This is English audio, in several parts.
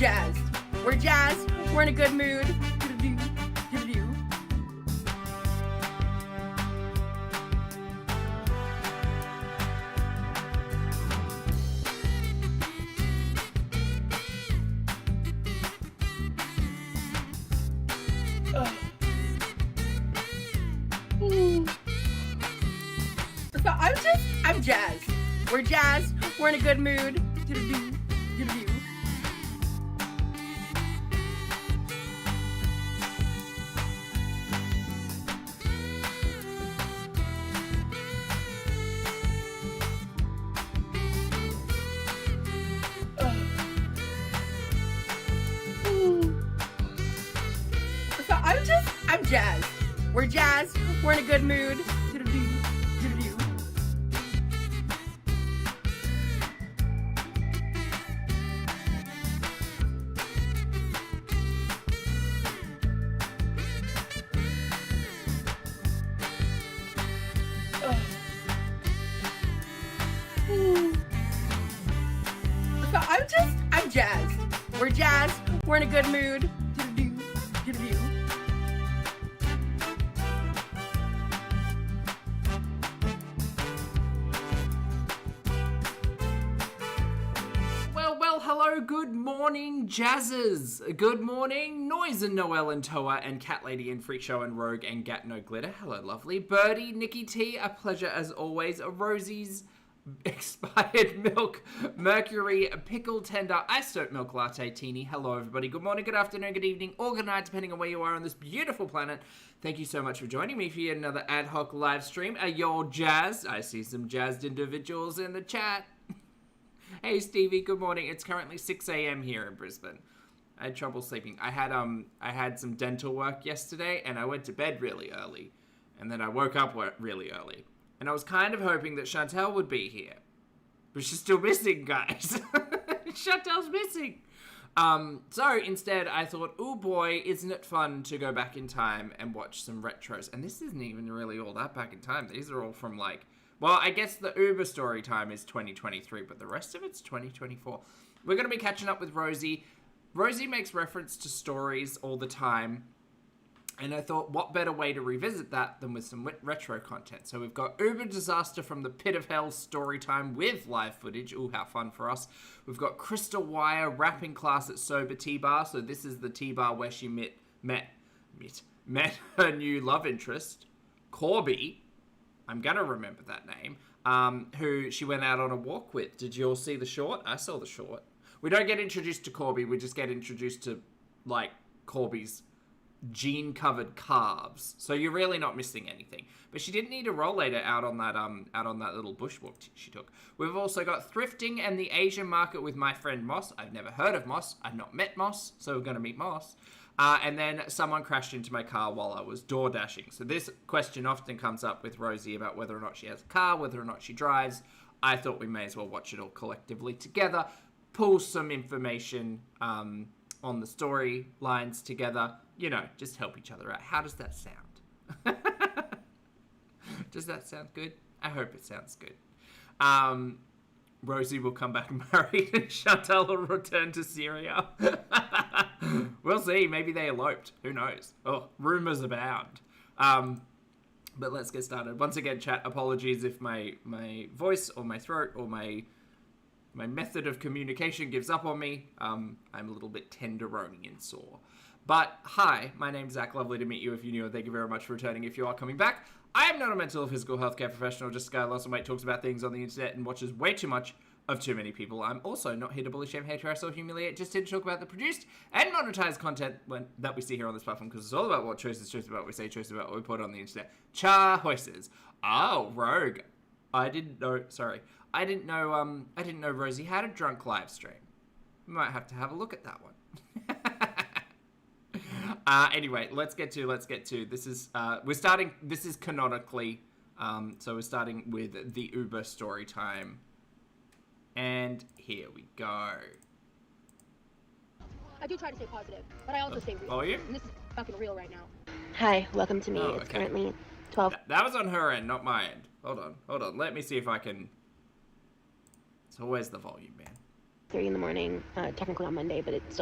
jazzed. We're jazzed. We're in a good mood. Do-do-do. Do-do-do. So I'm jazzed. We're jazzed. We're in a good mood. Do-do-do. Do-do-do. So I'm jazzed. We're jazzed. We're in a good mood. Do-do-do. Do-do-do. So I'm jazzed. We're jazzed. We're in a good mood. Do-do-do. Do-do-do. Well, hello, good morning, Jazzers. Good morning, Noise and Noel and Toa and Cat Lady and Freak Show and Rogue and Gat No Glitter. Hello, lovely. Birdie, Nikki T, a pleasure as always. Rosie's expired milk, Mercury, pickle tender, iced oat milk latte, teeny. Hello, everybody. Good morning, good afternoon, good evening, or good night, depending on where you are on this beautiful planet. Thank you so much for joining me for yet another ad hoc live stream. Are y'all jazzed? I see some jazzed individuals in the chat. Hey, Stevie. Good morning. It's currently 6 a.m. here in Brisbane. I had trouble sleeping. I had some dental work yesterday, and I went to bed really early, and then I woke up really early. And I was kind of hoping that Chantel would be here. But she's still missing, guys. Chantel's missing. So instead I thought, oh boy, isn't it fun to go back in time and watch some retros. And this isn't even really all that back in time. These are all from like, well, I guess the Uber story time is 2023, but the rest of it's 2024. We're going to be catching up with Rosie. Rosie makes reference to stories all the time. And I thought, what better way to revisit that than with some retro content? So we've got Uber Disaster from the Pit of Hell story time with live footage. Ooh, how fun for us. We've got Crystal Wire rapping class at Sober T-Bar. So this is the T-Bar where she met her new love interest, Corby. I'm going to remember that name. Who she went out on a walk with. Did you all see the short? I saw the short. We don't get introduced to Corby. We just get introduced to, like, Corby's gene-covered calves, so you're really not missing anything. But she didn't need a rollator out on that little bushwalk she took. We've also got Thrifting and the Asian Market with my friend Moss. I've never heard of Moss. I've not met Moss, so we're going to meet Moss. And then someone crashed into my car while I was door dashing. So this question often comes up with Rosie about whether or not she has a car, whether or not she drives. I thought we may as well watch it all collectively together, pull some information on the storylines together. You know, just help each other out. How does that sound? Does that sound good? I hope it sounds good. Rosie will come back married and Chantal will return to Syria. We'll see. Maybe they eloped. Who knows? Oh, rumors abound. But let's get started. Once again, chat, apologies if my voice or my throat or my method of communication gives up on me. I'm a little bit tenderoni and sore. But hi, my name's Zach. Lovely to meet you if you're new, and thank you very much for returning if you are coming back. I am not a mental or physical healthcare professional, just a guy who lost some weight, talks about things on the internet, and watches way too much of too many people. I'm also not here to bully, shame, hate, harass, or humiliate, just here to talk about the produced and monetized content that we see here on this platform, because it's all about what choices about what we say, choices about what we put on the internet. Choices. Oh, Rogue. I didn't know Rosie had a drunk live stream. We might have to have a look at that one. Anyway, let's get to this is this is canonically, so we're starting with the Uber story time, and here we go. I do try to stay positive, but I also stay real. Volume? And this is fucking real right now. Hi, welcome to me. Oh, It's okay. currently 12. That was on her end, not my end. Hold on. Let me see if I can. It's always the volume, man. 3 in the morning, technically on Monday, but it's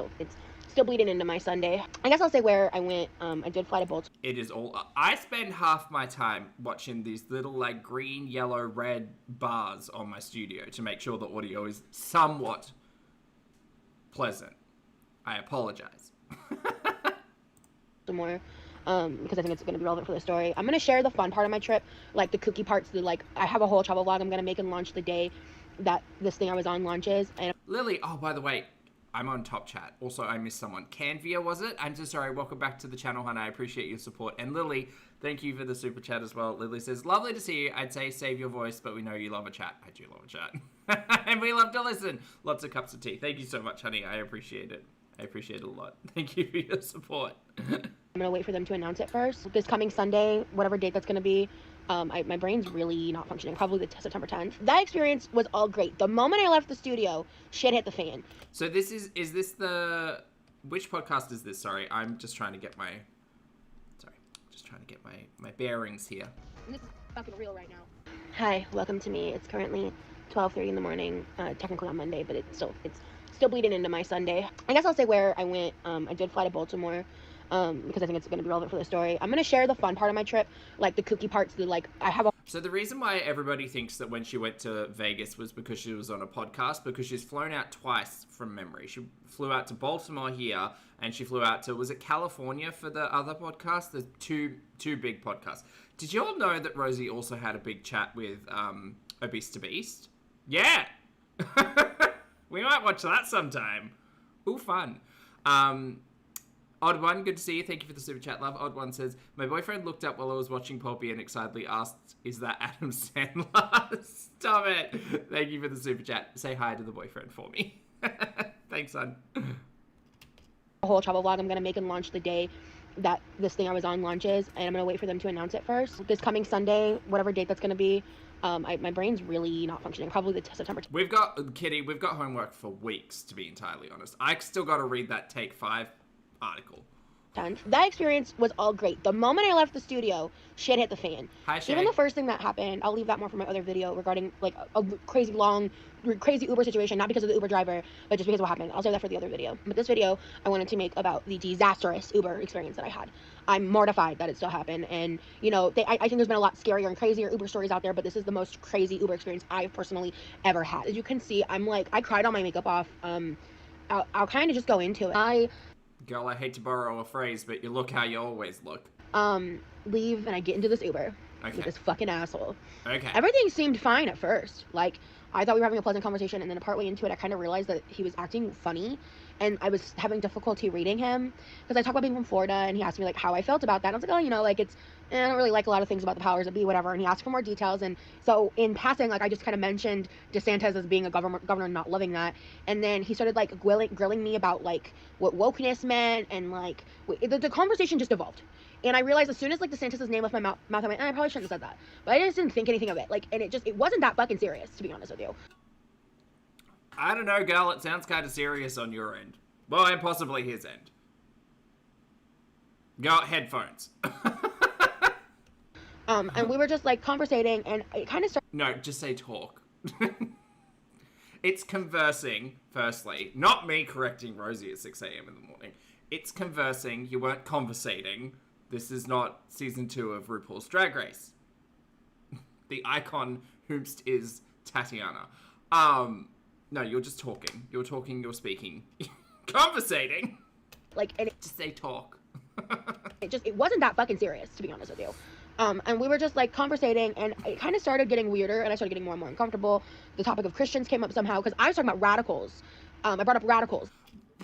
still bleeding into my Sunday. I guess I'll say where I went. I did fly to Baltimore. It is all... I spend half my time watching these little, like, green, yellow, red bars on my studio to make sure the audio is somewhat pleasant. I apologize. More because I think it's going to be relevant for the story. I'm going to share the fun part of my trip, like the kooky parts. I have a whole travel vlog I'm going to make and launch the day that this thing I was on launches. And Lily, oh, by the way, I'm on top chat. Also, I missed someone. Canvia, was it? I'm so sorry. Welcome back to the channel, hon. I appreciate your support. And Lily, thank you for the super chat as well. Lily says, lovely to see you. I'd say save your voice, but we know you love a chat. I do love a chat. And we love to listen. Lots of cups of tea. Thank you so much, honey. I appreciate it. I appreciate it a lot. Thank you for your support. I'm gonna wait for them to announce it first. This coming Sunday, whatever date that's gonna be, my brain's really not functioning. Probably the September 10th. That experience was all great. The moment I left the studio, shit hit the fan. So this is this the... Which podcast is this? Sorry, I'm just trying to get my... my bearings here. This is fucking real right now. Hi, welcome to me. It's currently 12:30 in the morning, technically on Monday, but it's still bleeding into my Sunday. I guess I'll say where I went. I did fly to Baltimore because I think it's going to be relevant for the story. I'm going to share the fun part of my trip, like the kooky parts. So the reason why everybody thinks that when she went to Vegas was because she was on a podcast, because she's flown out twice from memory. She flew out to Baltimore here, and she flew out to, was it California for the other podcast? There's two big podcasts. Did you all know that Rosie also had a big chat with Obese to Beast? Yeah! We might watch that sometime. Ooh, fun. Odd One, good to see you. Thank you for the super chat, love. Odd One says, my boyfriend looked up while I was watching Poppy and excitedly asked, is that Adam Sandler? Stop it. Thank you for the super chat. Say hi to the boyfriend for me. Thanks, son. A whole travel vlog I'm going to make and launch the day that this thing I was on launches, and I'm going to wait for them to announce it first. This coming Sunday, whatever date that's going to be, my brain's really not functioning. Probably the September 10th. We've got homework for weeks, to be entirely honest. I still got to read that Take 5 article. That experience was all great. The moment I left the studio, shit hit the fan. Hi, Shay. Even the first thing that happened, I'll leave that more for my other video regarding like a crazy Uber situation, not because of the Uber driver, but just because of what happened. I'll save that for the other video. But this video, I wanted to make about the disastrous Uber experience that I had. I'm mortified that it still happened, and you know, I think there's been a lot scarier and crazier Uber stories out there, but this is the most crazy Uber experience I've personally ever had. As you can see, I cried all my makeup off. I'll kind of just go into it. Girl, I hate to borrow a phrase, but you look how you always look. Leave and I get into this Uber with this fucking asshole. Okay. Everything seemed fine at first. Like, I thought we were having a pleasant conversation, and then partway into it, I kind of realized that he was acting funny, and I was having difficulty reading him, because I talked about being from Florida, and he asked me, like, how I felt about that, and I was like, oh, you know, like, I don't really like a lot of things about the powers that be, whatever, and he asked for more details, and so, in passing, like, I just kind of mentioned DeSantis as being a governor not loving that, and then he started, like, grilling me about, like, what wokeness meant, and, like, the conversation just evolved. And I realized as soon as, like, DeSantis' name left my mouth, I went, I probably shouldn't have said that. But I just didn't think anything of it. Like, and it wasn't that fucking serious, to be honest with you. I don't know, girl. It sounds kind of serious on your end. Well, and possibly his end. Got headphones. And we were just, like, conversating, and it kind of started... No, just say talk. It's conversing, firstly. Not me correcting Rosie at 6 a.m. in the morning. It's conversing. You weren't conversating. This is not season 2 of RuPaul's Drag Race. The icon whomst is Tatiana. No, you're just talking. You're talking, you're speaking. Conversating. Like, and just say talk. it wasn't that fucking serious, to be honest with you. And we were just, like, conversating, and it kind of started getting weirder, and I started getting more and more uncomfortable. The topic of Christians came up somehow, because I was talking about radicals. I brought up radicals.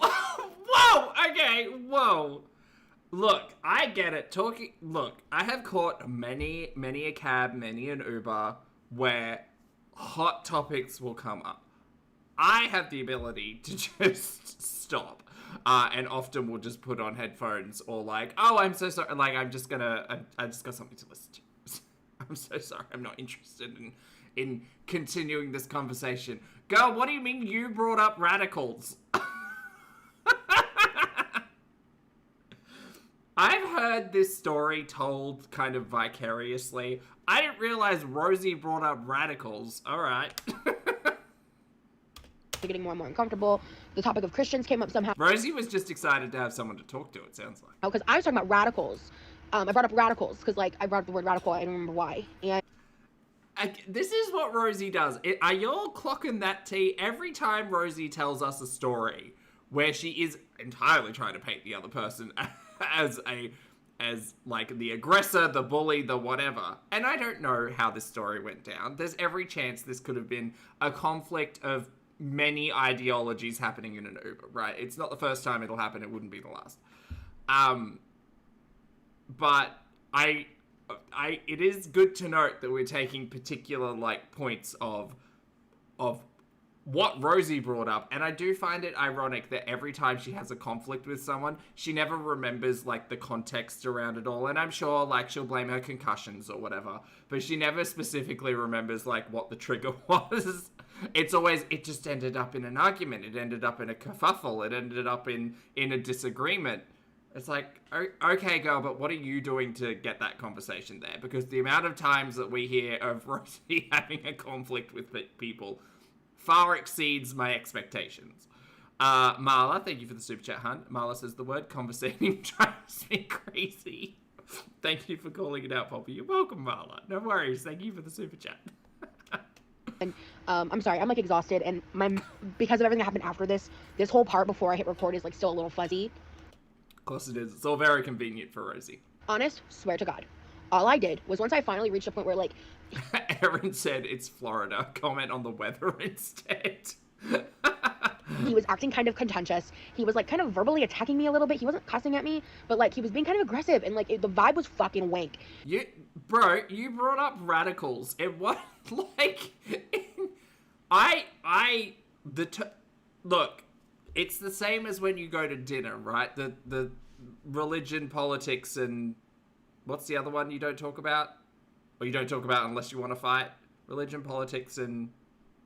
Whoa! Okay, whoa. Look, I get it. Look, I have caught many a cab, many an Uber, where hot topics will come up. I have the ability to just stop. And often we'll just put on headphones or like, oh, I'm so sorry. Like, I just got something to listen to. I'm so sorry. I'm not interested in continuing this conversation. Girl, what do you mean you brought up radicals? I've heard this story told kind of vicariously. I didn't realize Rosie brought up radicals. All right. getting more and more uncomfortable. The topic of Christians came up somehow. Rosie was just excited to have someone to talk to, it sounds like. Because I was talking about radicals. I brought up radicals because, like, I brought up the word radical. I don't remember why. And this is what Rosie does. Are y'all clocking that tea? Every time Rosie tells us a story where she is entirely trying to paint the other person as like the aggressor, the bully, the whatever. And I don't know how this story went down. There's every chance this could have been a conflict of many ideologies happening in an Uber, right? It's not the first time it'll happen. It wouldn't be the last. But it is good to note that we're taking particular, like, points of what Rosie brought up, and I do find it ironic that every time she has a conflict with someone, she never remembers, like, the context around it all, and I'm sure, like, she'll blame her concussions or whatever, but she never specifically remembers, like, what the trigger was. It's always, it just ended up in an argument, it ended up in a kerfuffle, it ended up in a disagreement. It's like, okay, girl, but what are you doing to get that conversation there? Because the amount of times that we hear of Rosie having a conflict with people far exceeds my expectations. Marla, thank you for the super chat, hun. Marla says the word conversating drives me crazy. Thank you for calling it out, Poppy. You're welcome, Marla. No worries. Thank you for the super chat. And I'm sorry, I'm, like, exhausted, and because of everything that happened after this whole part before I hit record is, like, still a little fuzzy. Of course it is. It's all very convenient for Rosie. Honest, swear to God. All I did was once I finally reached a point where, like... Erin said it's Florida. Comment on the weather instead. He was acting kind of contentious. He was, like, kind of verbally attacking me a little bit. He wasn't cussing at me, but, like, he was being kind of aggressive, and, like, the vibe was fucking wank. You brought up radicals. It was, like... Look, it's the same as when you go to dinner, right? The religion, politics, and... What's the other one you don't talk about? Or you don't talk about unless you want to fight? Religion, politics, and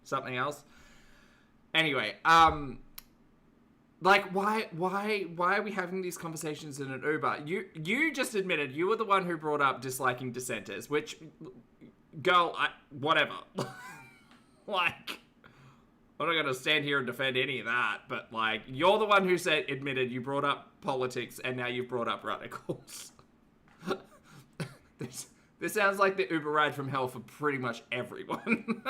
something else? Anyway, like, why are we having these conversations in an Uber? You just admitted you were the one who brought up disliking dissenters, which, girl, whatever. Like, I'm not going to stand here and defend any of that, but, like, you're the one who admitted you brought up politics, and now you've brought up radicals. This sounds like the Uber ride from hell for pretty much everyone.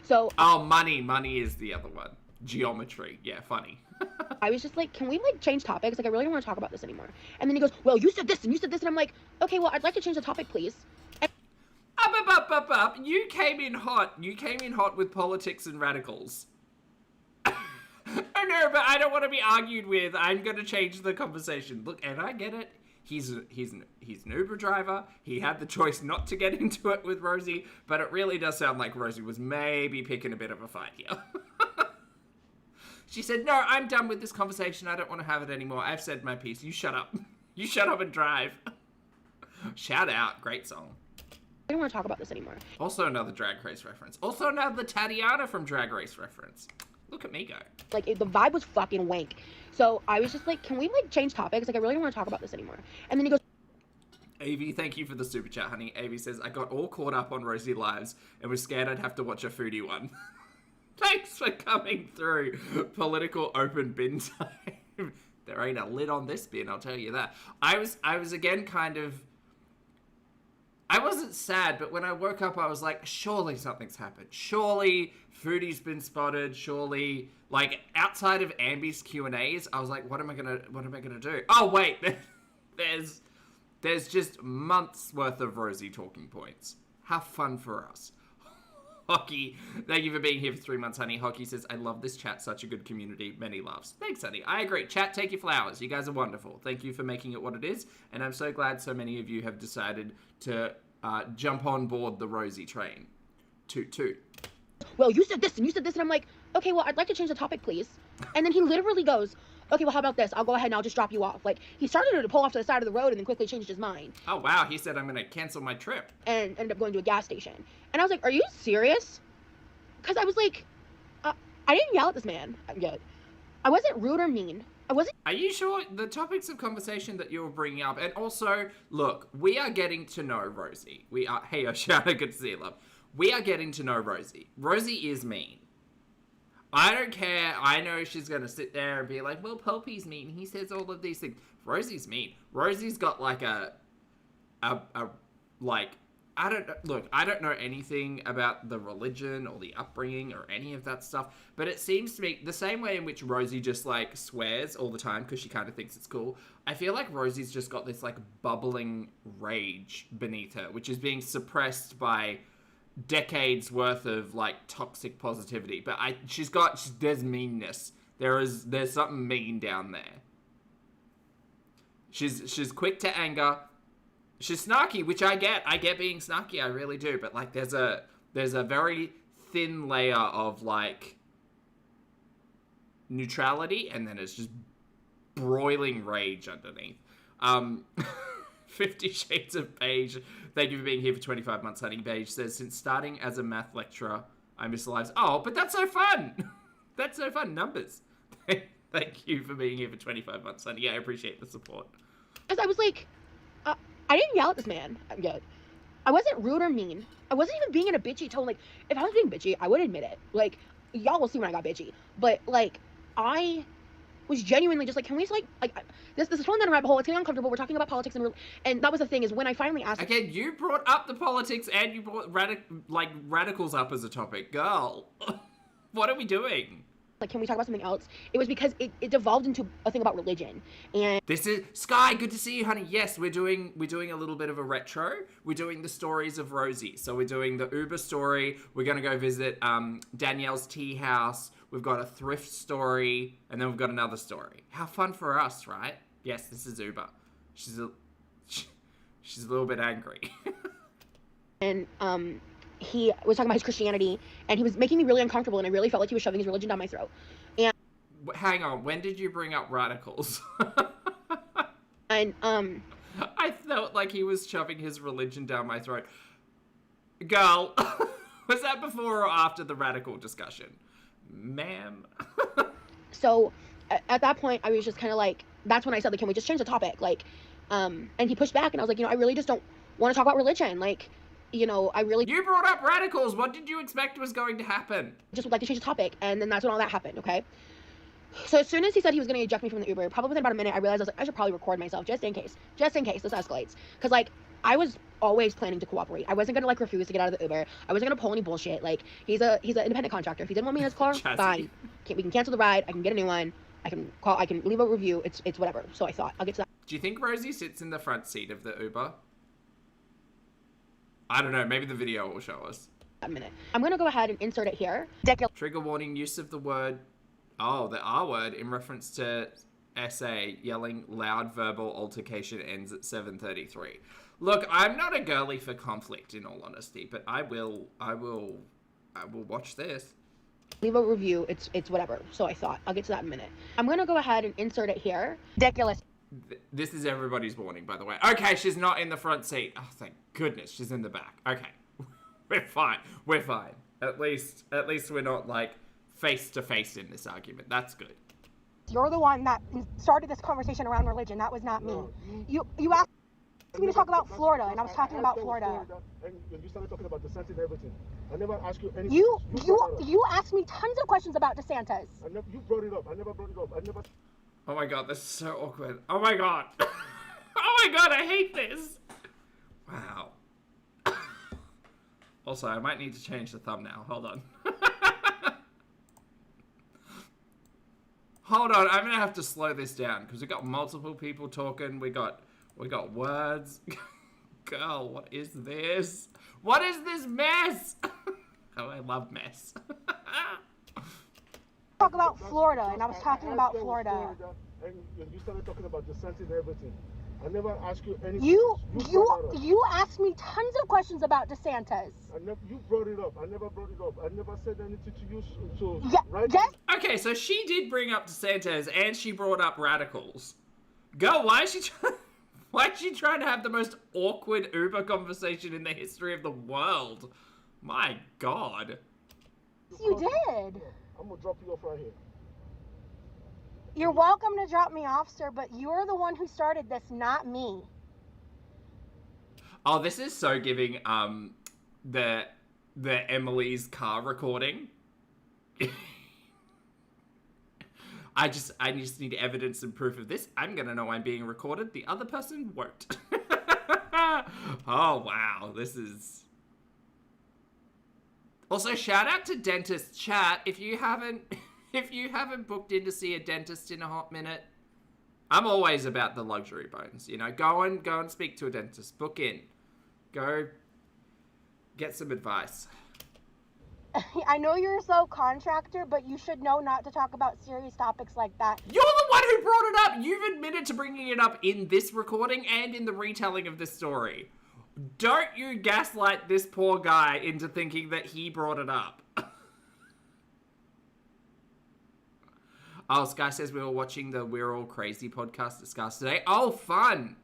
So... Oh, money is the other one. Geometry. Yeah, funny. I was just like, can we, like, change topics? Like, I really don't want to talk about this anymore. And then he goes, well, you said this, and you said this, and I'm like, okay, well, I'd like to change the topic, please. Up. You came in hot. You came in hot with politics and radicals. Oh no, but I don't want to be argued with. I'm going to change the conversation. Look, and I get it. He's an Uber driver. He had the choice not to get into it with Rosie, but it really does sound like Rosie was maybe picking a bit of a fight here. She said, no, I'm done with this conversation. I don't want to have it anymore. I've said my piece. You shut up. You shut up and drive. Shout out. Great song. I don't want to talk about this anymore. Also another Drag Race reference. Also another Tatiana from Drag Race reference. Look at me go. Like, the vibe was fucking wank. So I was just like, can we, like, change topics? Like, I really don't want to talk about this anymore. And then he goes... Avi, thank you for the super chat, honey. Avi says, I got all caught up on Rosie Lives and was scared I'd have to watch a foodie one. Thanks for coming through. Political open bin time. There ain't a lid on this bin, I'll tell you that. I was again kind of... I wasn't sad, but when I woke up, I was like, surely something's happened. Surely foodie's been spotted. Surely, like, outside of Ambi's Q&As, I was like, what am I gonna do? Oh, wait, there's just months worth of Rosie talking points. How fun for us. Hockey, thank you for being here for 3 months, honey. Hockey says, I love this chat. Such a good community. Many loves. Thanks, honey. I agree. Chat, take your flowers. You guys are wonderful. Thank you for making it what it is. And I'm so glad so many of you have decided to jump on board the Rosie train. Toot toot. Well, you said this and you said this. And I'm like, okay, well, I'd like to change the topic, please. And then he literally goes, okay, well, how about this? I'll go ahead and I'll just drop you off. Like, he started to pull off to the side of the road and then quickly changed his mind. Oh, wow. He said, I'm going to cancel my trip. And ended up going to a gas station. And I was like, are you serious? Because I was like, I didn't yell at this man yet. I wasn't rude or mean. I wasn't. Are you sure? The topics of conversation that you were bringing up, and also, look, we are getting to know Rosie. We are, hey, Oshana, good to see you, love. We are getting to know Rosie. Rosie is mean. I don't care. I know she's going to sit there and be like, well, Poppy's mean. He says all of these things. Rosie's mean. Rosie's got like I don't know anything about the religion or the upbringing or any of that stuff, but it seems to me the same way in which Rosie just like swears all the time because she kind of thinks it's cool. I feel like Rosie's just got this like bubbling rage beneath her, which is being suppressed by decades worth of like toxic positivity. But there's meanness. There's something mean down there. She's quick to anger. She's snarky, which I get. I get being snarky, I really do. But like, there's a very thin layer of like neutrality, and then it's just broiling rage underneath. 50 Shades of Beige. Thank you for being here for 25 months, honey. Beige says, since starting as a math lecturer, I miss lives. Oh, but that's so fun. That's so fun. Numbers. Thank you for being here for 25 months, honey. Yeah, I appreciate the support. Because I was like, I didn't yell at this man. I wasn't rude or mean. I wasn't even being in a bitchy tone. Like, if I was being bitchy, I would admit it. Like, y'all will see when I got bitchy. But, like, I was genuinely just like, can we just, this is totally not a rabbit hole. It's getting uncomfortable. We're talking about politics, and that was the thing, is when I finally asked... Again, you brought up the politics, and you brought, radicals up as a topic. Girl, what are we doing? Like, can we talk about something else? It was because it devolved into a thing about religion. And this is Sky. Good to see you, honey. Yes, we're doing a little bit of a retro. We're doing the stories of Rosie. So we're doing the Uber story. We're gonna go visit Danielle's tea house. We've got a thrift story, and then we've got another story. How fun for us, right? Yes, this is Uber. She's a little bit angry. And he was talking about his Christianity, and he was making me really uncomfortable, and I really felt like he was shoving his religion down my throat. And hang on, when did you bring up radicals? and I felt like he was shoving his religion down my throat. Girl, was that before or after the radical discussion? Ma'am. So at that point, I was just kind of like, that's when I said, like, can we just change the topic? Like, and he pushed back, and I was like, I really just don't want to talk about religion. Like, I really... You brought up radicals. What did you expect was going to happen? Just would like to change the topic, and then that's when all that happened, okay? So as soon as he said he was going to eject me from the Uber, probably within about a minute, I realized I should probably record myself just in case this escalates. Because, like, I was always planning to cooperate. I wasn't going to, like, refuse to get out of the Uber. I wasn't going to pull any bullshit. Like, he's an independent contractor. If he didn't want me in his car, fine. We can cancel the ride. I can get a new one. I can leave a review. It's whatever. So I thought, I'll get to that. Do you think Rosie sits in the front seat of the Uber? I don't know. Maybe the video will show us. A minute. I'm going to go ahead and insert it here. Trigger warning, use of the word, the R word in reference to SA, yelling loud verbal altercation ends at 7:33. Look, I'm not a girly for conflict, in all honesty, but I will watch this. Leave a review. It's whatever. So I thought, I'll get to that in a minute. I'm going to go ahead and insert it here. Ridiculous. This is everybody's warning, by the way. Okay, she's not in the front seat. Oh, thank goodness, she's in the back. Okay, we're fine. We're fine. At least we're not like face to face in this argument. That's good. You're the one that started this conversation around religion. That was not me. You asked me to talk about Florida, and I was talking about Florida. And you started talking about DeSantis and everything. I never asked you anything. You asked me tons of questions about DeSantis. You brought it up. I never brought it up. I never. Oh my god, this is so awkward. Oh my god. Oh my god, I hate this. Wow. Also, I might need to change the thumbnail. Hold on. Hold on, I'm gonna have to slow this down because we got multiple people talking. We got words. Girl, what is this? What is this mess? Oh, I love mess. Talk about Florida, and I was talking about Florida. And you started talking about DeSantis and everything. I never asked you anything. You asked me tons of questions about DeSantis. You brought it up. I never brought it up. I never said anything to you. Okay, so she did bring up DeSantis, and she brought up radicals. Girl, why is she trying to have the most awkward Uber conversation in the history of the world? My God. You did. I'm gonna drop you off right here. You're welcome to drop me off, sir, but you're the one who started this, not me. Oh, this is so giving the Emily's car recording. I just need evidence and proof of this. I'm gonna know I'm being recorded. The other person won't. Oh wow, this is. Also, shout out to dentist chat. If you haven't booked in to see a dentist in a hot minute, I'm always about the luxury bones. You know, go and speak to a dentist. Book in. Go get some advice. I know you're a sole contractor, but you should know not to talk about serious topics like that. You're the one who brought it up. You've admitted to bringing it up in this recording and in the retelling of this story. Don't you gaslight this poor guy into thinking that he brought it up. Oh, Sky says we were watching the We're All Crazy podcast discussed today. Oh, fun.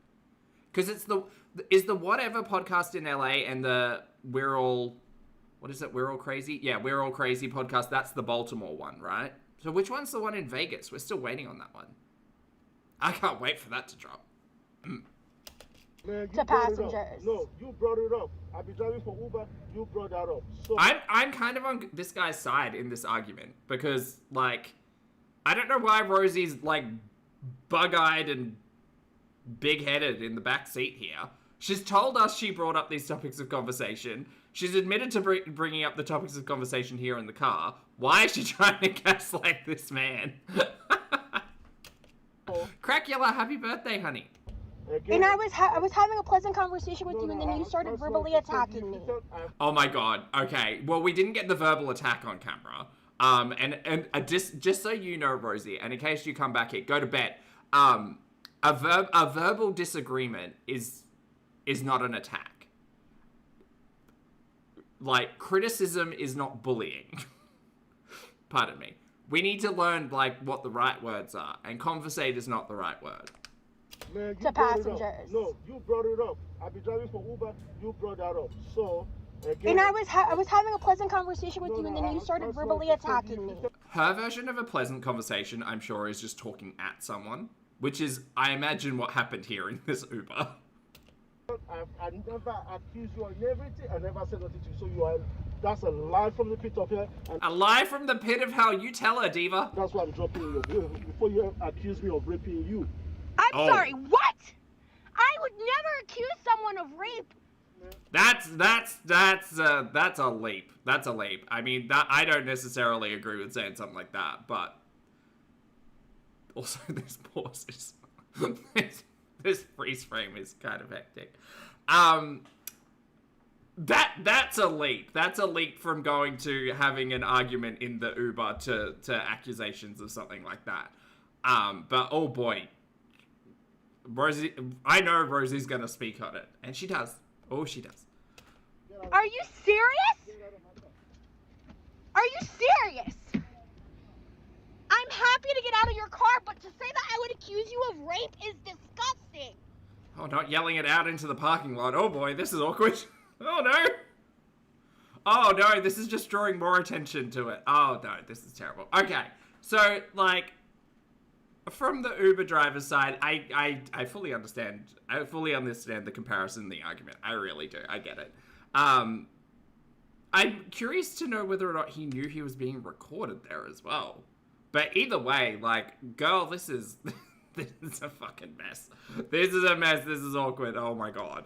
Because it's the Whatever podcast in LA and the We're All... What is it? We're All Crazy? Yeah, We're All Crazy podcast. That's the Baltimore one, right? So which one's the one in Vegas? We're still waiting on that one. I can't wait for that to drop. Man, you To brought it up. passengers. No, you brought it up. I've been driving for Uber. You brought that up. So I'm kind of on this guy's side in this argument because, like, I don't know why Rosie's, like, bug-eyed and big-headed in the back seat here. She's told us she brought up these topics of conversation. She's admitted to bringing up the topics of conversation here in the car. Why is she trying to gaslight this man? Crackula, happy birthday, honey. And I was having a pleasant conversation with you, and then you started verbally attacking me. Oh my god. Okay. Well, we didn't get the verbal attack on camera. And just so you know, Rosie, and in case you come back here, go to bed. A verbal disagreement is not an attack. Like, criticism is not bullying. Pardon me. We need to learn, like, what the right words are, and conversate is not the right word. Man, To passengers. No, you brought it up. I've been driving for Uber. You brought that up. So, again, And I was having a pleasant conversation with you, and then you started verbally attacking me. Her version of a pleasant conversation, I'm sure, is just talking at someone, which is, I imagine, what happened here in this Uber. I never accused you of everything. I never said nothing to you. So that's a lie from the pit of hell. And A lie from the pit of hell, you tell her, Diva. that's why I'm dropping you before you accuse me of raping you. I'm Oh. sorry, what? I would never accuse someone of rape. That's a leap. That's a leap. I mean, that I don't necessarily agree with saying something like that, but also this pause is this freeze frame is kind of hectic. That's a leap. That's a leap from going to having an argument in the Uber to accusations of something like that. But oh boy, Rosie, I know Rosie's gonna speak on it, and she does. Oh, she does. Are you serious? Are you serious? I'm happy to get out of your car, but to say that I would accuse you of rape is disgusting. Oh, not yelling it out into the parking lot. Oh boy, this is awkward. Oh no. Oh no, this is just drawing more attention to it. Oh no, this is terrible. Okay, so like, from the Uber driver's side, I fully understand. I fully understand the comparison, the argument. I really do. I get it. I'm curious to know whether or not he knew he was being recorded there as well. But either way, like, girl, this is a fucking mess. This is a mess. This is awkward. Oh my god.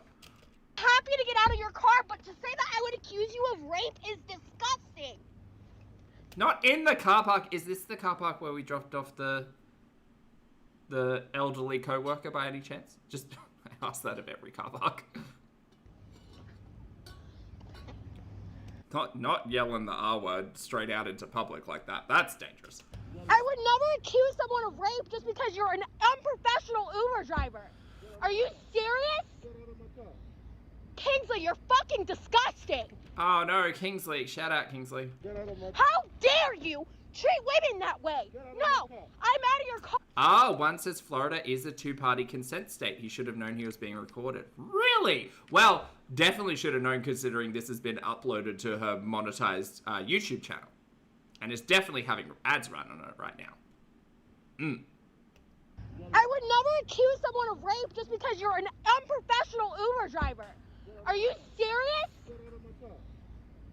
Happy to get out of your car, but to say that I would accuse you of rape is disgusting. Not in the car park. Is this the car park where we dropped off the elderly co-worker by any chance? Just, I ask that of every car park. Not yelling the R word straight out into public like that. That's dangerous. I would never accuse someone of rape just because you're an unprofessional Uber driver. Are you serious? Kingsley, you're fucking disgusting. Oh no, Kingsley. Shout out, Kingsley. How dare you treat women that way? No, I'm out of your car. Oh, one says Florida is a two-party consent state. He should have known he was being recorded. Really? Well, definitely should have known considering this has been uploaded to her monetized YouTube channel. And is definitely having ads run on it right now. I would never accuse someone of rape just because you're an unprofessional Uber driver. Are you serious?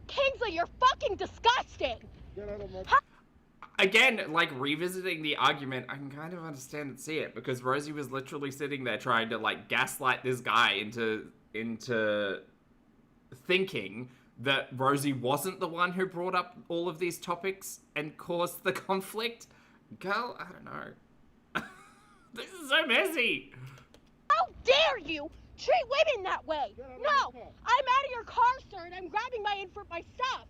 Kingsley, you're fucking disgusting. again, like, revisiting the argument, I can kind of understand and see it, because Rosie was literally sitting there trying to, like, gaslight this guy into thinking that Rosie wasn't the one who brought up all of these topics and caused the conflict. Girl, I don't know. This is so messy. How dare you treat women that way? No, I'm out of your car, sir, and I'm grabbing my stuff.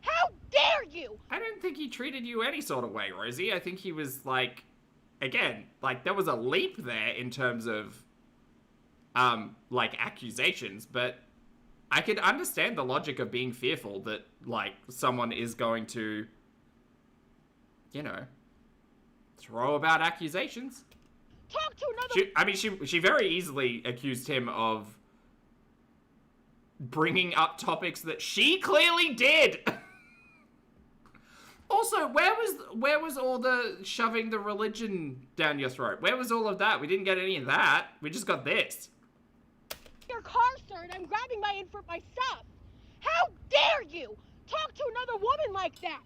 How dare you? I don't think he treated you any sort of way, Rosie. I think he was like, again, like, there was a leap there in terms of, like, accusations, but I could understand the logic of being fearful that, like, someone is going to, you know, throw about accusations. Talk to another... She very easily accused him of bringing up topics that she clearly did. Also, where was all the shoving the religion down your throat? Where was all of that? We didn't get any of that. We just got this. Your car, sir, and I'm grabbing my stuff. How dare you talk to another woman like that?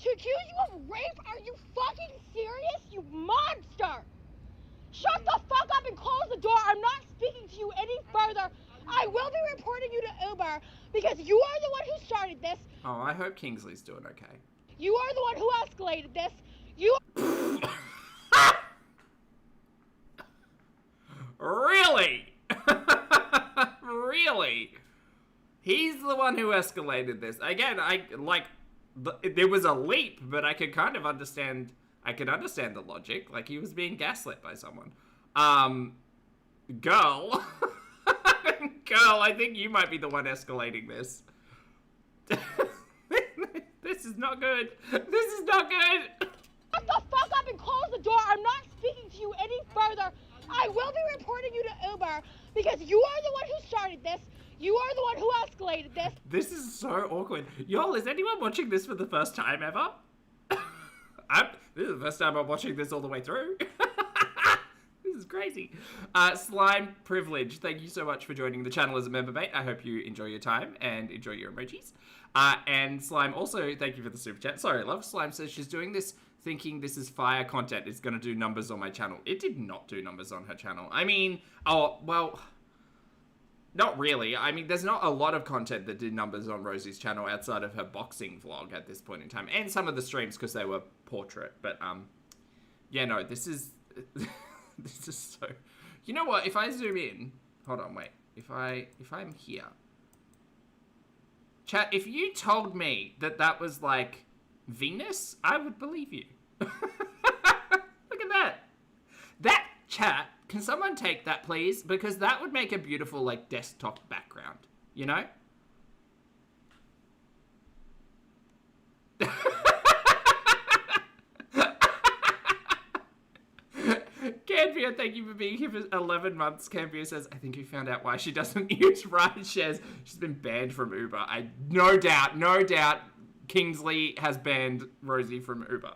To accuse you of rape? Are you fucking serious, you monster? Shut the fuck up and close the door. I'm not speaking to you any further. I will be reporting you to Uber because you are the one who started this. Oh, I hope Kingsley's doing okay. You are the one who escalated this. You... Really? Really? He's the one who escalated this. Again, there was a leap, but I could kind of understand, the logic. Like, he was being gaslit by someone. Girl. Girl, I think you might be the one escalating this. This is not good. This is not good. Shut the fuck up and close the door. I'm not speaking to you any further. I will be reporting you to Uber because you are the one who started this. You are the one who escalated this. This is so awkward. Y'all, is anyone watching this for the first time ever? This is the first time I'm watching this all the way through. This is crazy. Slime Privilege, thank you so much for joining the channel as a member, mate. I hope you enjoy your time and enjoy your emojis. And Slime, also, thank you for the super chat. Sorry, love. Slime says she's doing this thinking this is fire content. It's going to do numbers on my channel. It did not do numbers on her channel. I mean, oh, well, not really. I mean, there's not a lot of content that did numbers on Rosie's channel outside of her boxing vlog at this point in time. And some of the streams because they were portrait. But, yeah, no, this is... This is so... You know what? If I zoom in... Hold on, wait. If I'm here... Chat, if you told me that that was, like, Venus, I would believe you. Look at that. That, chat, can someone take that, please? Because that would make a beautiful, like, desktop background. You know? Campia, thank you for being here for 11 months. Campia says, I think we found out why she doesn't use ride shares. She's been banned from Uber. No doubt, Kingsley has banned Rosie from Uber.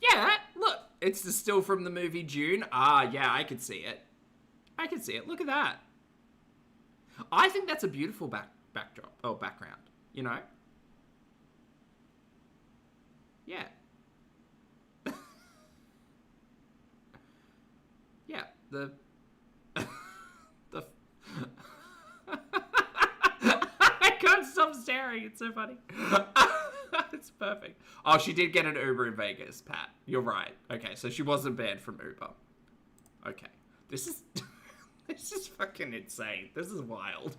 Yeah, look, it's the still from the movie June. Ah, yeah, I could see it. Look at that. I think that's a beautiful backdrop, or background, you know? Yeah. Yeah, the I can't stop staring. It's so funny. It's perfect. Oh, she did get an Uber in Vegas, Pat. You're right. Okay, so she wasn't banned from Uber. Okay, this is this is fucking insane. This is wild.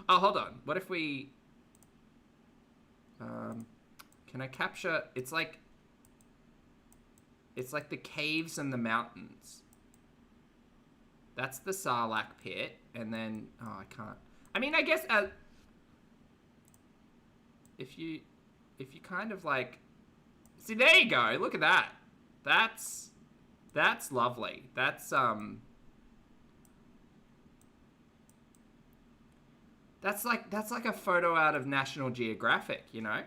Oh, hold on. What if we? Can I capture? It's like the caves and the mountains. That's the Sarlacc pit, and then... Oh, I can't... I mean, I guess... if you kind of, like... See, there you go. Look at that. That's lovely. That's like a photo out of National Geographic, you know?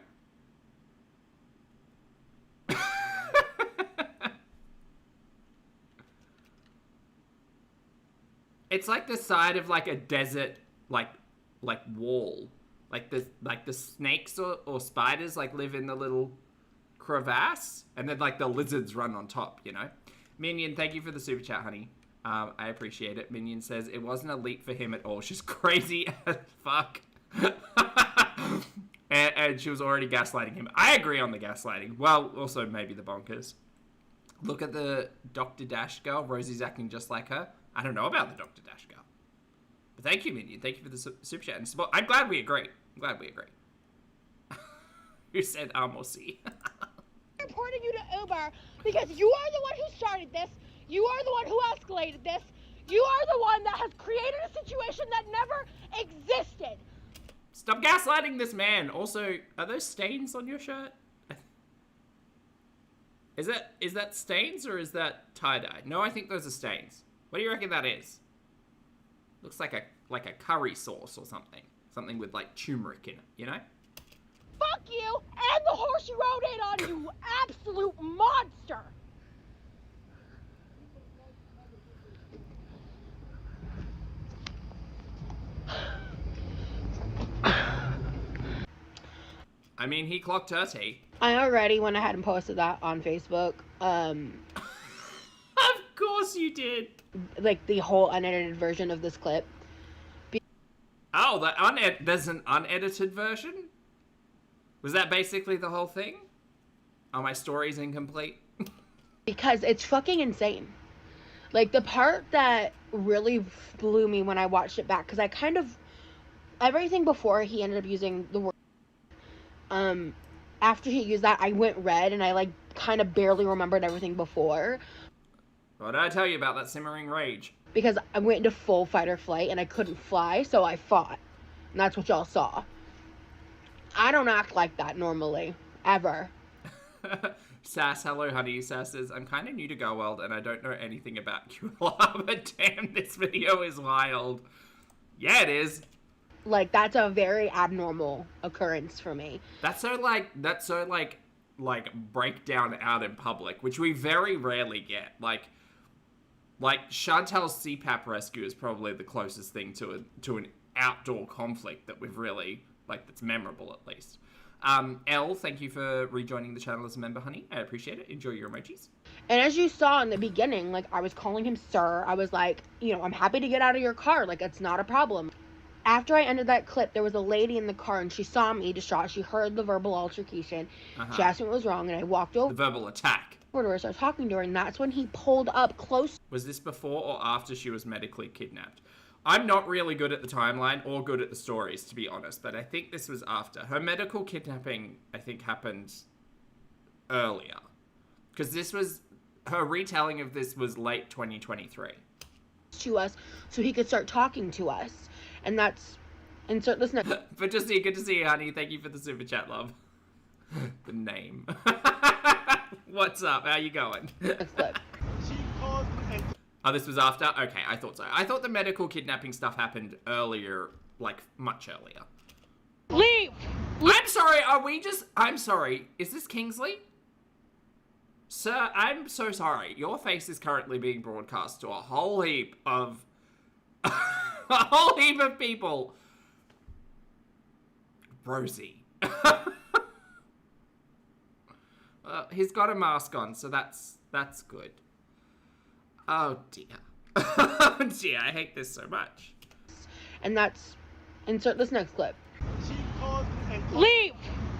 It's like the side of like a desert, like wall, like the snakes or spiders like live in the little crevasse, and then like the lizards run on top, you know? Minion, thank you for the super chat, honey. I appreciate it. Minion says, it wasn't a leap for him at all. She's crazy as fuck. and she was already gaslighting him. I agree on the gaslighting. Well, also maybe the bonkers. Look at the Dr. Dash girl. Rosie's acting just like her. I don't know about the Dr. Dash girl. But thank you, Minion. Thank you for the super chat. And support. I'm glad we agree. Who said or C? Reporting you to Uber because you are the one who started this. You are the one who escalated this. You are the one that has created a situation that never existed. Stop gaslighting this man. Also, are those stains on your shirt? Is that stains or is that tie-dye? No, I think those are stains. What do you reckon that is? Looks like a curry sauce or something. Something with like turmeric in it, you know? Fuck you and the horse you rode in on, you absolute monster. I mean, he clocked her tea. I already went ahead and posted that on Facebook. Of course you did. Like the whole unedited version of this clip. Oh, there's an unedited version? Was that basically the whole thing? Are my stories incomplete? Because it's fucking insane. Like the part that really blew me when I watched it back, because I kind of, everything before he ended up using the word, after he used that, I went red and I like kind of barely remembered everything before. What did I tell you about that simmering rage? Because I went into full fight or flight and I couldn't fly, so I fought. And that's what y'all saw. I don't act like that normally. Ever. Sass, hello honey. Sass says, I'm kind of new to Go World and I don't know anything about QLR, but damn, this video is wild. Yeah, it is. Like, that's a very abnormal occurrence for me. That's so breakdown out in public, which we very rarely get. Like Chantel's CPAP rescue is probably the closest thing to an outdoor conflict that we've really, like, that's memorable at least. Elle, thank you for rejoining the channel as a member, honey. I appreciate it. Enjoy your emojis. And as you saw in the beginning, like, I was calling him sir. I was like, you know, I'm happy to get out of your car. Like, it's not a problem. After I ended that clip, there was a lady in the car, and she saw me distraught. She heard the verbal altercation. She asked me what was wrong, and I walked over. The verbal attack. To her, started talking to her, and that's when he pulled up close. Was this before or after she was medically kidnapped? I'm not really good at the timeline or good at the stories, to be honest, but I think this was after. Her medical kidnapping, I think, happened earlier. Because this was, her retelling of this was late 2023. To us, so he could start talking to us. And that's, insert this next. But just good to see you, honey. Thank you for the super chat, love. The name. What's up? How you going? Next clip. Oh, this was after? Okay, I thought so. I thought the medical kidnapping stuff happened earlier, like, much earlier. Leave! I'm sorry, I'm sorry. Is this Kingsley? Sir, I'm so sorry. Your face is currently being broadcast to a whole heap of... a whole heap of people. Rosie. He's got a mask on, so that's good. Oh dear. Oh dear, I hate this so much. And that's, insert this next clip. Leave!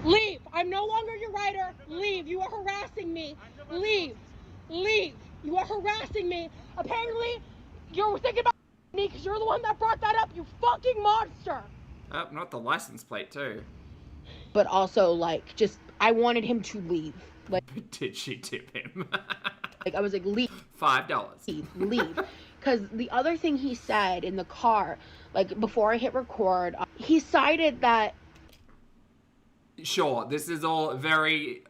Leave! I'm no longer your writer. Leave! You are harassing me. Leave! Leave! You are harassing me. Apparently, you're thinking about me because you're the one that brought that up, you fucking monster! Oh, not the license plate, too. But also, like, just, I wanted him to leave. Like, did she tip him? like, I was like, leave. $5. Leave. Because the other thing he said in the car, like, before I hit record, he cited that... Sure, this is all very...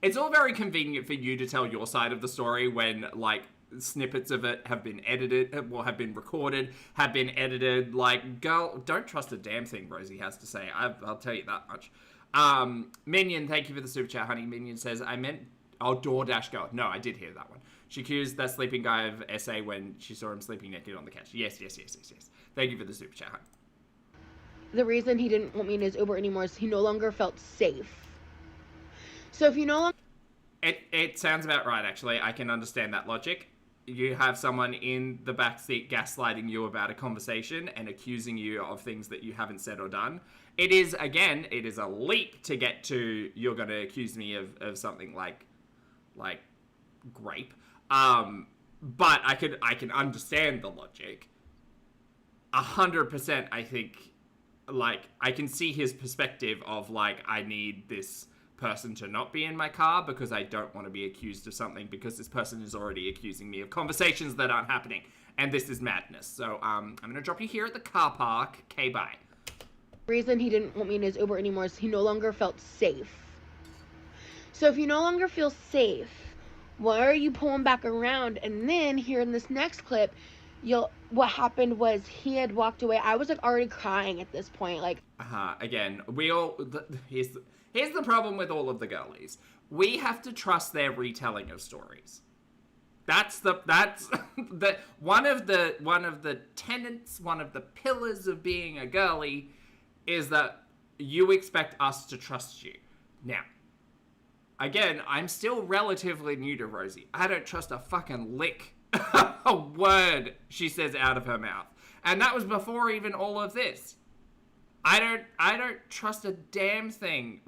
It's all very convenient for you to tell your side of the story when, like, snippets of it have been edited, or have been recorded, have been edited. Like, girl, don't trust a damn thing Rosie has to say. I'll tell you that much. Minion, thank you for the super chat, honey. Minion says, I meant... Oh, DoorDash girl. No, I did hear that one. She accused that sleeping guy of SA when she saw him sleeping naked on the couch. Yes. Thank you for the super chat, honey. The reason he didn't want me in his Uber anymore is he no longer felt safe. So if you no longer... It sounds about right, actually. I can understand that logic. You have someone in the backseat gaslighting you about a conversation and accusing you of things that you haven't said or done. It is a leap to get to, you're going to accuse me of something like grape. But I can understand the logic. 100%, I think, like, I can see his perspective of, like, I need this person to not be in my car because I don't want to be accused of something because this person is already accusing me of conversations that aren't happening. And this is madness. So, I'm going to drop you here at the car park. Okay, bye. The reason he didn't want me in his Uber anymore is he no longer felt safe. So if you no longer feel safe, why are you pulling back around? And then here in this next clip, what happened was he had walked away. I was like already crying at this point. Like, again, here's the problem with all of the girlies. We have to trust their retelling of stories. That's the one of the tenets, one of the pillars of being a girly is that you expect us to trust you. Now, again, I'm still relatively new to Rosie. I don't trust a fucking lick a word she says out of her mouth. And that was before even all of this. I don't trust a damn thing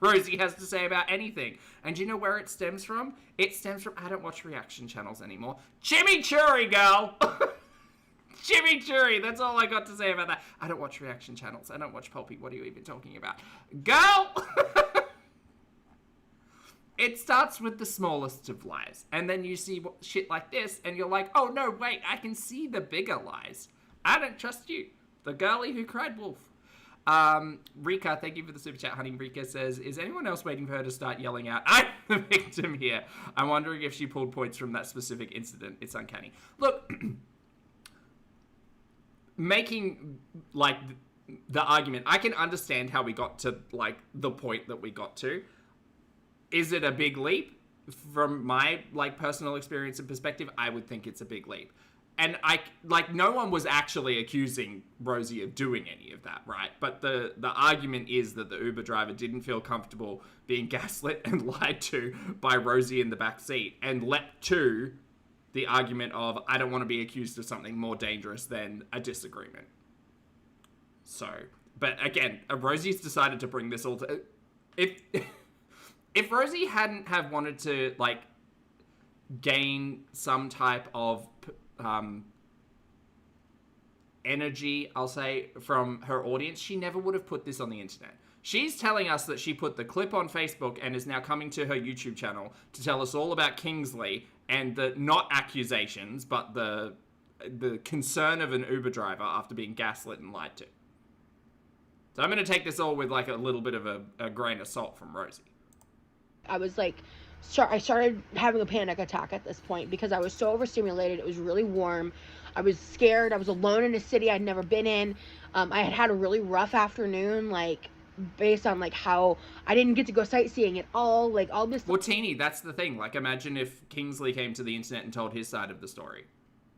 Rosie has to say about anything. And do you know where it stems from? It stems from, I don't watch reaction channels anymore. Chimichurri, girl! Chimichurri, that's all I got to say about that. I don't watch reaction channels. I don't watch Pulpy. What are you even talking about? Girl! It starts with the smallest of lies. And then you see shit like this, and you're like, oh no, wait, I can see the bigger lies. I don't trust you. The girlie who cried wolf. Rika, thank you for the super chat, honey. Rika says, is anyone else waiting for her to start yelling out, I'm the victim here? I'm wondering if she pulled points from that specific incident. It's uncanny. Look, making, like, the argument, I can understand how we got to, like, the point that we got to. Is it a big leap? From my, like, personal experience and perspective, I would think it's a big leap. And no one was actually accusing Rosie of doing any of that, right? But the argument is that the Uber driver didn't feel comfortable being gaslit and lied to by Rosie in the back seat and leapt to the argument of, I don't want to be accused of something more dangerous than a disagreement. So, but again, Rosie's decided to bring this all to... If Rosie hadn't have wanted to, like, gain some type of energy, I'll say, from her audience, she never would have put this on the internet. She's telling us that she put the clip on Facebook and is now coming to her YouTube channel to tell us all about Kingsley and the, not accusations, but the concern of an Uber driver after being gaslit and lied to. So I'm going to take this all with, like, a little bit of a grain of salt from Rosie. I was like, I started having a panic attack at this point because I was so overstimulated. It was really warm. I was scared. I was alone in a city I'd never been in. I had a really rough afternoon, like, based on, like, how I didn't get to go sightseeing at all, like, all this. Well, Teeny, that's the thing. Like, imagine if Kingsley came to the internet and told his side of the story.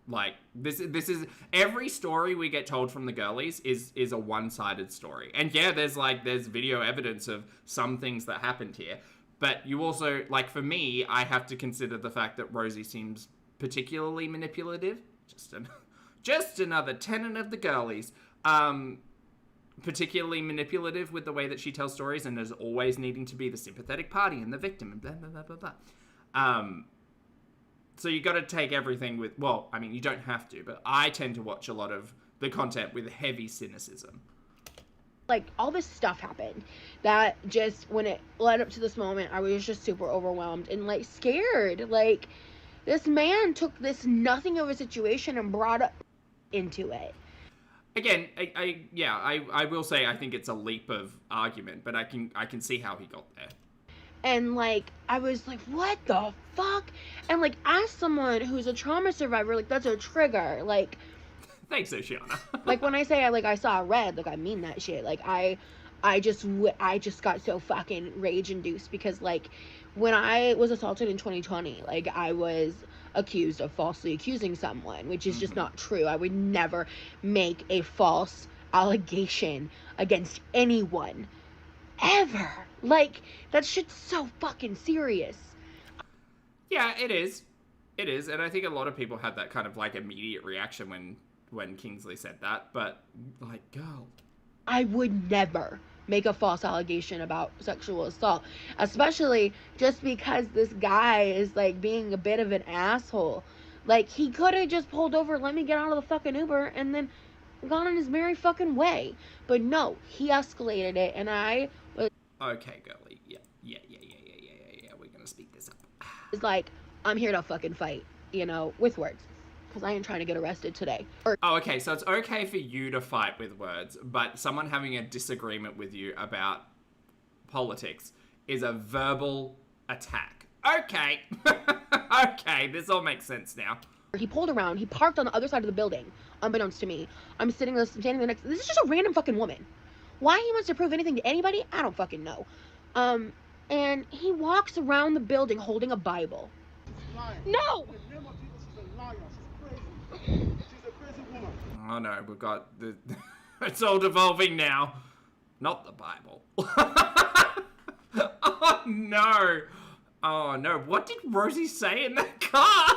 Like, this is every story we get told from the girlies is a one-sided story. And yeah, there's video evidence of some things that happened here. But you also, like, for me, I have to consider the fact that Rosie seems particularly manipulative. Just another tenet of the girlies. Particularly manipulative with the way that she tells stories and is always needing to be the sympathetic party and the victim and blah, blah, blah, blah, blah. So you got to take everything with, well, I mean, you don't have to, but I tend to watch a lot of the content with heavy cynicism. Like, all this stuff happened that just, when it led up to this moment, I was just super overwhelmed and, like, scared. Like, this man took this nothing of a situation and brought up into it. Again, I will say I think it's a leap of argument, but I can see how he got there. And, like, I was like, what the fuck? And, like, as someone who's a trauma survivor, like, that's a trigger. Like, thanks, Oceana. like, when I say I saw red, like, I mean that shit. Like, I just got so fucking rage induced because, like, when I was assaulted in 2020, like, I was accused of falsely accusing someone, which is just not true. I would never make a false allegation against anyone ever. Like, that shit's so fucking serious. Yeah, it is. It is, and I think a lot of people had that kind of like immediate reaction when Kingsley said that. But like, girl, I would never make a false allegation about sexual assault, especially just because this guy is like being a bit of an asshole. Like, he could have just pulled over, let me get out of the fucking Uber, and then gone on his merry fucking way. But no, he escalated it, and I okay, girly, yeah. We're gonna speak this up. was like, I'm here to fucking fight, you know, with words. Because I ain't trying to get arrested today. Oh, okay, so it's okay for you to fight with words, but someone having a disagreement with you about politics is a verbal attack. Okay. Okay, this all makes sense now. He pulled around, he parked on the other side of the building, unbeknownst to me. I'm standing there next, this is just a random fucking woman. Why he wants to prove anything to anybody, I don't fucking know. And he walks around the building holding a Bible. No! In the name of Jesus, she's a liar. She's crazy. She's a crazy woman. Oh no, we've got the... It's all devolving now. Not the Bible. Oh no. Oh no, what did Rosie say in that car?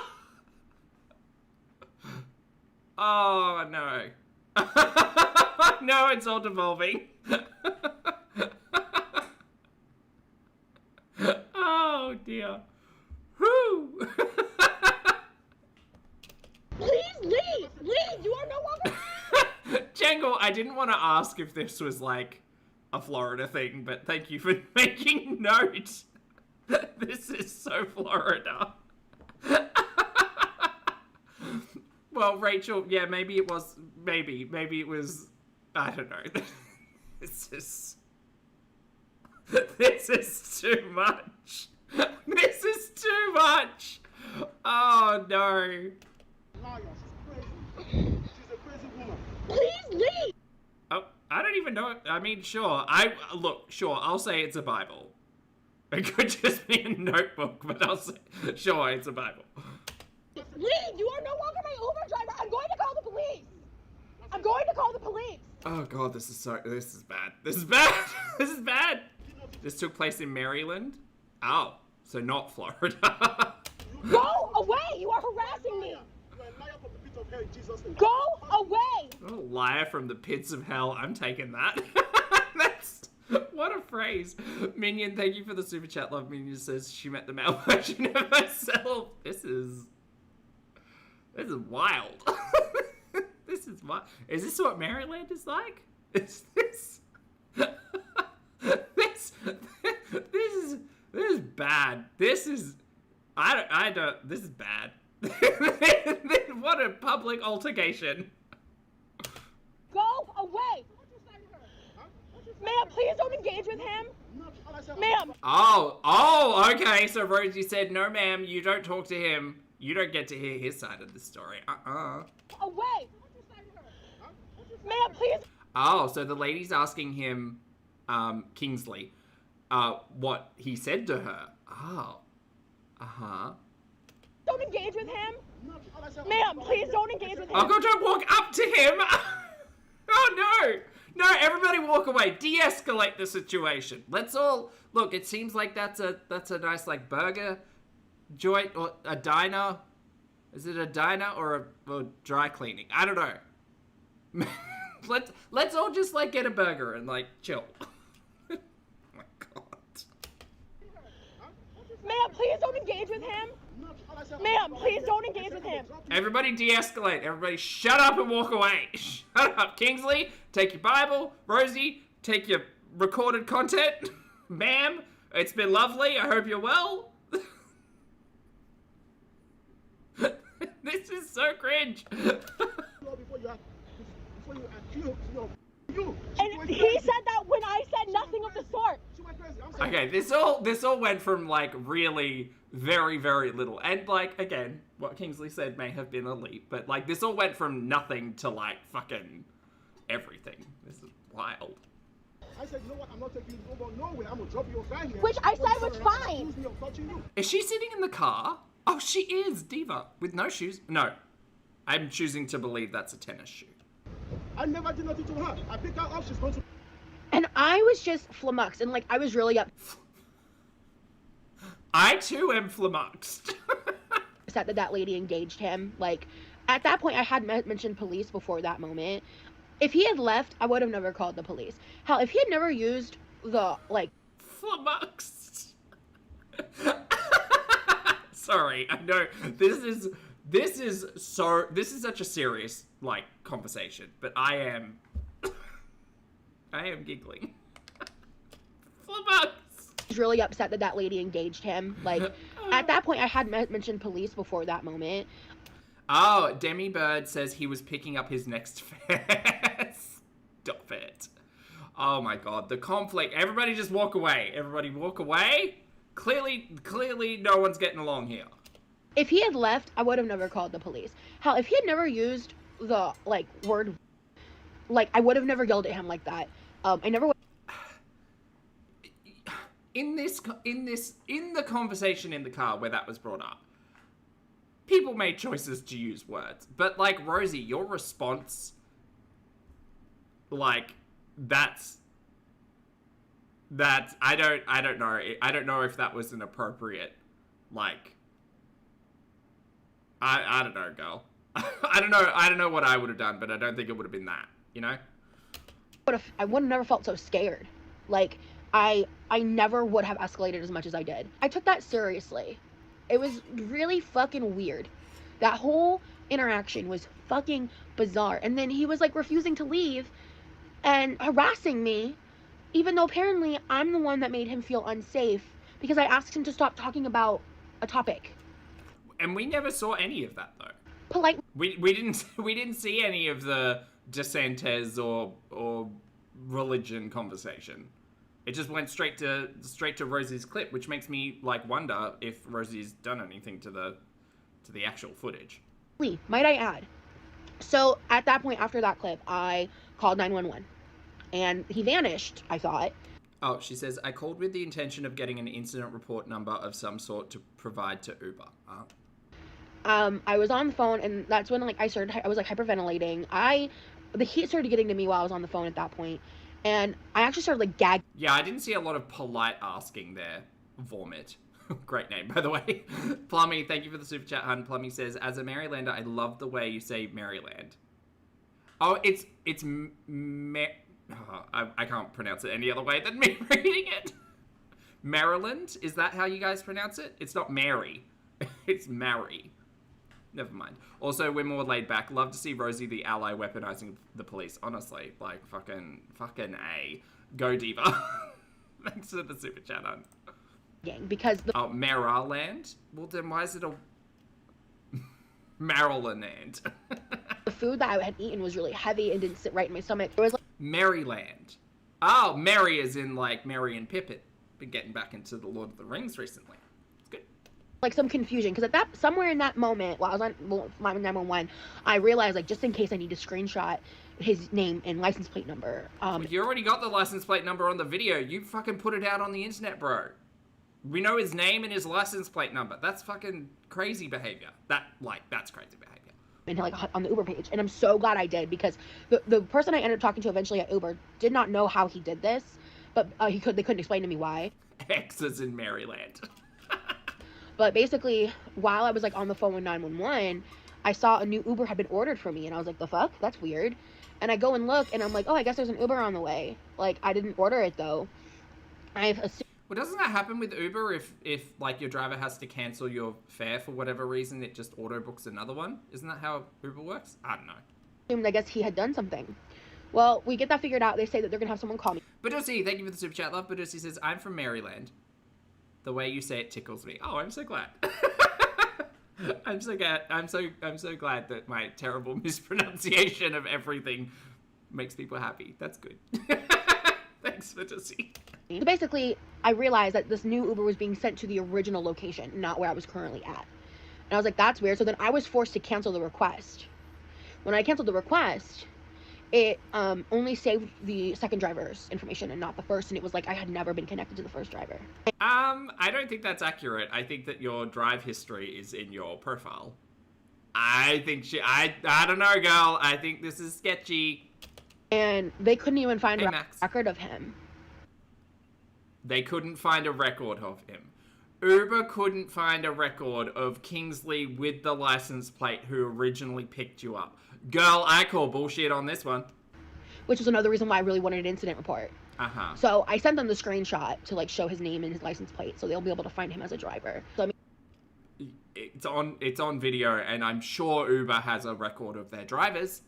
Oh no. No, it's all devolving. Oh dear. Whew. Please leave! Leave! You are no longer... Jangle, I didn't want to ask if this was like a Florida thing, but thank you for making note. This is so Florida. Well, Rachel, yeah, maybe it was, maybe it was, I don't know. This is too much. This is too much. Oh no. Liar. She's crazy. She's a crazy woman. Please leave! Oh, I don't even know. I mean, sure. Sure, I'll say it's a Bible. It could just be a notebook, but I'll say, sure, it's a Bible. Leave! You are no longer my Uber driver! I'm going to call the police! I'm going to call the police! Oh god, this is bad. This is bad. This is bad. This took place in Maryland. Oh, so not Florida. Go away! You are harassing me! You are a liar from the pit of hell in Jesus' name. Go away! Oh, liar from the pits of hell. I'm taking that. That's... What a phrase. Minion, thank you for the super chat. Love Minion says she met the male version of herself. This is wild. This is wild. Is this what Maryland is like? Is this... this is bad. This is... I don't... This is bad. What a public altercation. Go away! Ma'am, please don't engage with him! Ma'am! Oh, okay. So Rosie said, no, ma'am, you don't talk to him. You don't get to hear his side of the story. Away! Ma'am, please! Oh, so the lady's asking him, Kingsley, what he said to her. Oh. Uh-huh. Don't engage with him! Ma'am, please don't engage with him! Oh god, don't walk up to him! Oh no! No, everybody walk away. De-escalate the situation. Let's all... Look, it seems like that's a nice, like, burger joint or a diner. Is it a diner or a dry cleaning? I don't know. Let's all just, like, get a burger and, like, chill. Oh my god. Ma'am, please don't engage with him! Ma'am, please don't engage with him! Everybody de-escalate. Everybody shut up and walk away. Shut up. Kingsley, take your Bible. Rosie, take your recorded content. Ma'am, it's been lovely. I hope you're well. This is so cringe. Before you accuse you. And he said that when I said nothing of the sort! She went crazy. I'm saying. Okay, this all went from, like, really very, very little. And, like, again, what Kingsley said may have been a leap, but, like, this all went from nothing to, like, fucking everything. This is wild. I said, you know what? I'm not taking you over nowhere. I'm gonna drop you off right here. Which I said was fine. Accuse me of touching you. Is she sitting in the car? Oh, she is, Diva. With no shoes? No. I'm choosing to believe that's a tennis shoe. I never did nothing to her. I picked her up. She's going to. And I was just flummoxed, and, like, I was really up. I, too, am flummoxed. upset that that lady engaged him. Like, at that point, I had mentioned police before that moment. If he had left, I would have never called the police. Hell, if he had never used the, like... Flummoxed. Sorry, I know this is such a serious, like, conversation, but I am giggling. Flummoxed. He's really upset that that lady engaged him. Like, at that point, I had mentioned police before that moment. Oh, Demi Bird says he was picking up his next fare. Stop it. Oh my god, the conflict. Everybody just walk away. Everybody walk away. Clearly no one's getting along here. If he had left, I would have never called the police. Hell, if he had never used the, like, word, like, I would have never yelled at him like that. I never would. In the conversation in the car where that was brought up, people made choices to use words. But, like, Rosie, your response, like, that's I don't know. I don't know if that was an appropriate, like, I don't know, girl. I don't know what I would have done, but I don't think it would have been that, you know? I would have never felt so scared. Like, I never would have escalated as much as I did. I took that seriously. It was really fucking weird. That whole interaction was fucking bizarre. And then he was, like, refusing to leave and harassing me, even though apparently I'm the one that made him feel unsafe because I asked him to stop talking about a topic. And we never saw any of that, though. Polite. We didn't see any of the DeSantis or religion conversation. It just went straight to Rosie's clip, which makes me, like, wonder if Rosie's done anything to the actual footage. Might I add? So at that point, after that clip, I called 911, and he vanished. I thought. Oh, she says, I called with the intention of getting an incident report number of some sort to provide to Uber. I was on the phone, and that's when, like, I was, like, hyperventilating. The heat started getting to me while I was on the phone at that point, and I actually started, like, gagging. Yeah, I didn't see a lot of polite asking there. Vomit. Great name, by the way. Plummy, thank you for the super chat, hun. Plummy says, as a Marylander, I love the way you say Maryland. Oh, I can't pronounce it any other way than me reading it. Maryland? Is that how you guys pronounce it? It's not Mary. It's Mary. Never mind. Also, we're more laid back. Love to see Rosie the ally weaponizing the police. Honestly, like, fucking A. Go Diva. Thanks for the super chat, on. Because Oh, Maryland? Well, then why is it a Maryland? the food that I had eaten was really heavy and didn't sit right in my stomach. It was like Maryland. Oh, Mary is in, like, Merry and Pippin. Been getting back into the Lord of the Rings recently. It's good. Like some confusion, because somewhere in that moment while I was on 911, I realized, like, just in case I need to screenshot his name and license plate number. You already got the license plate number on the video. You fucking put it out on the internet, bro. We know his name and his license plate number. That's fucking crazy behavior. That's crazy behavior. And, like, on the Uber page, and I'm so glad I did, because the person I ended up talking to eventually at Uber did not know how he did this, but they couldn't explain to me why. X is in Maryland. But basically, while I was, like, on the phone with 911, I saw a new Uber had been ordered for me, and I was like, the fuck? That's weird. And I go and look, and I'm like, oh, I guess there's an Uber on the way. Like, I didn't order it, though. I've assumed... Well, doesn't that happen with Uber if like, your driver has to cancel your fare for whatever reason, it just auto books another one? Isn't that how Uber works? I don't know. I guess he had done something. Well, we get that figured out. They say that they're going to have someone call me. Badusi, thank you for the super chat, love. Badusi says, I'm from Maryland. The way you say it tickles me. Oh, I'm so glad. I'm so glad that my terrible mispronunciation of everything makes people happy. That's good. Thanks, Badusi. So basically, I realized that this new Uber was being sent to the original location, not where I was currently at. And I was like, that's weird. So then I was forced to cancel the request. When I canceled the request, it only saved the second driver's information and not the first, and it was like I had never been connected to the first driver. I don't think that's accurate. I think that your drive history is in your profile. I think I don't know, girl. I think this is sketchy. And they couldn't even find a record of him. They couldn't find a record of him. Uber couldn't find a record of Kingsley with the license plate who originally picked you up. Girl, I call bullshit on this one. Which was another reason why I really wanted an incident report. Uh-huh. So I sent them the screenshot to like show his name and his license plate, so they'll be able to find him as a driver. So I mean, it's on video, and I'm sure Uber has a record of their drivers.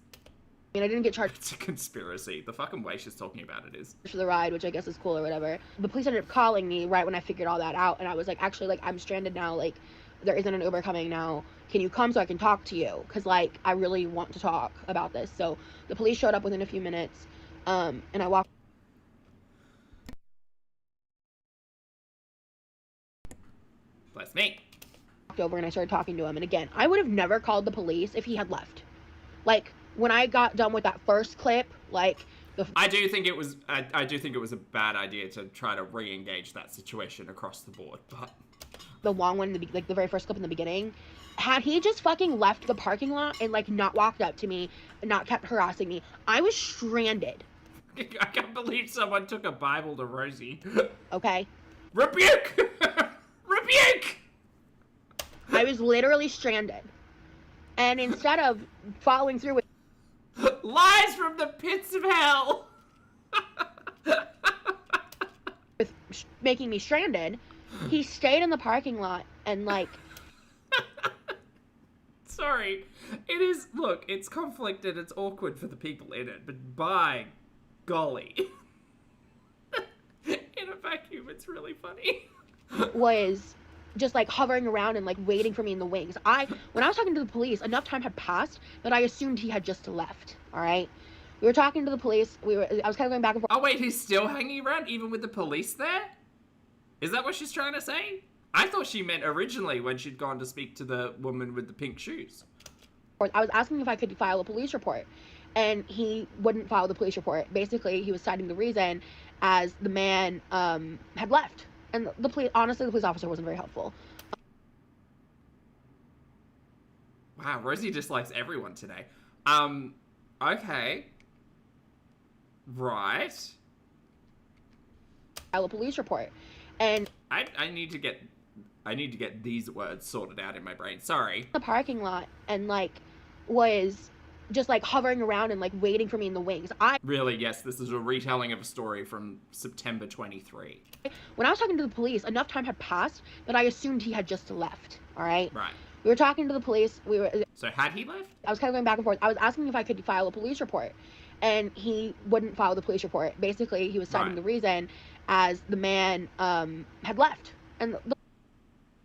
I didn't get charged It's a conspiracy. The fucking way she's talking about it is. for the ride, which I guess is cool or whatever. The police ended up calling me right when I figured all that out, and I was like, actually, like, I'm stranded now. Like, there isn't an Uber coming now. Can you come so I can talk to you? Because, like, I really want to talk about this. So the police showed up within a few minutes, and I walked Bless me. over and I started talking to him. And again, I would have never called the police if he had left. Like, when I got done with that first clip, like, I do think it was a bad idea to try to re-engage that situation across the board, but the long one, like the very first clip in the beginning, had he just fucking left the parking lot and like not walked up to me and not kept harassing me, I was stranded. I can't believe someone took a Bible to Rosie. Okay? Rebuke! Rebuke! I was literally stranded. And instead of following through with Lies from the pits of hell! making me stranded, he stayed in the parking lot and like... Sorry. It is, look, it's conflicted, it's awkward for the people in it, but by golly. In a vacuum, it's really funny. was just like hovering around and like waiting for me in the wings. When I was talking to the police, enough time had passed that I assumed he had just left. All right, we were talking to the police. I was kind of going back and forth. Oh wait, he's still hanging around even with the police there? Is that what she's trying to say? I thought she meant originally when she'd gone to speak to the woman with the pink shoes. I was asking if I could file a police report, and he wouldn't file the police report. Basically, he was citing the reason as the man had left. And the police officer wasn't very helpful. Wow, Rosie dislikes everyone today. Okay. Right. File a police report. And I need to get these words sorted out in my brain. Sorry. the parking lot and like was just like hovering around and like waiting for me in the wings. Really, yes, this is a retelling of a story from September 23. When I was talking to the police, enough time had passed that I assumed he had just left. All right. Right. We were talking to the police. So had he left? I was kind of going back and forth. I was asking if I could file a police report, and he wouldn't file the police report. Basically, he was citing the reason as the man had left. And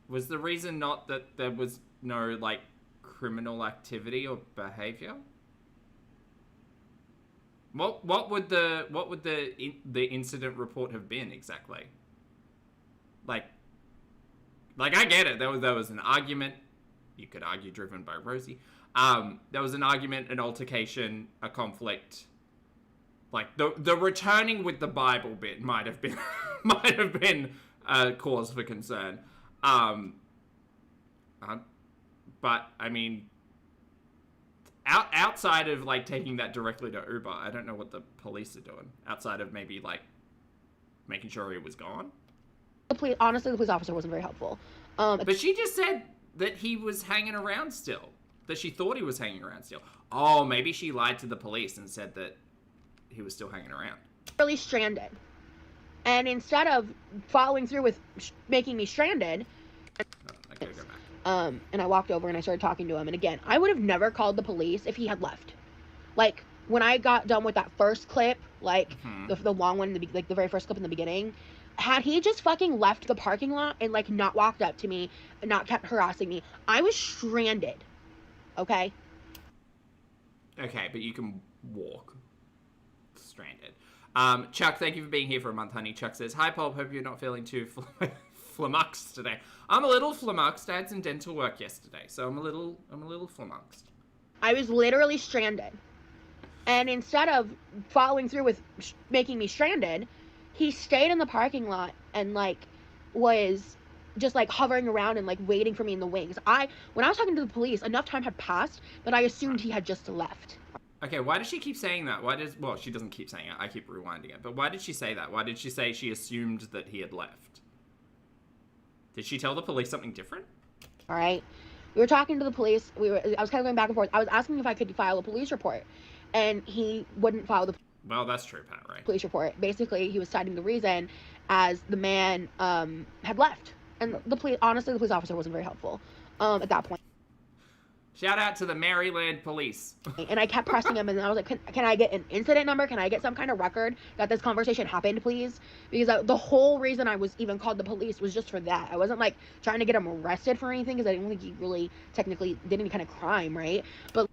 was the reason not that there was no like criminal activity or behavior? What would the incident report have been exactly? Like I get it. There was an argument. You could argue driven by Rosie. There was an argument, an altercation, a conflict. Like the returning with the Bible bit might have been a cause for concern. But I mean, outside of like taking that directly to Uber, I don't know what the police are doing. Outside of maybe like making sure he was gone. Honestly, the police officer wasn't very helpful. But she just said that he was hanging around still. That she thought he was hanging around still. Oh, maybe she lied to the police and said that he was still hanging around. Really stranded. And instead of following through with making me stranded, Okay, go back. And I walked over and I started talking to him. And again, I would have never called the police if he had left. Like, when I got done with that first clip, like the long one, like the very first clip in the beginning, had he just fucking left the parking lot and like not walked up to me and not kept harassing me, I was stranded. Okay? Okay, but you can walk. Stranded. Chuck, thank you for being here for a month, honey. Chuck says, hi, Pulp. Hope you're not feeling too flummoxed today. I'm a little flummoxed. I had some dental work yesterday, so I'm a little flummoxed. I was literally stranded. And instead of following through with making me stranded, he stayed in the parking lot and like was just like hovering around and like waiting for me in the wings. When I was talking to the police, enough time had passed that I assumed he had just left. Okay, why does she keep saying that? Well, she doesn't keep saying it. I keep rewinding it. But why did she say that? Why did she say she assumed that he had left? Did she tell the police something different? All right. We were talking to the police. I was kind of going back and forth. I was asking if I could file a police report, and he wouldn't file the Well, that's true, Pat, right? police report. Basically, he was citing the reason as the man had left, and the police officer wasn't very helpful at that point. Shout out to the Maryland police. And I kept pressing him, and I was like, can I get an incident number? Can I get some kind of record that this conversation happened, please? Because the whole reason I was even called the police was just for that. I wasn't, like, trying to get him arrested for anything, because I didn't think he really technically did any kind of crime, right? But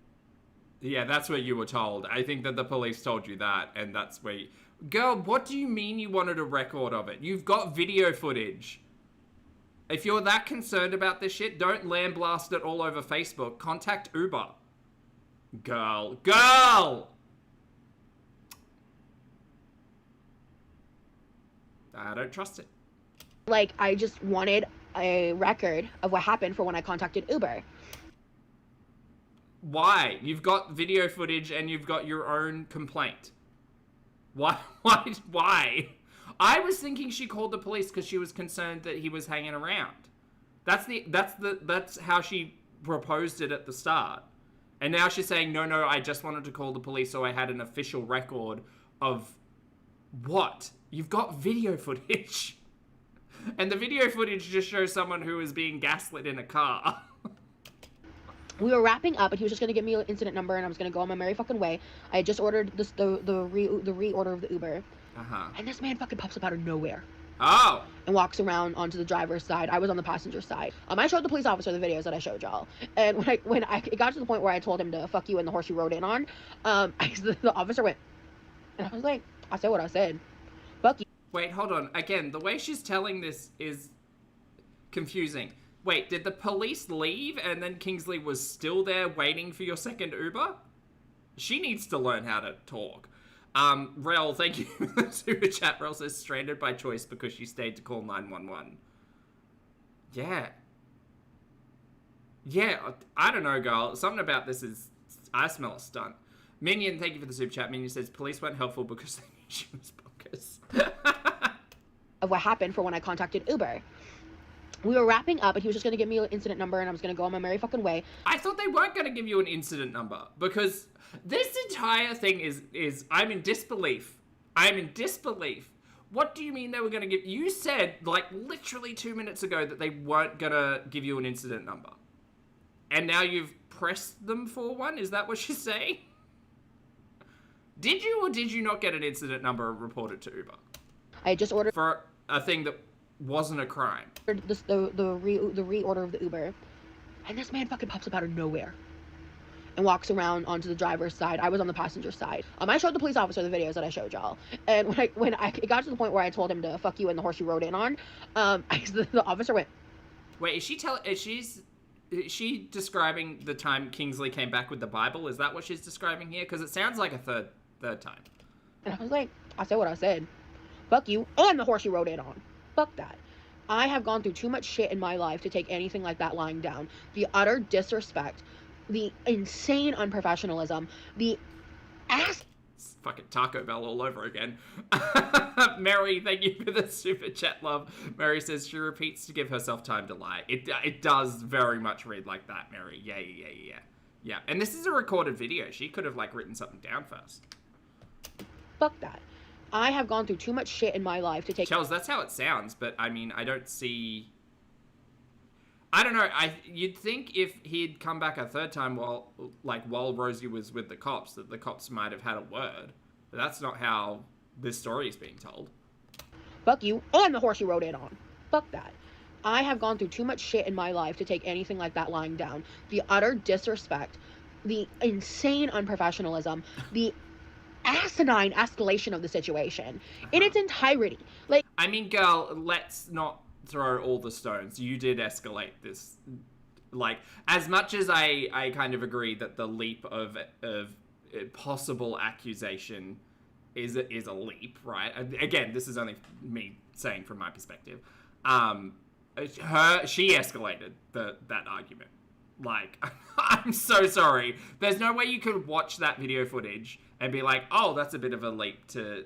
Yeah, that's what you were told. I think that the police told you that, and that's where Girl, what do you mean you wanted a record of it? You've got video footage. If you're that concerned about this shit, don't blast it all over Facebook. Contact Uber. Girl. I don't trust it. like, I just wanted a record of what happened for when I contacted Uber. Why? You've got video footage and you've got your own complaint. Why? I was thinking she called the police because she was concerned that he was hanging around. That's how she proposed it at the start. And now she's saying, no, I just wanted to call the police so I had an official record of what? You've got video footage. And the video footage just shows someone who is being gaslit in a car. We were wrapping up, and he was just going to give me an incident number, and I was going to go on my merry fucking way. I had just ordered the reorder of the Uber. Uh-huh. And this man fucking pops up out of nowhere. Oh! And walks around onto the driver's side. I was on the passenger side. I showed the police officer the videos that I showed y'all. And when it got to the point where I told him to fuck you and the horse you rode in on, the officer went, and I was like, I said what I said. Fuck you. Wait, hold on. Again, the way she's telling this is confusing. Wait, did the police leave and then Kingsley was still there waiting for your second Uber? She needs to learn how to talk. Rel, thank you for the super chat. Rel says stranded by choice because she stayed to call 911. Yeah. Yeah, I don't know, girl. Something about this is... I smell a stunt. Minion, thank you for the super chat. Minion says police weren't helpful because they knew she was bonkers. Of what happened for when I contacted Uber. We were wrapping up, and he was just going to give me an incident number, and I was going to go on my merry fucking way. I thought they weren't going to give you an incident number, because this entire thing is I'm in disbelief. I'm in disbelief. What do you mean they were going to give... You said, like, literally 2 minutes ago that they weren't going to give you an incident number. And now you've pressed them for one? Is that what you're saying? Did you or did you not get an incident number reported to Uber? I had just ordered... For a thing that wasn't a crime. the reorder of the Uber, and this man fucking pops up out of nowhere and walks around onto the driver's side. I was on the passenger side. I showed the police officer the videos that I showed y'all, and when it got to the point where I told him to fuck you and the horse you rode in on, the officer went, wait, is she describing the time Kingsley came back with the Bible? Is that what she's describing here? Because it sounds like a third time. and I was like, I said what I said. Fuck you and the horse you rode in on. Fuck that. I have gone through too much shit in my life to take anything like that lying down. The utter disrespect, the insane unprofessionalism, the ass... It's fucking Taco Bell all over again. Mary, thank you for the super chat, love. Mary says she repeats to give herself time to lie. It does very much read like that, Mary. Yeah. And this is a recorded video. She could have, like, written something down first. Fuck that. I have gone through too much shit in my life to take... Charles, that's how it sounds, but, I mean, I don't see... I don't know, you'd think if he'd come back a third time while Rosie was with the cops, that the cops might have had a word. But that's not how this story is being told. Fuck you and the horse you rode in on. Fuck that. I have gone through too much shit in my life to take anything like that lying down. The utter disrespect, the insane unprofessionalism, the asinine escalation of the situation in its entirety. Like, I mean, girl, let's not throw all the stones. You did escalate this. Like, as much as I kind of agree that the leap of possible accusation is a leap, right? Again, this is only me saying from my perspective. She escalated that argument. Like, I'm so sorry. There's no way you could watch that video footage and be like, oh, that's a bit of a leap to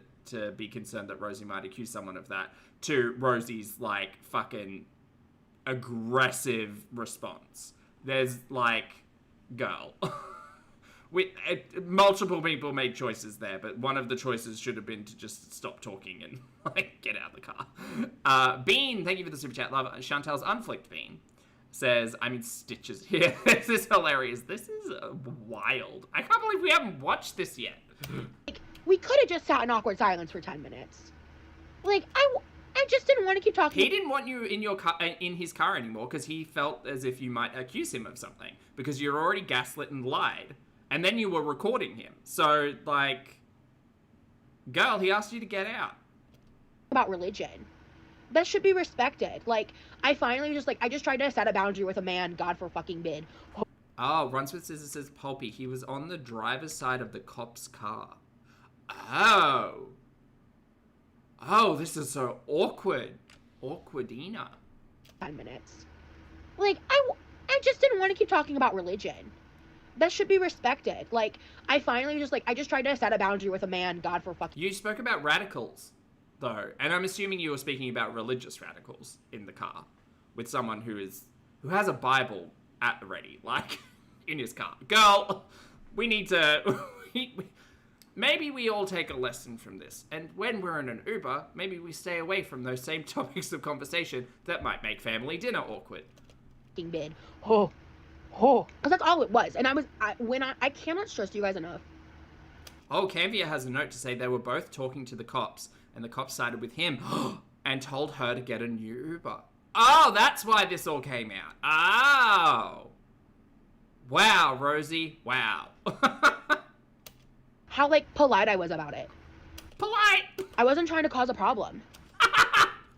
be concerned that Rosie might accuse someone of that, to Rosie's, like, fucking aggressive response. There's like, girl. Multiple people made choices there, but one of the choices should have been to just stop talking and like get out of the car. Bean, thank you for the super chat. Love Chantel's unflicked Bean says, I'm in stitches here. This is hilarious. This is wild. I can't believe we haven't watched this yet. Like, we could have just sat in awkward silence for 10 minutes. Like, I just didn't want to keep talking. He didn't want you in your car, in his car anymore, because he felt as if you might accuse him of something, because you're already gaslit and lied. And then you were recording him. So, like, girl, he asked you to get out. About religion. That should be respected. Like, I finally just, like, I just tried to set a boundary with a man, God for fucking bid. Oh, Runs with Scissors says, Pulpy, he was on the driver's side of the cop's car. Oh. Oh, this is so awkward. Awkwardina. 10 minutes. Like, I just didn't want to keep talking about religion. That should be respected. Like, I finally just, like, I just tried to set a boundary with a man, God for fucking... You spoke about radicals, though, and I'm assuming you were speaking about religious radicals in the car with someone who has a Bible at the ready, like, in his car. Girl, we need to... maybe we all take a lesson from this, and when we're in an Uber, maybe we stay away from those same topics of conversation that might make family dinner awkward. Bid. Oh. Because that's all it was. And I cannot stress you guys enough. Oh, Canvia has a note to say they were both talking to the cops, and the cops sided with him and told her to get a new Uber. Oh, that's why this all came out. Oh. Wow, Rosie. Wow. How, like, polite I was about it. Polite! I wasn't trying to cause a problem.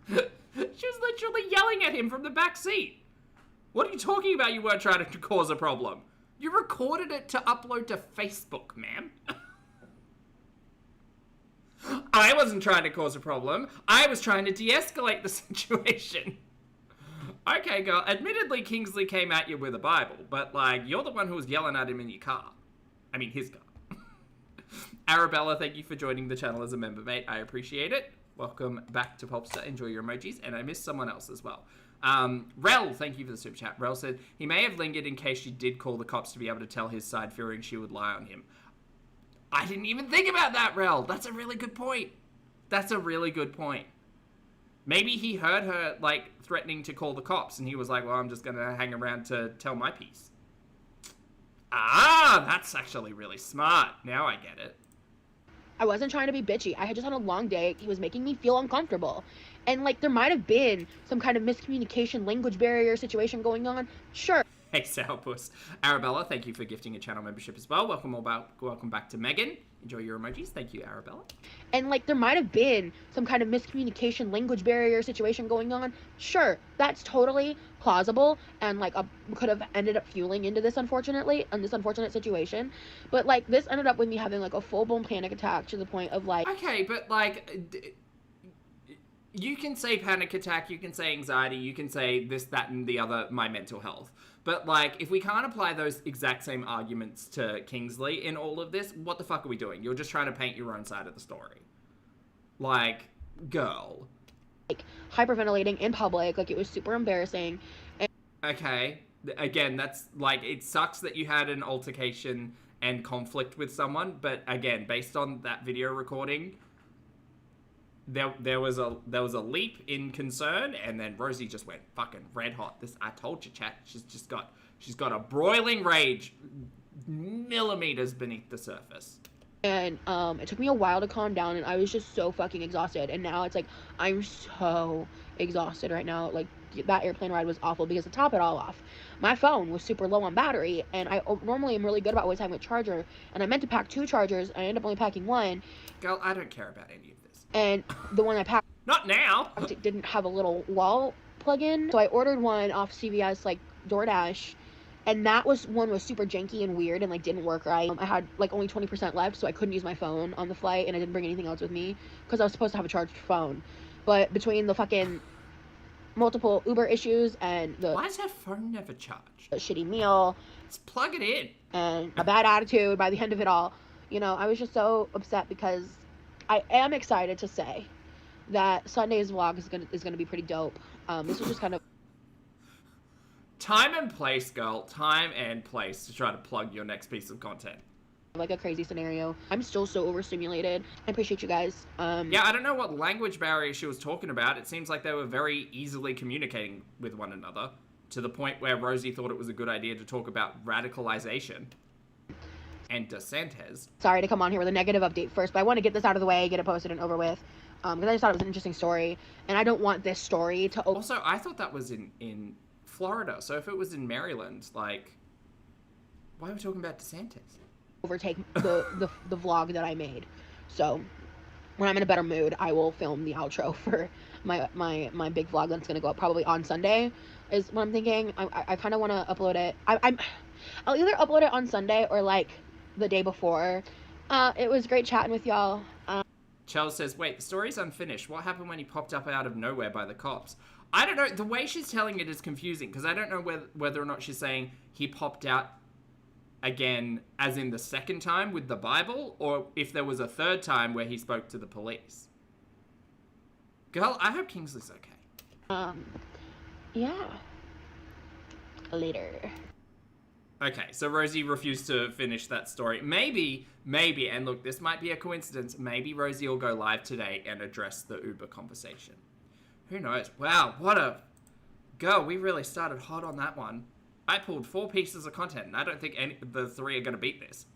She was literally yelling at him from the back seat. What are you talking about? You weren't trying to cause a problem. You recorded it to upload to Facebook, ma'am. I wasn't trying to cause a problem. I was trying to de-escalate the situation. Okay, girl. Admittedly, Kingsley came at you with a Bible, but, like, you're the one who was yelling at him in your car. I mean, his car. Arabella, thank you for joining the channel as a member, mate. I appreciate it. Welcome back to Popstar. Enjoy your emojis. And I missed someone else as well. Rel, thank you for the super chat. Rel said, he may have lingered in case she did call the cops to be able to tell his side, fearing she would lie on him. I didn't even think about that, Rel. That's a really good point. That's a really good point. Maybe he heard her, like, threatening to call the cops, and he was like, well, I'm just going to hang around to tell my piece. Ah, that's actually really smart. Now I get it. I wasn't trying to be bitchy. I had just had a long day. He was making me feel uncomfortable. And, like, there might have been some kind of miscommunication, language barrier situation going on. Sure. Hey, Sourpuss. Arabella, thank you for gifting a channel membership as well. Welcome back to Megan. Enjoy your emojis. Thank you, Arabella. And, like, there might have been some kind of miscommunication, language barrier situation going on. Sure, that's totally plausible and, like, could have ended up fueling into this, unfortunate situation. But, like, this ended up with me having, like, a full-blown panic attack to the point of, like... Okay, but, like... You can say panic attack, you can say anxiety, you can say this, that, and the other, my mental health. But, like, if we can't apply those exact same arguments to Kingsley in all of this, what the fuck are we doing? You're just trying to paint your own side of the story. Like, girl. Like, hyperventilating in public, like, it was super embarrassing. And okay, again, that's, like, it sucks that you had an altercation and conflict with someone, but, again, based on that video recording... There was a leap in concern, and then Rosie just went fucking red hot. I told you, chat. She's got a broiling rage, millimeters beneath the surface. And it took me a while to calm down, and I was just so fucking exhausted. And now it's like I'm so exhausted right now. Like, that airplane ride was awful because to top it all off, my phone was super low on battery, and I normally am really good about always having a charger. And I meant to pack 2 chargers, and I ended up only packing 1. Girl, I don't care about any of this. And the one I packed not now. It didn't have a little wall plug-in, so I ordered one off CVS, like DoorDash, and that one was super janky and weird and like didn't work right. I had like only 20% left, so I couldn't use my phone on the flight, and I didn't bring anything else with me because I was supposed to have a charged phone. But between the fucking multiple Uber issues and the why is her phone never charged? A shitty meal, let's plug it in, and a bad attitude by the end of it all, you know, I was just so upset because I am excited to say that Sunday's vlog is gonna be pretty dope. This was just kind of Time and place, girl. Time and place to try to plug your next piece of content. Like a crazy scenario. I'm still so overstimulated. I appreciate you guys. Yeah, I don't know what language barrier she was talking about. It seems like they were very easily communicating with one another to the point where Rosie thought it was a good idea to talk about radicalization and DeSantis. Sorry to come on here with a negative update first, but I want to get this out of the way, get it posted and over with. Because I just thought it was an interesting story, and I don't want this story to... Also, I thought that was in Florida, so if it was in Maryland, like, why are we talking about DeSantis? Overtake the vlog that I made. So when I'm in a better mood, I will film the outro for my big vlog that's gonna go up probably on Sunday is what I'm thinking. I kind of want to upload it. I'll either upload it on Sunday or like the day before. It was great chatting with y'all. Charles says, wait, the story's unfinished. What happened when he popped up out of nowhere by the cops? I don't know. The way she's telling it is confusing because I don't know whether or not she's saying he popped out again as in the second time with the Bible or if there was a third time where he spoke to the police. Girl, I hope Kingsley's okay. Yeah. Later. Okay, so Rosie refused to finish that story. Maybe, and look, this might be a coincidence, maybe Rosie will go live today and address the Uber conversation. Who knows? Wow, what a... Girl, we really started hot on that one. I pulled 4 pieces of content, and I don't think the 3 are going to beat this.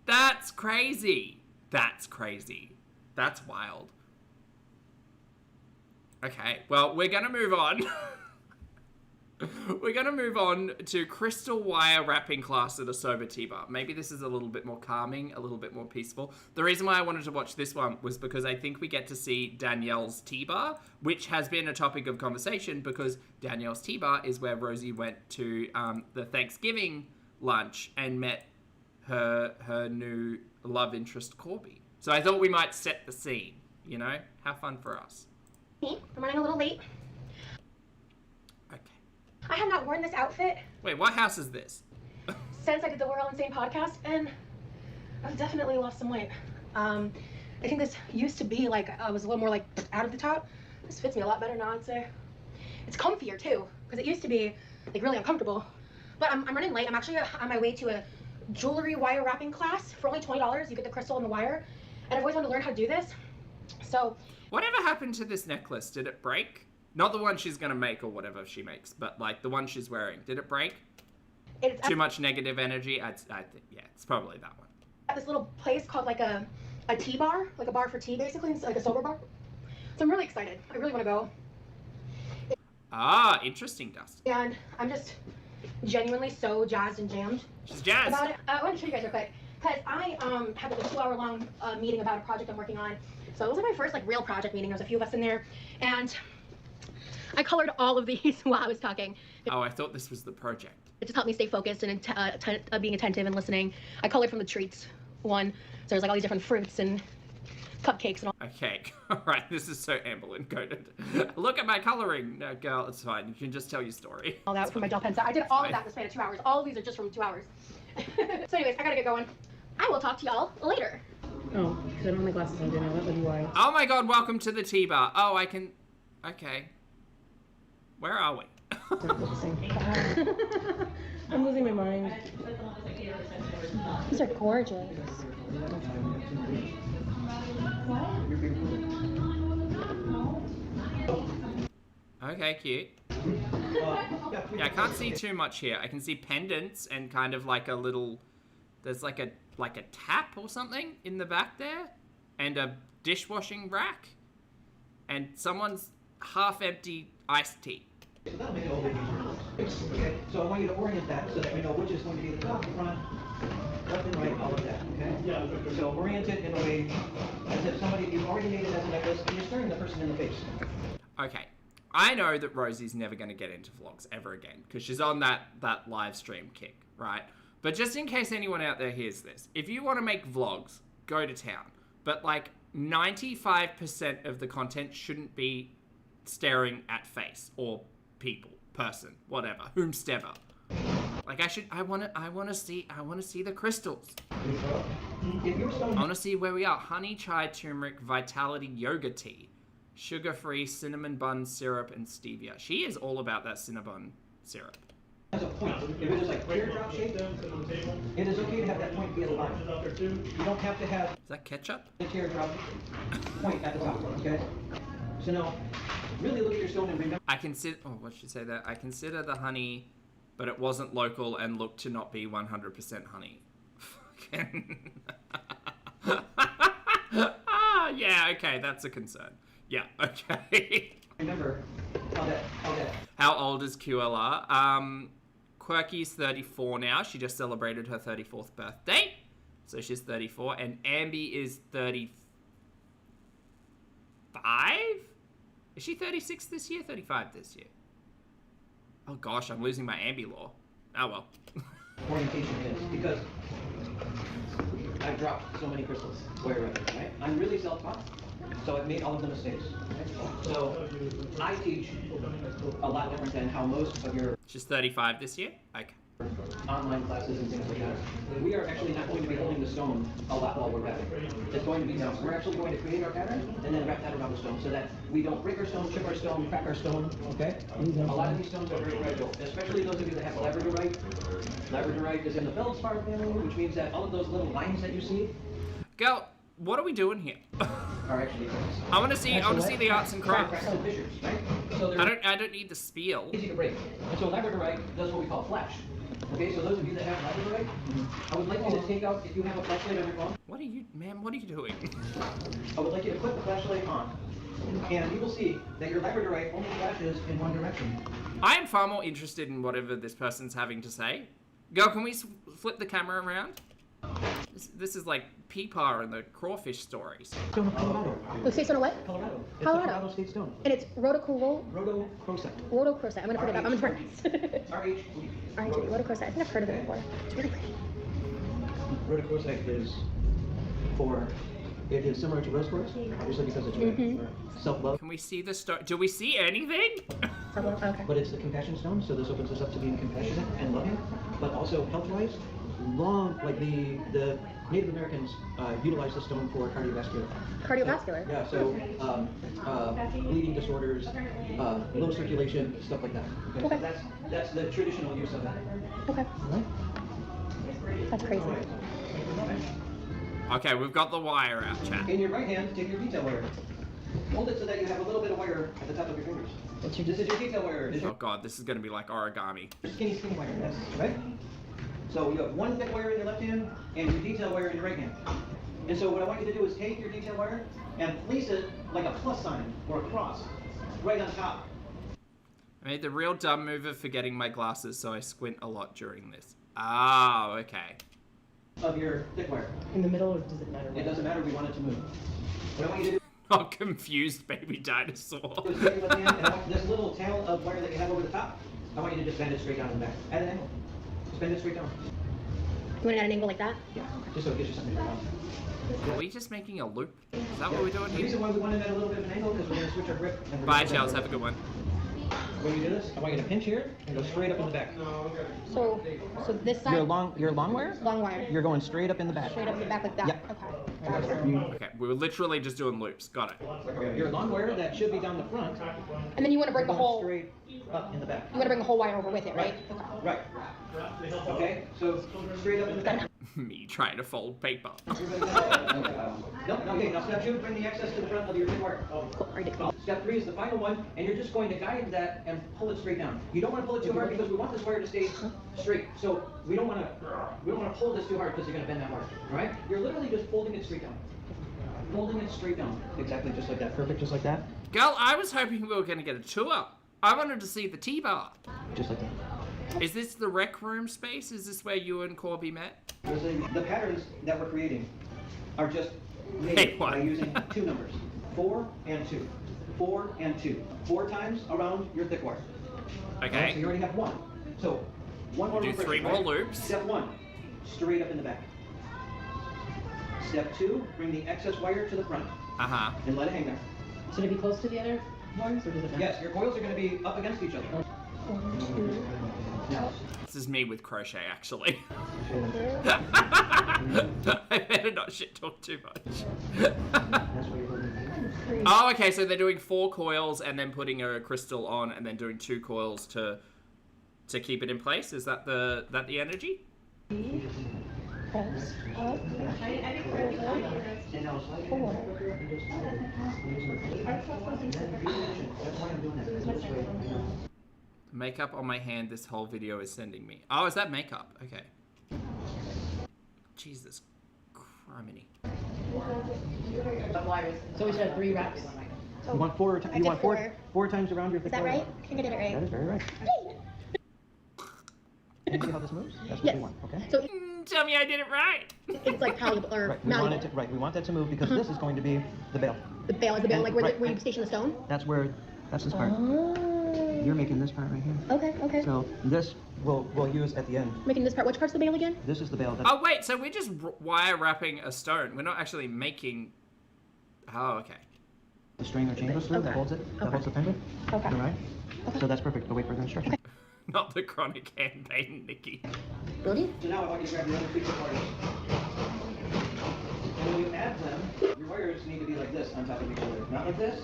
That's crazy. That's crazy. That's wild. Okay, well, we're going to move on. We're going to move on to crystal wire wrapping class at a sober T-bar. Maybe this is a little bit more calming, a little bit more peaceful. The reason why I wanted to watch this one was because I think we get to see Danielle's T-bar, which has been a topic of conversation because Danielle's T-bar is where Rosie went to the Thanksgiving lunch and met her new love interest, Corby. So I thought we might set the scene, you know? Have fun for us. I'm running a little late. Okay. I have not worn this outfit Wait, what house is this? since I did the We're All Insane podcast, and I've definitely lost some weight. I think this used to be like, I was a little more like out of the top. This fits me a lot better now, I'd say. It's comfier too, because it used to be like really uncomfortable. But I'm running late. I'm actually on my way to a jewelry wire wrapping class for only $20. You get the crystal and the wire. And I've always wanted to learn how to do this. So... Whatever happened to this necklace? Did it break? Not the one she's gonna make or whatever she makes, but like the one she's wearing. Did it break? It's Too much negative energy? I think, yeah, it's probably that one. at this little place called like a tea bar, like a bar for tea basically, it's like a sober bar. So I'm really excited. I really want to go. Ah, interesting, Dustin. And I'm just genuinely so jazzed and jammed She's jazzed. about it. I want to show you guys real quick, because I had like a 2-hour-long meeting about a project I'm working on. So it was like my first like real project meeting. There was a few of us in there, and I colored all of these while I was talking. Oh, I thought this was the project. It just helped me stay focused and being attentive and listening. I colored from the treats one, so there's like all these different fruits and cupcakes and all. Okay, alright, this is so Amberlynn coded. Look at my coloring. No, girl, it's fine. You can just tell your story. All that from my gel pencil. I did all of that in the span of 2 hours. All of these are just from 2 hours. So anyways, I gotta get going. I will talk to y'all later. Oh, because I don't have my glasses on, didn't I? That would be why. Oh my god, welcome to the T-bar. Oh, I can... Okay. Where are we? I'm losing my mind. These are gorgeous. Okay, cute. Yeah, I can't see too much here. I can see pendants and kind of like a little... There's like a tap or something in the back there. And a dishwashing rack. And someone's half-empty iced tea. So that'll make it a little bit easier. Okay, so I want you to orient that so that we know which is going to be the top, front, left and right, all of that, okay? Yeah. So orient it in a way as if you've already made it as a necklace and you're staring the person in the face. Okay. I know that Rosie's never going to get into vlogs ever again because she's on that live stream kick, right? But just in case anyone out there hears this, if you want to make vlogs, go to town. But like 95% of the content shouldn't be staring at face or people, person, whatever, whomstever. Like I want to see the crystals. I want to see where we are. Honey, chai, turmeric, vitality, yoga tea. Sugar-free cinnamon bun syrup and stevia. She is all about that cinnabon syrup. Has a point. If it is like teardrop shape, it is okay to have that point be at the bottom. You don't have to have Is that ketchup? the teardrop point at the top, okay? So now, really look at your stone and remember. I consider. Oh, what should I say there? I consider the honey, but it wasn't local and looked to not be 100% honey. Fucking. Ah, yeah. Okay, that's a concern. Yeah. Okay. Remember how that. How old is QLR? Quirky's 34 now. She just celebrated her 34th birthday. So she's 34. And Ambi is 35? Is she 36 this year? 35 this year? Oh gosh, I'm losing my Ambi law. Oh well. Orientation is because I've dropped so many crystals. Right? I'm really self-taught. So I've made all of the mistakes. So I teach a lot different than how most of your She's 35 this year? Okay. online classes and things like that. We are actually not going to be holding the stone a lot while we're wrapping. It's going to be down. We're actually going to create our pattern and then wrap that around the stone so that we don't break our stone, chip our stone, crack our stone, okay? A lot of these stones are very fragile, especially those of you that have labradorite. Labradorite is in the feldspar family, which means that all of those little lines that you see Girl, what are we doing here? are actually I want to see the arts and crafts. fissures, right? So they're I don't need the spiel. easy to break. And so labradorite does what we call flash. Okay, so those of you that have labradorite, I would like you to take out, if you have a flashlight on your phone, What are you, ma'am? What are you doing? I would like you to put the flashlight on, and you will see that your labradorite only flashes in one direction. I am far more interested in whatever this person's having to say. Girl, can we flip the camera around? This is like Peepaw and the crawfish stories. Stone of Colorado. Let's say stone of what? Colorado. It's the Colorado. Colorado State Stone. And it's rhodochrosite. Rhodochrosite. I'm gonna put it up. I'm gonna pronounce. RH. Rhodochrosite. I think I've heard of it before. It's really pretty. Rhodochrosite is it is similar to rose quartz, obviously because it's self-love. Can we see the stone? Do we see anything? Okay. But it's the compassion stone, so this opens us up to being compassionate and loving, but also health-wise. Like the Native Americans utilize the stone for cardiovascular. Cardiovascular. Yeah, so bleeding disorders, low circulation, stuff like that. Okay. So that's the traditional use of it. Okay. Right? That's crazy. Okay, we've got the wire out, chat. In your right hand, take your detail wire. Hold it so that you have a little bit of wire at the top of your fingers. This is your detail wire. This is Oh your god, this is gonna be like origami. skinny wire, yes, right? So you have one thick wire in your left hand and your detail wire in your right hand. And so what I want you to do is take your detail wire and place it like a plus sign or a cross right on top. I made the real dumb move of forgetting my glasses, so I squint a lot during this. Ah, okay. Of your thick wire. In the middle, or does it matter? It doesn't matter, we want it to move. What I want you to do Oh, confused baby dinosaur. is take your left hand and I want this little tail of wire that you have over the top, I want you to just bend it straight down in the back. At an angle. Just bend it straight down. You want it at an angle like that? Yeah, just so it gives you something to run. Are we just making a loop? Is that what we're doing The here? reason why we want it at a little bit of an angle is we're going to switch our grip. And we're Bye, gonna- Charles. Have a good one. When you do this, I want you to pinch here and go straight up in the back. So this side. Your long wire? Long wire. You're going straight up in the back. Straight up the back like that. Yep. Okay. Gotcha. Okay, we were literally just doing loops. Got it. Your long wire that should be down the front. And then you want to bring the going whole. straight up in the back. You want to bring the whole wire over with it, right? Right. Okay. So straight up in the back. Me trying to fold paper. No. Okay. Now step 2, bring the excess to the front of your big wire. Cool. Already. Step 3 is the final one, and you're just going to guide that and pull it straight down. You don't want to pull it too hard because we want this wire to stay straight. So we don't want to pull this too hard because you're going to bend that wire. All right? You're literally just folding it straight down. Folding it straight down. Exactly, just like that. Perfect, just like that. Girl, I was hoping we were going to get a tour. I wanted to see the T-bar. Just like that. Is this the rec room space? Is this where you and Corby met? The patterns that we're creating are just made Hey, what? by using 2 numbers. 4 and 2. 4 and 2. 4 times around your thick wire. Alright, so Okay. you already have 1. So, one more Do refresher, 3 more right? loops. Step 1, straight up in the back. Step 2, bring the excess wire to the front Uh-huh. and let it hang there. Should it be close to the other ones, or does it matter? Yes, your coils are going to be up against each other. 1, 2, Now, This is me with crochet, actually. Mm-hmm. I better not shit talk too much. that's what you're holding here. Oh, okay, so they're doing 4 coils and then putting a crystal on and then doing 2 coils to keep it in place. Is that the energy? Press up. And now slide it in. That's why I'm doing that. Because this way, you know. Makeup on my hand this whole video is sending me. Oh, is that makeup? Okay. Jesus criminy. So we should have 3 wraps. You want 4? I You did want 4 times around your. Is that right? I think I did it right. That is very right. Yay! And see how this moves? That's what Yes. we want. Okay. So Tell me I did it right. it's like malleable or Right. We want malleable. it to. Right. We want that to move because this is going to be the bail. The bail is the bail, And- like where, right, where you and- station the stone. That's where. That's this part. Oh. You're making this part right here. Okay. Okay. So this we'll use at the end. Making this part. Which part's the bail again? This is the bail. Oh, wait, so we're just wire wrapping a stone. We're not actually making... Oh, okay. The string or chain goes through. That Okay. holds it. That Okay. holds the pendant. Okay. All right. So that's perfect. But wait for the instruction. Not the chronic hand pain, Nikki. Really? So now I want you to grab your other 3 wires. And when you add them, your wires need to be like this on top of each other. Not like this.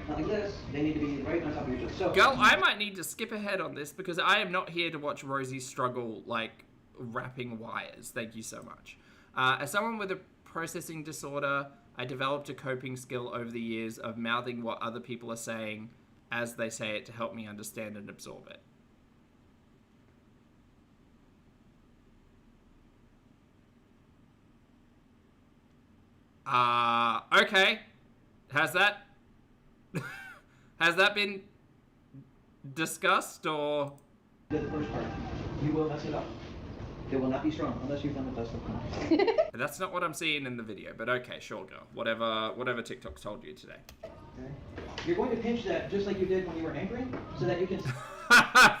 Not like this. They need to be right on top of each other. So. Girl, I might need to skip ahead on this because I am not here to watch Rosie struggle, like, wrapping wires. Thank you so much. As someone with a processing disorder, I developed a coping skill over the years of mouthing what other people are saying as they say it to help me understand and absorb it. Okay. Has that been discussed or? The first part. You will mess it up. It will not be strong unless you've done the best of them. That's not what I'm seeing in the video, but okay, sure, girl. Whatever TikTok's told you today. Okay. You're going to pinch that just like you did when you were anchoring, so that you can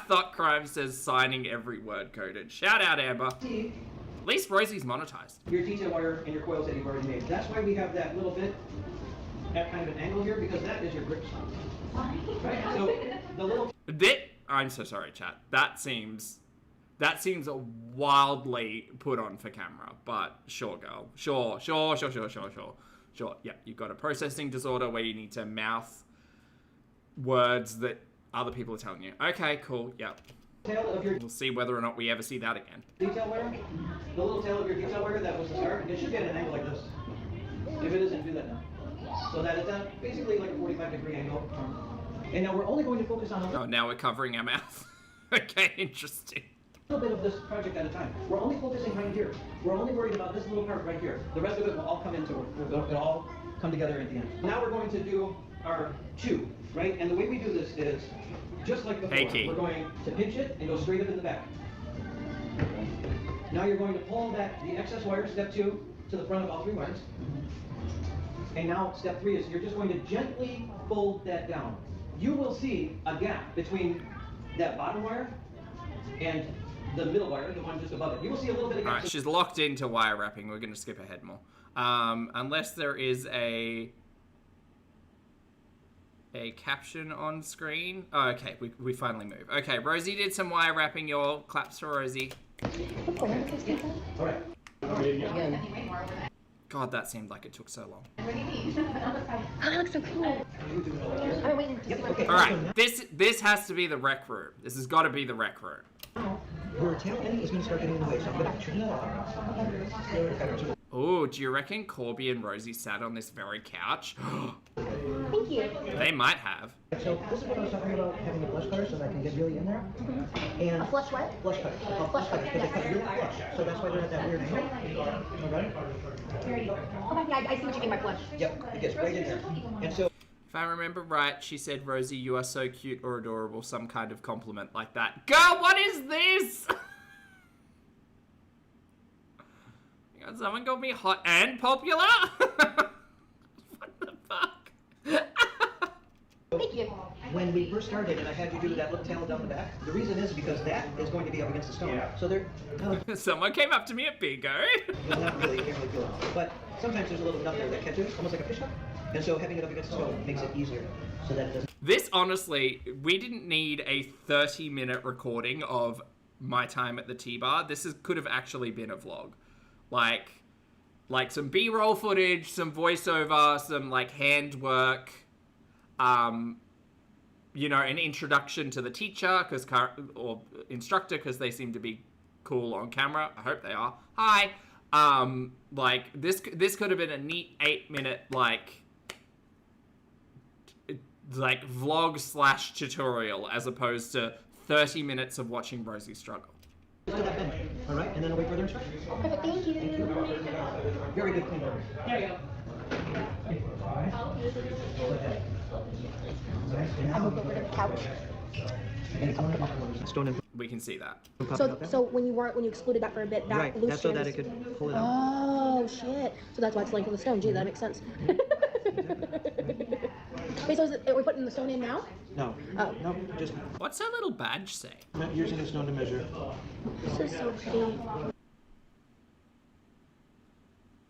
Thought Crime says signing every word coded. Shout out, Amber. see At least Rosie's monetized. your detail wire and your coils that you've already made. That's why we have that little bit at kind of an angle here, because that is your grip spot. Right? So the little I'm so sorry, chat. That seems wildly put on for camera, but sure, girl. Sure. Yeah, you've got a processing disorder where you need to mouth words that other people are telling you. Okay, cool. Yep. tail of your We'll see whether or not we ever see that again. detail wire, the little tail of your detail wire that was the start, it should be at an angle like this. If it isn't, do that now. So that it's at basically like a 45-degree angle. And now we're only going to focus on a Oh, now we're covering our mouth. Okay, interesting. little bit of this project at a time. We're only focusing right here. We're only worried about this little part right here. The rest of it will all come into it. It'll all come together at the end. Now we're going to do our 2, right? And the way we do this is just like before. Hey, Key. We're going to pinch it and go straight up in the back. Now you're going to pull back the excess wire, step 2, to the front of all 3 wires. And now step 3 is you're just going to gently fold that down. You will see a gap between that bottom wire and the middle wire, the one just above it. You will see a little bit of gap. Alright, she's locked into wire wrapping. We're going to skip ahead more. Unless there is a caption on screen. Oh, okay, we finally move. Okay, Rosie did some wire wrapping, y'all. Claps for Rosie. All right. God, that seemed like it took so long. Oh, that looks so cool. I've been waiting to see what Okay. Alright, this has to be the rec room. This has got to be the rec room. Your tail end is going to start getting in the way, so I'm going to turn that off. Oh, do you reckon Corby and Rosie sat on this very couch? Thank you. They might have. So this is what I was talking about, having a flush cutter so that I can get really in there. And A flush what? flush cutter. Flush cutter, because they cut really flush. So that's why they're at that weird angle. Okay? Oh, yeah, I see what you mean by flush. Yep, it gets right in there. And so If I remember right, she said, Rosie, you are so cute or adorable, some kind of compliment like that. Girl, what is this? Someone called me hot and popular? What the fuck? Thank you. when we first started and I had you do that little tail down the back, the reason is because that is going to be up against the stone. So they're Someone came up to me at Bingo. well, not really, you can't really feel it. But sometimes there's a little nut there that catches, almost like a fish hook. And so having it up against the stone makes it easier so that it doesn't. This, honestly, we didn't need a 30-minute recording of my time at the T-bar. Could have actually been a vlog. Like some B-roll footage, some voiceover, some like handwork, you know, an introduction to the teacher or instructor, because they seem to be cool on camera. I hope they are. Hi. Like this could have been a neat 8-minute like vlog / tutorial, as opposed to 30 minutes of watching Rosie struggle. All right, and then I'll wait for their instructions. Perfect, thank you. Very good clean work. There you go. I moved over to the couch. Stone and We can see that. So when you excluded that for a bit, that right, loose that's so strand that is- it could pull it out. Oh shit! So that's why it's length of the stone. Gee, that makes sense. Wait, so are we putting the stone in now? No. Oh. No, just What's that little badge say? not using a stone to measure. This is so pretty.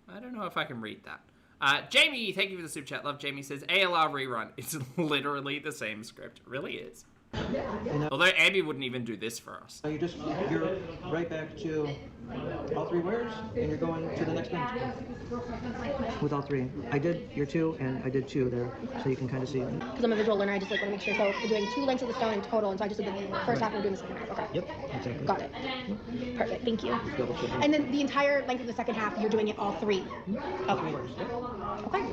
I don't know if I can read that. Jamie, thank you for the super chat. Love Jamie says, ALR rerun. It's literally the same script. It really is. Although Abby wouldn't even do this for us. You're right back to all 3 words, and you're going to the next thing. With all 3. I did your 2, and I did 2 there, so you can kind of see. Because I'm a visual learner, I just like want to make sure. So we're doing 2 lengths of the stone in total, and so I just did the first half and we're doing the second half. Okay. Yep, exactly. Got it. Perfect. Thank you. Double check. And then the entire length of the second half, you're doing it all 3. All 3 words. Yep. Okay.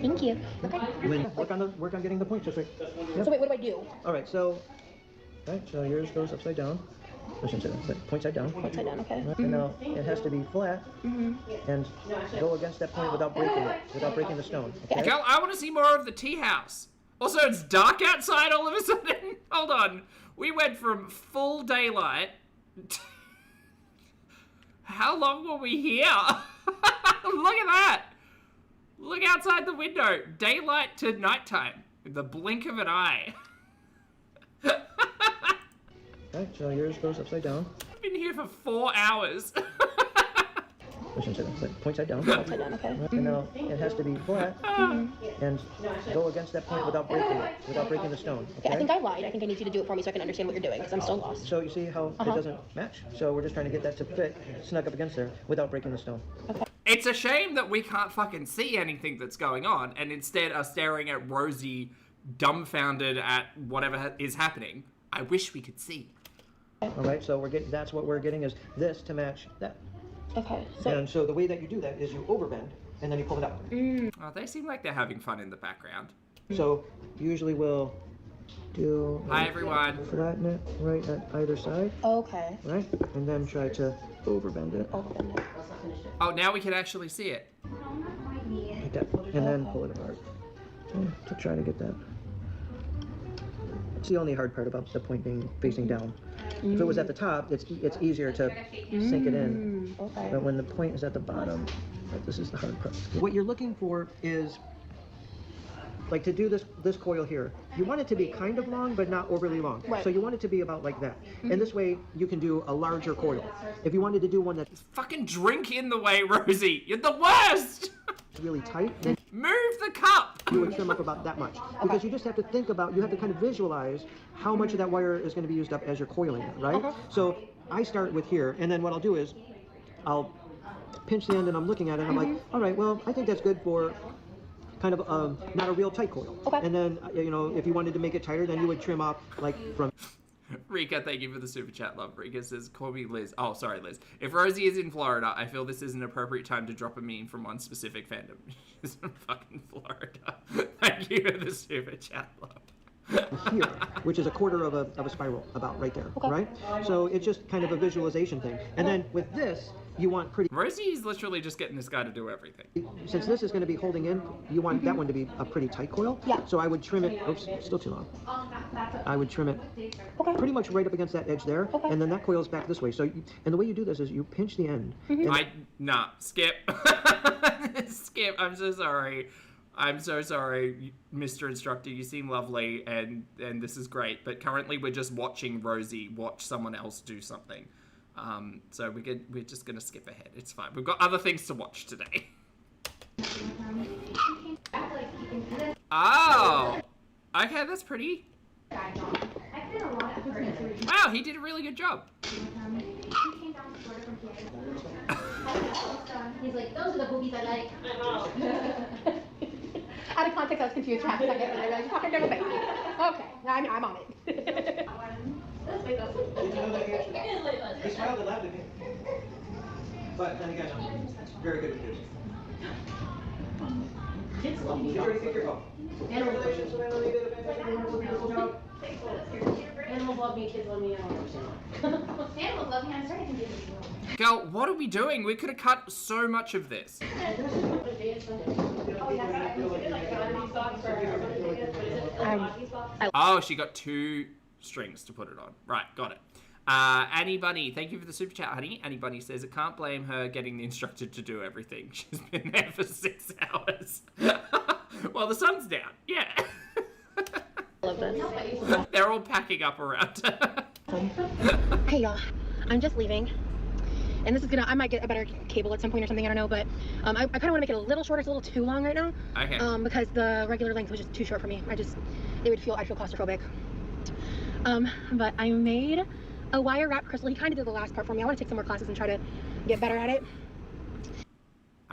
Thank you. Okay. And then work on getting the point just right. Yep. So wait, what do I do? All right, so yours goes upside down. I shouldn't say that, but point side down. Point side down. Okay. Right, and now it has to be flat and go against that point without breaking it, without breaking the stone. Okay? Cal, I want to see more of the tea house. Also, it's dark outside all of a sudden. Hold on. We went from full daylight. How long were we here? Look at that. Look outside the window. Daylight to nighttime. The blink of an eye. Right, so yours goes upside down. I've been here for 4 hours. I shouldn't say that, but point side down. Upside down. Okay. Right, and now it has to be flat and go against that point without breaking it, without breaking the stone. Okay. I think I lied. I think I need you to do it for me so I can understand what you're doing because I'm still lost. So you see how it doesn't match? So we're just trying to get that to fit, snug up against there, without breaking the stone. It's a shame that we can't fucking see anything that's going on and instead are staring at Rosie dumbfounded at whatever is happening. I wish we could see. All right, so that's what we're getting is this to match that. Okay. And so the way that you do that is you overbend and then you pull it out. Oh, they seem like they're having fun in the background. So usually we'll do Hi, everyone. flatten it right at either side, Okay. right? And then try to overbend it Overbend it. Oh, now we can actually see it. like that, and then pull it apart. Okay, to try to get that. It's the only hard part about the point being facing down. If it was at the top, it's easier to sink it in. Okay. But when the point is at the bottom, this is the hard part. What you're looking for is, like to do this coil here, you want it to be kind of long, but not overly long. Right. So you want it to be about like that. And this way, you can do a larger coil. If you wanted to do one that's Fucking drink in the way, Rosie. You're the worst. really tight, then Move the cup. you would trim up about that much. Because you just have to think about, you have to kind of visualize how much of that wire is going to be used up as you're coiling it, right? So I start with here, and then what I'll do is, I'll pinch the end and I'm looking at it and I'm like, all right, well, I think that's good for kind of not a real tight coil. Okay. And then, you know, if you wanted to make it tighter, then you would trim up like from Rika, thank you for the super chat, love. Rika says, call me Liz. Oh, sorry, Liz. If Rosie is in Florida, I feel this is an appropriate time to drop a meme from one specific fandom. She's in fucking Florida. Thank you for the super chat, love. here, which is a quarter of a spiral, about right there, right? So it's just kind of a visualization thing. And then with this, you want pretty, Rosie's literally just getting this guy to do everything. since this is going to be holding in, you want that one to be a pretty tight coil. Yeah. So I would trim it, oops, still too long. I would trim it pretty much right up against that edge there, and then that coils back this way. So, and the way you do this is you pinch the end. And Nah, skip. Skip, I'm so sorry. I'm so sorry, Mr. Instructor. You seem lovely, and this is great. But currently, we're just watching Rosie watch someone else do something. So we're just gonna skip ahead. It's fine. We've got other things to watch today. Oh, okay, that's pretty. Wow, he did a really good job. He's like, those are the boobies I like. Out of context, I was confused for half a second, and I realized you're talking to a baby. Okay, now I'm on it. He smiled and laughed at me. But then again, I'm very good with kids. Kids love me. You already picked your phone. Animals love me, kids love me, I don't understand why. Animals love me, I'm starting to confuse you. Girl, what are we doing? We could have cut so much of this. Oh, she got 2 strings to put it on. Right, got it. Annie Bunny, thank you for the super chat, honey. Annie Bunny says, I can't blame her getting the instructor to do everything. She's been there for 6 hours. Well, the sun's down. Yeah. Love this. They're all packing up around her. Hey y'all, I'm just leaving. And this is I might get a better cable at some point or something, I don't know, but I kind of want to make it a little shorter. It's a little too long right now. Okay. Because the regular length was just too short for me. I'd feel claustrophobic. But I made a wire wrap crystal. He kind of did the last part for me. I want to take some more classes and try to get better at it.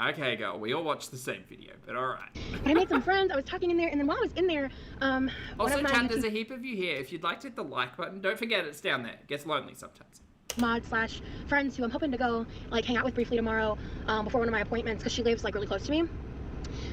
Okay, girl, we all watched the same video, but alright. But I made some friends. I was talking in there, and then while I was in there, Also, chat, there's a heap of you here. If you'd like to hit the like button, don't forget it's down there. It gets lonely sometimes. mod/friends who I'm hoping to go like hang out with briefly tomorrow before one of my appointments, because she lives like really close to me.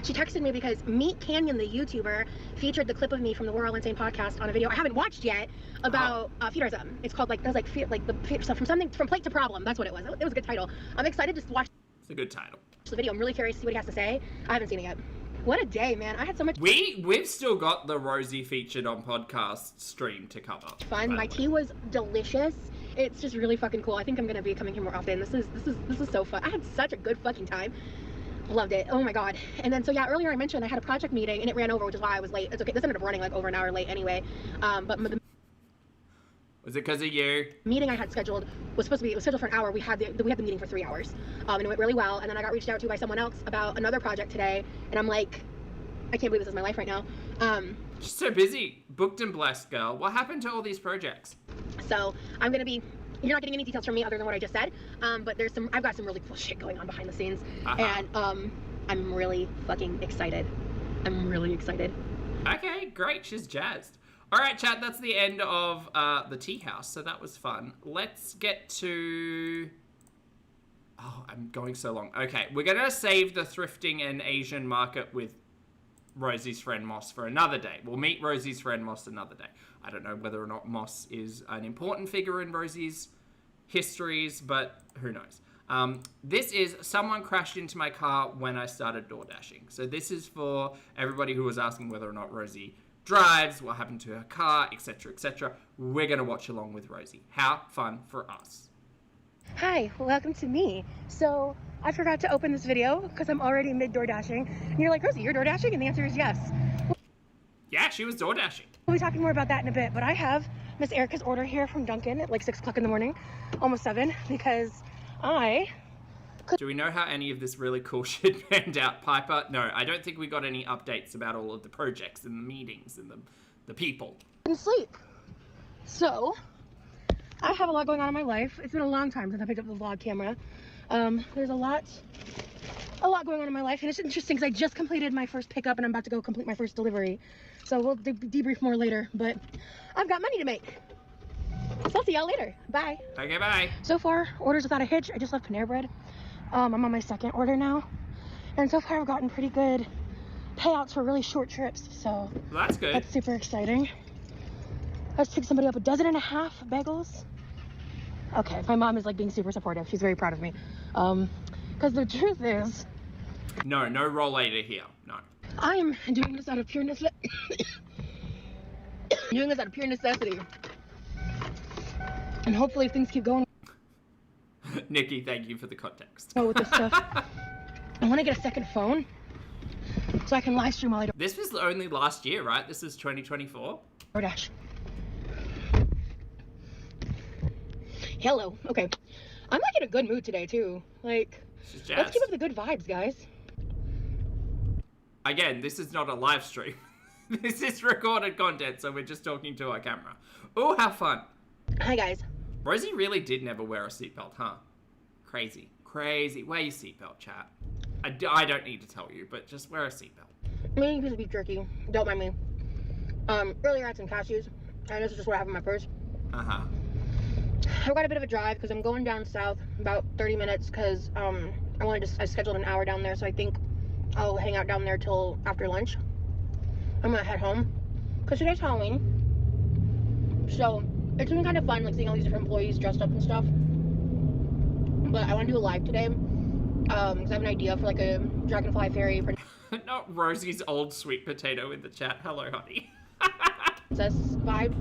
She texted me because Meat Canyon, the YouTuber, featured the clip of me from the We're All Insane podcast on a video I haven't watched yet about feederism. It's called like, stuff from plate to problem. That's what it was. It was a good title. I'm excited to watch. It's a good title. The video. I'm really curious to see what he has to say. I haven't seen it yet. What a day, man. I had so much We've still got the Rosie featured on podcast stream to cover. fun. My tea was delicious. It's just really fucking cool. I think I'm gonna be coming here more often. This is so fun. I had such a good fucking time. Loved it. Oh my god. And then so yeah, earlier I mentioned I had a project meeting and it ran over, which is why I was late. It's okay. This ended up running like over an hour late anyway. But the Was it because of you? meeting I had scheduled was scheduled for an hour. We had the meeting for 3 hours, and it went really well. And then I got reached out to by someone else about another project today, and I'm like, I can't believe this is my life right now. Just so busy, booked and blessed, girl. What happened to all these projects? So I'm gonna be. You're not getting any details from me other than what I just said. But I've got some really cool shit going on behind the scenes, and I'm really fucking excited. I'm really excited. Okay, great. She's jazzed. All right, chat, that's the end of the tea house, so that was fun. Let's get to... Oh, I'm going so long. Okay, we're going to save the Thrifting and Asian Market with Rosie's friend Moss for another day. We'll meet Rosie's friend Moss another day. I don't know whether or not Moss is an important figure in Rosie's histories, but who knows. This is someone crashed into my car when I started door dashing. So this is for everybody who was asking whether or not Rosie drives, what happened to her car, etc., etc. We're going to watch along with Rosie. How fun for us. Hi, welcome to me. So I forgot to open this video because I'm already mid door dashing. And you're like, Rosie, you're door dashing? And the answer is yes. Yeah, she was door dashing. We'll be talking more about that in a bit, but I have Miss Erica's order here from Dunkin' at like 6 o'clock in the morning, almost 7, because Do we know how any of this really cool shit panned out, Piper? No, I don't think we got any updates about all of the projects and the meetings and the people. couldn't sleep. So I have a lot going on in my life. It's been a long time since I picked up the vlog camera. There's a lot going on in my life, and it's interesting because I just completed my first pickup and I'm about to go complete my first delivery. So we'll debrief more later, but I've got money to make. So I'll see y'all later. Bye. Okay, bye. So far, orders without a hitch. I just left Panera Bread. I'm on my second order now. And so far I've gotten pretty good payouts for really short trips. So Well, that's good. that's super exciting. I just picked somebody up 12.5 bagels. Okay, my mom is like being super supportive. She's very proud of me. Because the truth is, No rollator here. No. I'm doing this out of pure necessity. And hopefully if things keep going Nikki, thank you for the context. with this stuff, I want to get a second phone so I can live stream while I This was only last year, right? This is 2024? DoorDash. Hello. Okay. I'm like in a good mood today too. Like, She's let's jazzed. keep up the good vibes, guys. Again, this is not a live stream. This is recorded content, so we're just talking to our camera. Oh, how fun. Hi guys. Rosie really did never wear a seatbelt, huh? Crazy. Crazy. Wear your seatbelt, chat. I don't need to tell you, but just wear a seatbelt. I'm eating a piece of beef jerky. Don't mind me. Earlier I had some cashews, and this is just what I have in my purse. Uh-huh. I've got a bit of a drive because I'm going down south about 30 minutes because I scheduled an hour down there, so I think I'll hang out down there till after lunch. I'm gonna head home because today's Halloween, so it's been kind of fun, like seeing all these different employees dressed up and stuff. But I want to do a live today because I have an idea for like a dragonfly fairy Not Rosie's old sweet potato in the chat. Hello, honey. princess vibe.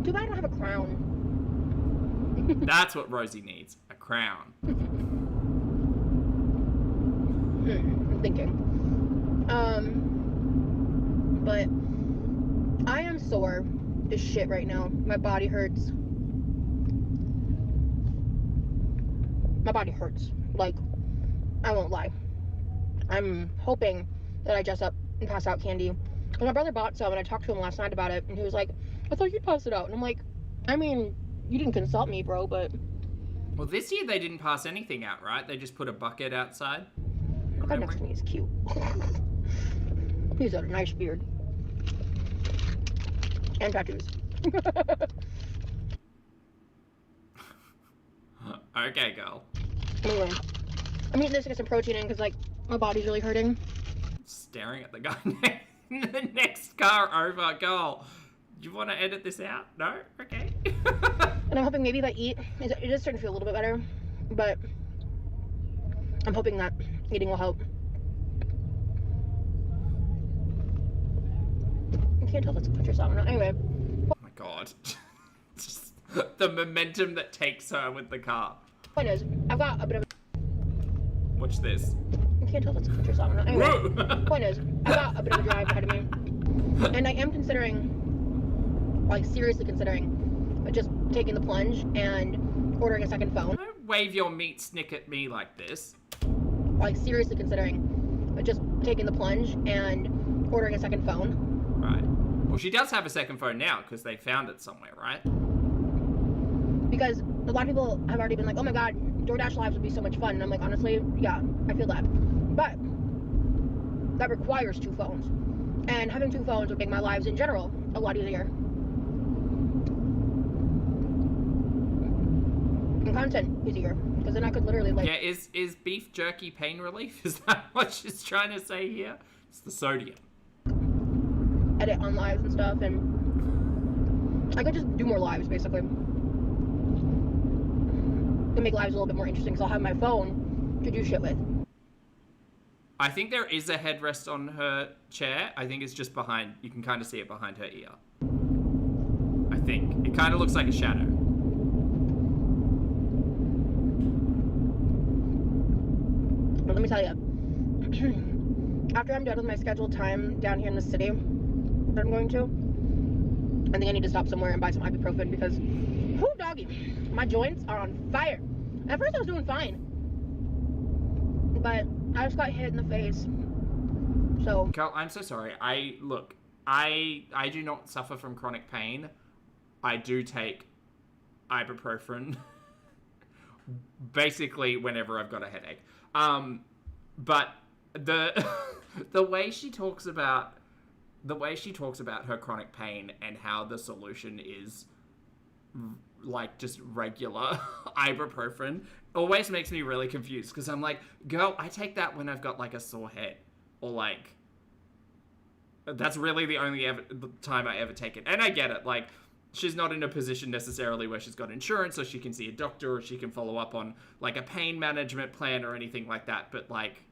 Too bad I don't have a crown. That's what Rosie needs. A crown. I'm thinking. But I am sore as shit right now. My body hurts. My body hurts. Like, I won't lie. I'm hoping that I dress up and pass out candy. And my brother bought some, and I talked to him last night about it, and he was like, I thought you'd pass it out. And I'm like, I mean, you didn't consult me, bro, but... Well, this year they didn't pass anything out, right? They just put a bucket outside. The guy next to me is cute. He's got a nice beard. And tattoos. Okay, girl. Anyway, I'm eating this to get some protein in because, like, my body's really hurting. Staring at the guy in the next car over, girl. You want to edit this out? No? Okay. And I'm hoping maybe if I eat, it is starting to feel a little bit better, but I'm hoping that eating will help. I can't tell if it's a picture song or not. Anyway. Oh my god. Just the momentum that takes her with the car. Point is, I've got a bit of a... Watch this. I can't tell if it's a picture song or not. Anyway. Point is, I've got a bit of a drive ahead of me. And I am considering, like seriously considering, just taking the plunge and ordering a second phone. Don't wave your meat snick at me like this. Like seriously considering, just taking the plunge and ordering a second phone. Right. Well, she does have a second phone now because they found it somewhere, right? Because a lot of people have already been like, oh my god, DoorDash lives would be so much fun. And I'm like, honestly, yeah, I feel that. But that requires two phones. And having two phones would make my lives in general a lot easier. And content easier. Because then I could literally like... Yeah, is beef jerky pain relief? Is that what she's trying to say here? It's the sodium. edit on lives and stuff, and I could just do more lives, basically. And make lives a little bit more interesting, because I'll have my phone to do shit with. I think there is a headrest on her chair. I think it's just behind, you can kind of see it behind her ear. I think. It kind of looks like a shadow. But let me tell you, after I'm done with my scheduled time down here in the city that I'm going to, I think I need to stop somewhere and buy some ibuprofen because, whoo doggy, my joints are on fire. At first I was doing fine, but I just got hit in the face. So, Carl, I'm so sorry. I do not suffer from chronic pain. I do take ibuprofen basically whenever I've got a headache. But the way she talks about her chronic pain and how the solution is like just regular ibuprofen always makes me really confused, because I'm like, girl, I take that when I've got like a sore head, or like that's really the only time I ever take it. And I get it, like she's not in a position necessarily where she's got insurance, or she can see a doctor, or she can follow up on like a pain management plan or anything like that. But like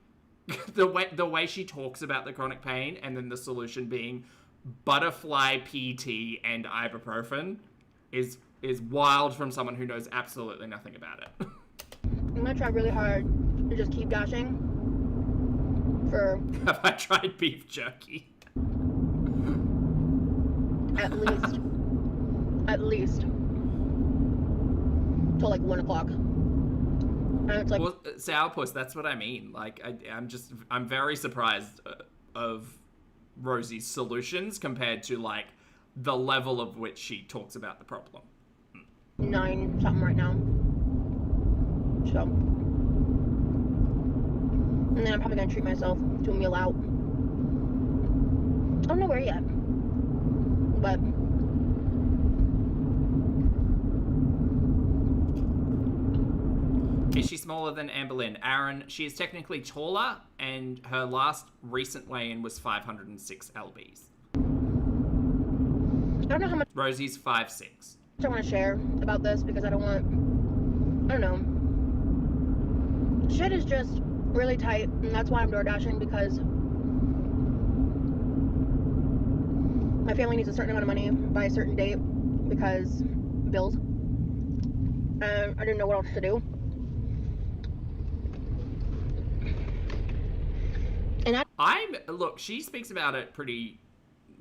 the way she talks about the chronic pain and then the solution being butterfly PT and ibuprofen is wild from someone who knows absolutely nothing about it. I'm gonna try really hard to just keep dashing for... Have I tried beef jerky? At least till like 1 o'clock. And it's like, well, sourpuss, that's what I mean. Like, I'm very surprised of Rosie's solutions compared to like the level of which she talks about the problem. 9 something right now. So, and then I'm probably gonna treat myself to a meal out. I don't know where yet, but Is she smaller than Amber Lynn? Aaron, she is technically taller, and her last recent weigh-in was 506 lbs. I don't know how much Rosie's 5'6". I want to share about this because I don't know. Shit is just really tight, and that's why I'm door dashing, because my family needs a certain amount of money by a certain date because bills. And I didn't know what else to do. And Look, she speaks about it pretty,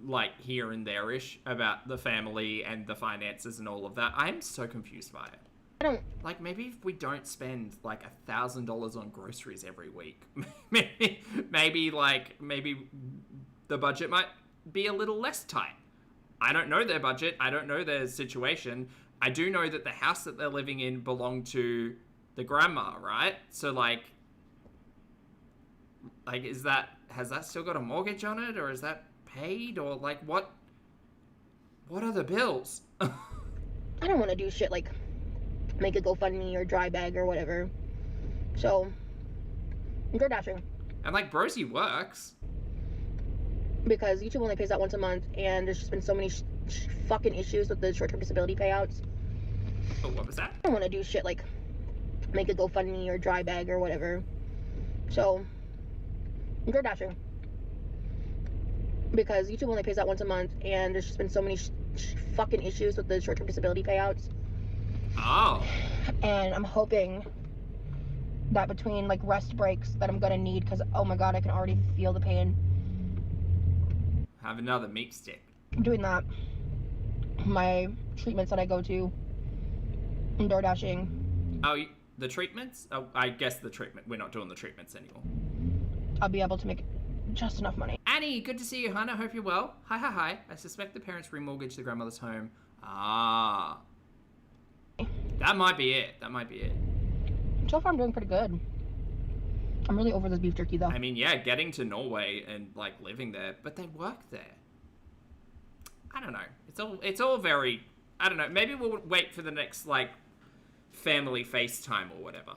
like, here and there-ish, about the family and the finances and all of that. I'm so confused by it. I don't... Like, maybe if we don't spend, like, $1,000 on groceries every week, maybe the budget might be a little less tight. I don't know their budget. I don't know their situation. I do know that the house that they're living in belonged to the grandma, right? So, like, has that still got a mortgage on it, or is that paid, or like what are the bills? I don't want to do shit like make a GoFundMe or dry bag or whatever. So I'm door dashing. And like Brosie works because YouTube only pays out once a month, and there's just been so many fucking issues with the short-term disability payouts. Oh, what was that? I don't want to do shit like make a GoFundMe or dry bag or whatever. So I'm door dashing because YouTube only pays out once a month, and there's just been so many fucking issues with the short-term disability payouts. Oh. And I'm hoping that between like rest breaks that I'm gonna need, because oh my god, I can already feel the pain. Have another meat stick. I'm doing that. My treatments that I go to, I'm door dashing. Oh, the treatments? Oh, I guess the treatment. We're not doing the treatments anymore. I'll be able to make just enough money. Annie, good to see you, hon. I hope you're well. Hi. I suspect the parents remortgaged the grandmother's home. Ah. That might be it. So far I'm doing pretty good. I'm really over this beef jerky though. I mean, yeah, getting to Norway and like living there, but they work there. I don't know. It's all very, I don't know. Maybe we'll wait for the next like family FaceTime or whatever.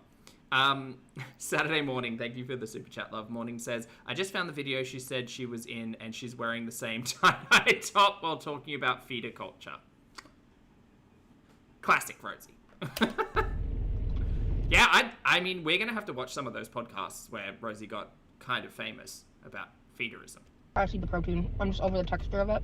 Saturday morning, thank you for the super chat, love. Morning says, I just found the video she said she was in, and she's wearing the same tie-dye top while talking about feeder culture. Classic Rosie. Yeah, I mean, we're going to have to watch some of those podcasts where Rosie got kind of famous about feederism. I see the protein. I'm just over the texture of it.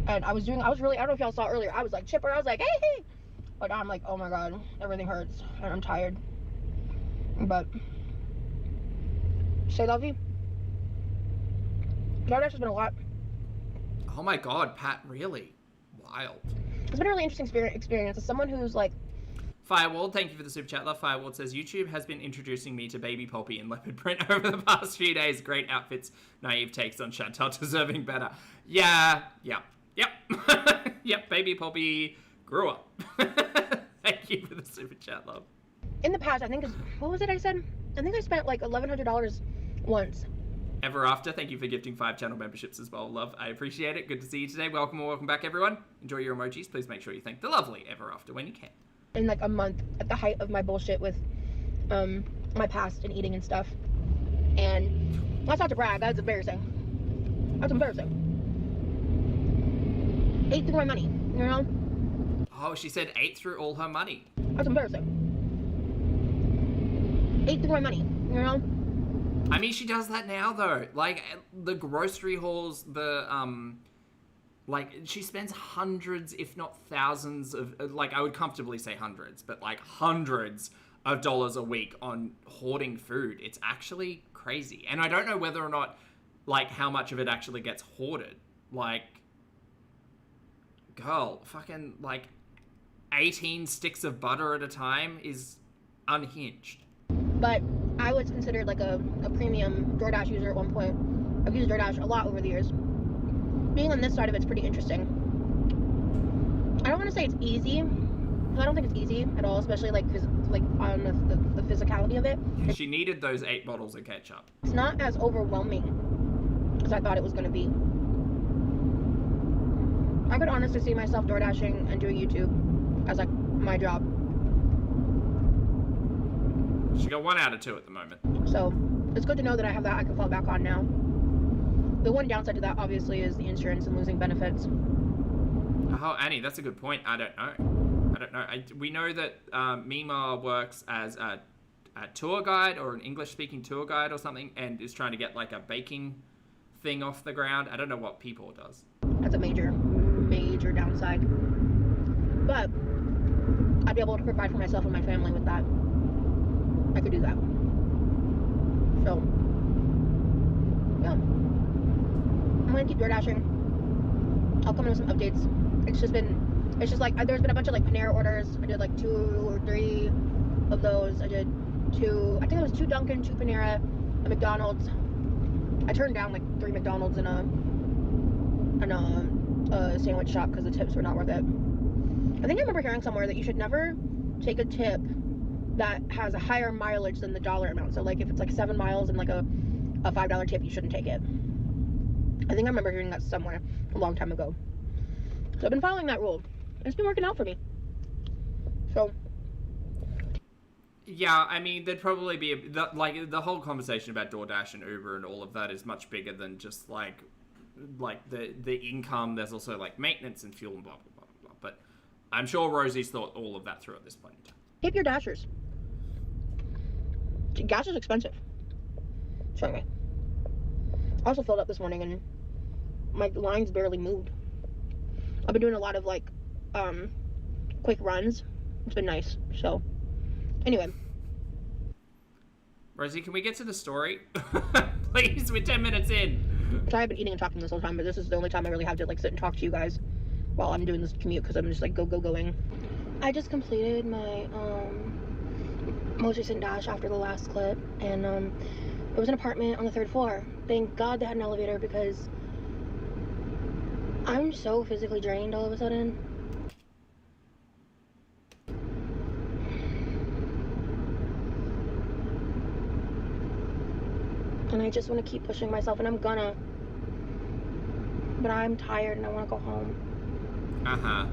And I don't know if y'all saw earlier, I was like chipper, I was like, hey. But now I'm like, oh my god, everything hurts, and I'm tired. But, say love you. DoorDash has been a lot. Oh my god, Pat, really? Wild. It's been a really interesting experience. As someone who's like... Firewall, thank you for the super chat, love. Firewall says, YouTube has been introducing me to Baby Poppy in leopard print over the past few days. Great outfits, naive takes on Chantal, deserving better. Yeah. Yep, Baby Poppy grew up. Thank you for the super chat, love. In the past, I think, what was it I said? I think I spent like $1,100 once. Ever After, thank you for gifting 5 channel memberships as well, love. I appreciate it. Good to see you today. Welcome back, everyone. Enjoy your emojis. Please make sure you thank the lovely Ever After when you can. In like a month, at the height of my bullshit with my past and eating and stuff. And that's not to brag, that's embarrassing. That's embarrassing. Ate through my money, you know? Oh, she said ate through all her money. That's embarrassing. Ate through my money, you know? I mean, she does that now, though. Like, the grocery hauls, like, she spends hundreds, if not thousands of, like, I would comfortably say hundreds, but, like, hundreds of dollars a week on hoarding food. It's actually crazy. And I don't know whether or not, like, how much of it actually gets hoarded. Like, girl, fucking, like, 18 sticks of butter at a time is unhinged. But I was considered like a premium DoorDash user at one point. I've used DoorDash a lot over the years. Being on this side of it's pretty interesting. I don't want to say it's easy, because I don't think it's easy at all, especially like on the physicality of it. She needed those 8 bottles of ketchup. It's not as overwhelming as I thought it was going to be. I could honestly see myself DoorDashing and doing YouTube as like my job. She got 1 out of 2 at the moment. So it's good to know that I have that I can fall back on now. The one downside to that obviously is the insurance and losing benefits. Oh, Annie, that's a good point. I don't know. We know that Mima works as a tour guide or an English-speaking tour guide or something, and is trying to get like a baking thing off the ground. I don't know what People does. That's a major downside. But I'd be able to provide for myself and my family with that. I could do that. So, yeah. I'm gonna keep DoorDashing. I'll come in with some updates. It's just like, there's been a bunch of like Panera orders. I did like 2 or 3 of those. I did 2, I think it was 2 Dunkin', 2 Panera, a McDonald's. I turned down like 3 McDonald's in a sandwich shop because the tips were not worth it. I think I remember hearing somewhere that you should never take a tip that has a higher mileage than the dollar amount. So like if it's like 7 miles and like a $5 tip, you shouldn't take it. I think I remember hearing that somewhere a long time ago. So I've been following that rule. It's been working out for me. So yeah, I mean, there'd probably be the whole conversation about DoorDash and Uber and all of that is much bigger than just like the income. There's also like maintenance and fuel and blah blah blah blah. But I'm sure Rosie's thought all of that through at this point in time. tip your dashers. Gas is expensive. So anyway, I also filled up this morning and my lines barely moved. I've been doing a lot of like quick runs. It's been nice. So anyway, Rosie, can we get to the story? Please, we're 10 minutes in. Sorry, I've been eating and talking this whole time, but this is the only time I really have to like sit and talk to you guys while I'm doing this commute because I'm just like going. I just completed my most recent dash after the last clip, and it was an apartment on the 3rd floor. Thank God they had an elevator because I'm so physically drained all of a sudden. And I just want to keep pushing myself, and I'm gonna. But I'm tired and I want to go home. Uh-huh.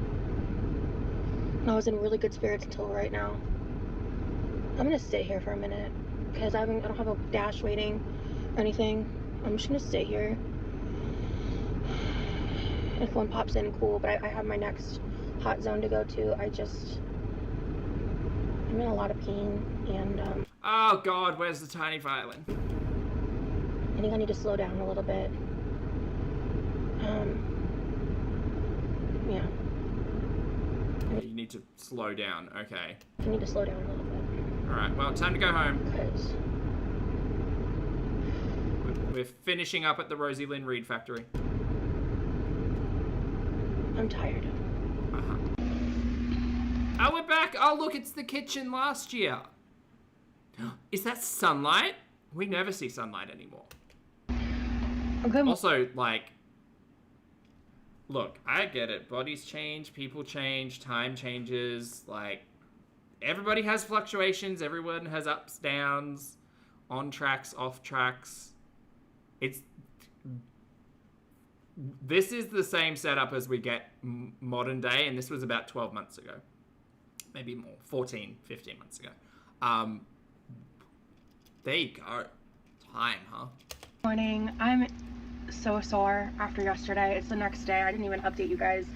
I was in really good spirits until right now. I'm gonna sit here for a minute because I don't have a dash waiting or anything. I'm just gonna sit here. If one pops in, cool, but I have my next hot zone to go to. I'm in a lot of pain, and Oh God, where's the tiny violin? I think I need to slow down a little bit. Yeah. You need to slow down, okay. I need to slow down a little bit. Alright, well, time to go home. Because We're finishing up at the Rosie Lynn Reed factory. I'm tired. Uh-huh. Oh, we're back! Oh, look, it's the kitchen last year. Is that sunlight? We never see sunlight anymore. Okay. Also, like, look, I get it. Bodies change, people change, time changes. Like, everybody has fluctuations. Everyone has ups, downs, on tracks, off tracks. This is the same setup as we get modern day, and this was about 12 months ago. Maybe more, 14, 15 months ago. There you go. Time, huh? Morning. I'm so sore after yesterday. It's the next day. I didn't even update you guys.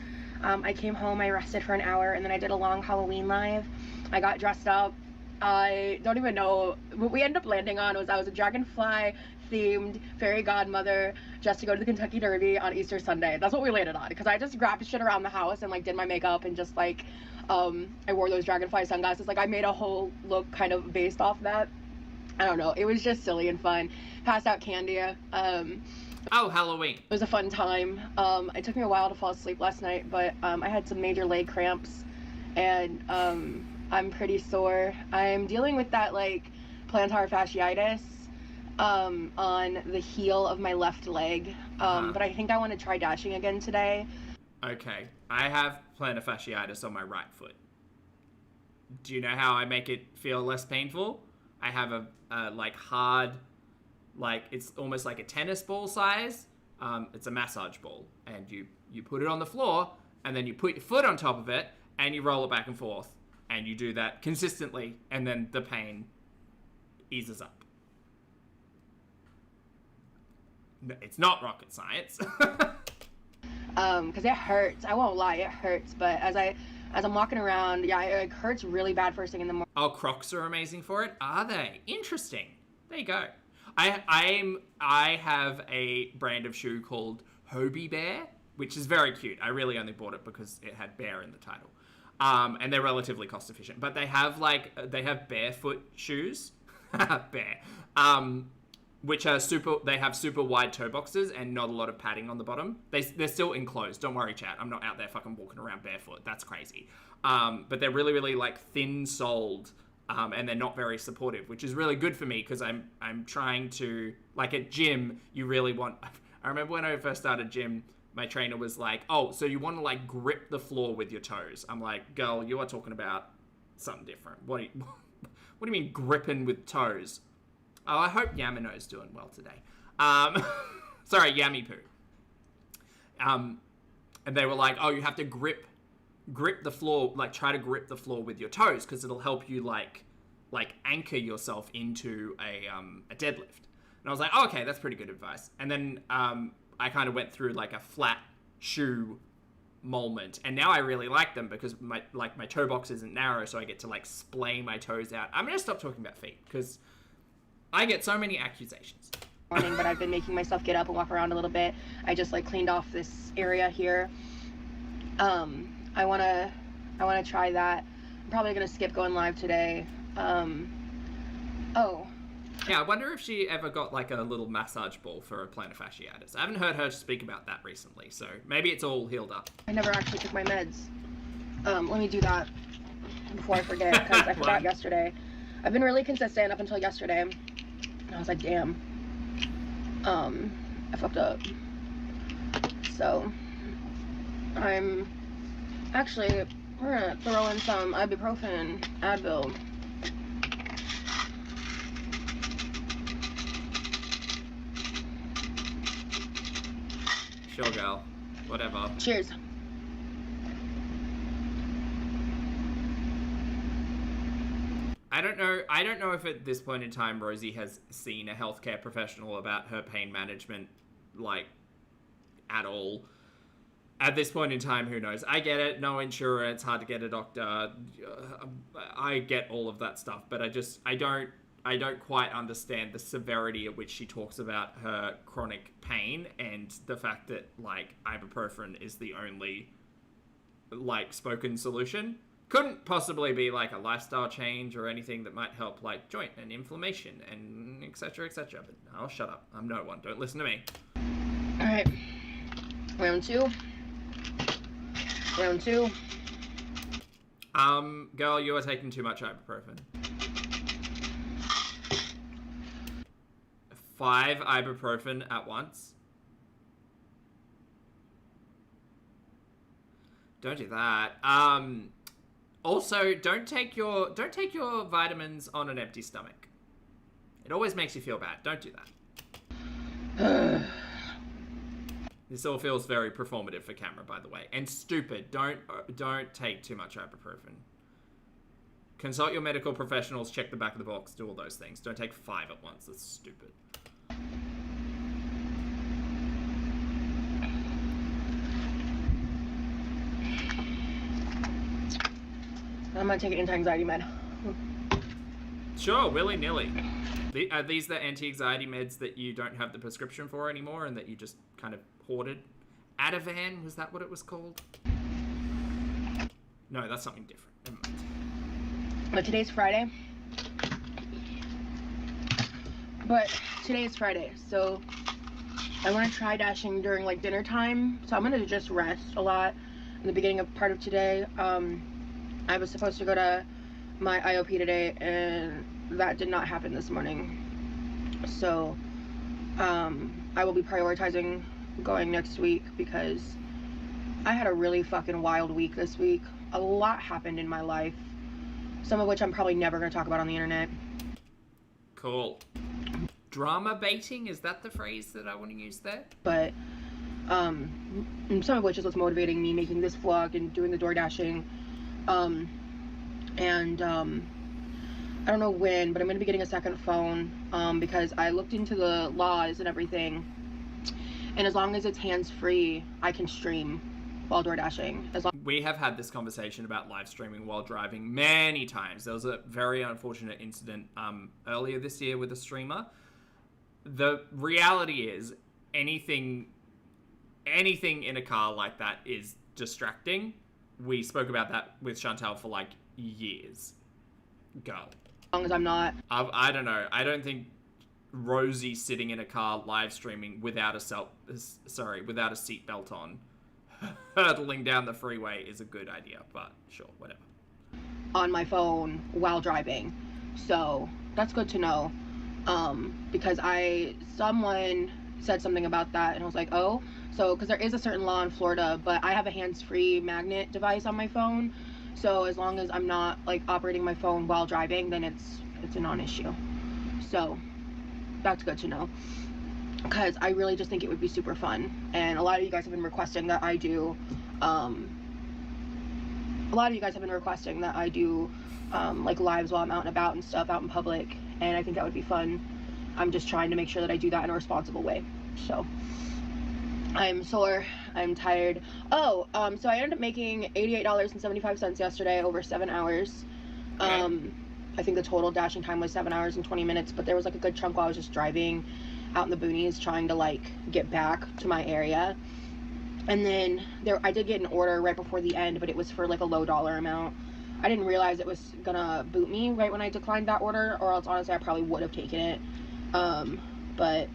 I came home, I rested for an hour, and then I did a long Halloween live. I got dressed up. I don't even know what we ended up landing on. I was a dragonfly themed fairy godmother just to go to the Kentucky Derby on Easter Sunday. That's what we landed on, because I just grabbed shit around the house and like did my makeup and just like I wore those dragonfly sunglasses. Like I made a whole look kind of based off that. I don't know. It was just silly and fun. Passed out candy. Oh, Halloween. It was a fun time. It took me a while to fall asleep last night, but I had some major leg cramps, and I'm pretty sore. I'm dealing with that like plantar fasciitis. on the heel of my left leg. But I think I want to try dashing again today. Okay, I have plantar fasciitis on my right foot. Do you know how I make it feel less painful? I have a like hard, like it's almost like a tennis ball size. It's a massage ball, and you put it on the floor, and then you put your foot on top of it, and you roll it back and forth, and you do that consistently, and then the pain eases up. No, it's not rocket science. Because it hurts. I won't lie, it hurts. But as I'm walking around, yeah, it hurts really bad first thing in the morning. Oh, Crocs are amazing for it. Are they? Interesting. There you go. I have a brand of shoe called Hobie Bear, which is very cute. I really only bought it because it had bear in the title. And they're relatively cost efficient. But they have barefoot shoes. Bear. Which are they have super wide toe boxes and not a lot of padding on the bottom. They're still enclosed. Don't worry, chat. I'm not out there fucking walking around barefoot. That's crazy. But they're really, really like thin soled. And they're not very supportive, which is really good for me because I'm trying to, like at gym, you really want, I remember when I first started gym, my trainer was like, oh, so you want to like grip the floor with your toes. I'm like, girl, you are talking about something different. What do you mean gripping with toes? Oh, I hope Yamino's doing well today. Sorry, Yami Poo. And they were like, oh, you have to grip the floor, like try to grip the floor with your toes because it'll help you like anchor yourself into a deadlift. And I was like, oh, okay, that's pretty good advice. And then I kind of went through like a flat shoe moment, and now I really like them because my toe box isn't narrow, so I get to like splay my toes out. I'm gonna stop talking about feet because I get so many accusations. Morning, but I've been making myself get up and walk around a little bit. I just like cleaned off this area here. I wanna try that. I'm probably gonna skip going live today. Oh. Yeah, I wonder if she ever got like a little massage ball for her plantar fasciitis. I haven't heard her speak about that recently, so maybe it's all healed up. I never actually took my meds. Let me do that before I forget, because I forgot yesterday. I've been really consistent up until yesterday. And I was like, damn. I fucked up. So, we're gonna throw in some ibuprofen, Advil. Sure, girl. Whatever. Cheers. I don't know if at this point in time Rosie has seen a healthcare professional about her pain management, like, at all. At this point in time, who knows? I get it. No insurance, hard to get a doctor. I get all of that stuff, but I don't quite understand the severity at which she talks about her chronic pain and the fact that, like, ibuprofen is the only, like, spoken solution. Couldn't possibly be, like, a lifestyle change or anything that might help, like, joint and inflammation and etc., etc. But I'll shut up. I'm no one. Don't listen to me. All right. Round two. Girl, you are taking too much ibuprofen. 5 ibuprofen at once. Don't do that. Also, don't take your vitamins on an empty stomach. It always makes you feel bad. Don't do that. This all feels very performative for camera, by the way, and stupid. Don't take too much ibuprofen. Consult your medical professionals. Check the back of the box. Do all those things. Don't take 5 at once. That's stupid. I'm gonna take an anti-anxiety med. Sure, willy-nilly. Are these the anti-anxiety meds that you don't have the prescription for anymore and that you just kind of hoarded? Ativan, was that what it was called? No, that's something different. Never mind. But today's Friday, so I want to try dashing during like dinner time. So I'm gonna just rest a lot in the beginning of part of today. I was supposed to go to my IOP today, and that did not happen this morning. So I will be prioritizing going next week because I had a really fucking wild week this week. A lot happened in my life, some of which I'm probably never going to talk about on the internet. Cool. Drama baiting, is that the phrase that I want to use there? But some of which is what's motivating me making this vlog and doing the DoorDashing. I don't know when, but I'm going to be getting a second phone because I looked into the laws and everything, and as long as it's hands-free, I can stream while DoorDashing. We have had this conversation about live streaming while driving many times. There was a very unfortunate incident earlier this year with a streamer. The reality is anything in a car like that is distracting. We spoke about that with Chantal for like years. Girl. As long as I'm not. I don't know. I don't think Rosie sitting in a car live streaming without a seatbelt on, hurtling down the freeway is a good idea, but sure, whatever. On my phone while driving. So that's good to know. Because someone said something about that and I was like, oh, so because there is a certain law in Florida, but I have a hands-free magnet device on my phone, so as long as I'm not like operating my phone while driving, then it's a non-issue. So that's good to know, because I really just think it would be super fun, and a lot of you guys have been requesting that I do like lives while I'm out and about and stuff, out in public, and I think that would be fun. I'm just trying to make sure that I do that in a responsible way. So I'm sore, I'm tired. So I ended up making $88.75 yesterday over 7 hours. I think the total dashing time was 7 hours and 20 minutes, but there was like a good chunk while I was just driving out in the boonies trying to like get back to my area. And then I did get an order right before the end, but it was for like a low dollar amount. I didn't realize it was gonna boot me right when I declined that order, or else honestly I probably would have taken it. But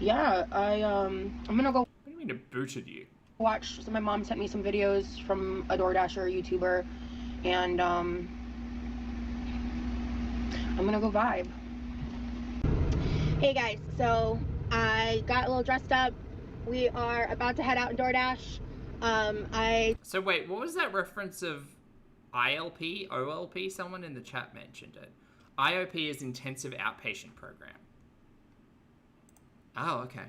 yeah, I'm gonna go. What do you mean it booted you? Watch. So my mom sent me some videos from a DoorDasher YouTuber, and I'm gonna go vibe. Hey guys, so I got a little dressed up. We are about to head out and DoorDash. So wait, what was that reference of ILP, OLP? Someone in the chat mentioned it. IOP is Intensive Outpatient Program. Oh, okay.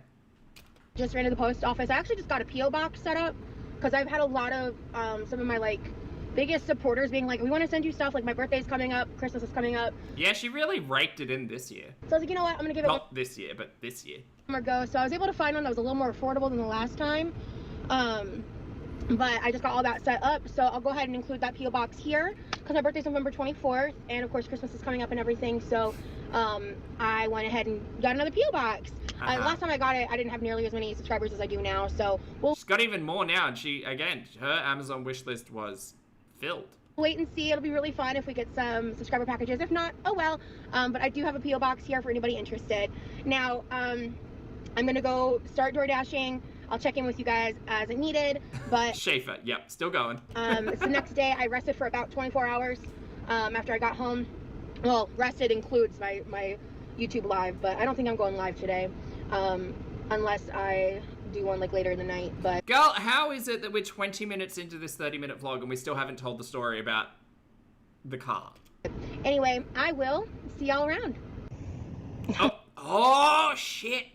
Just ran to the post office. I actually just got a P.O. box set up because I've had a lot of some of my like biggest supporters being like, we want to send you stuff, like my birthday's coming up, Christmas is coming up. Yeah, she really raked it in this year. So I was like, you know what, I'm gonna give it Not this year, but this year. More go. So I was able to find one that was a little more affordable than the last time. But I just got all that set up, so I'll go ahead and include that P.O. box here because my birthday's November 24th, and of course Christmas is coming up and everything, so I went ahead and got another P.O. box. Last time I got it, I didn't have nearly as many subscribers as I do now, so she's got even more now, and her Amazon wish list was filled. Wait and see. It'll be really fun if we get some subscriber packages. If not, oh well. But I do have a P.O. box here for anybody interested. Now, I'm gonna go start DoorDashing. I'll check in with you guys as needed, but Schaefer, yep, still going. It's the next day. I rested for about 24 hours after I got home. Well, rested includes my YouTube live, but I don't think I'm going live today unless I do one like later in the night. But girl, how is it that we're 20 minutes into this 30-minute vlog and we still haven't told the story about the car? Anyway, I will see y'all around. Oh shit.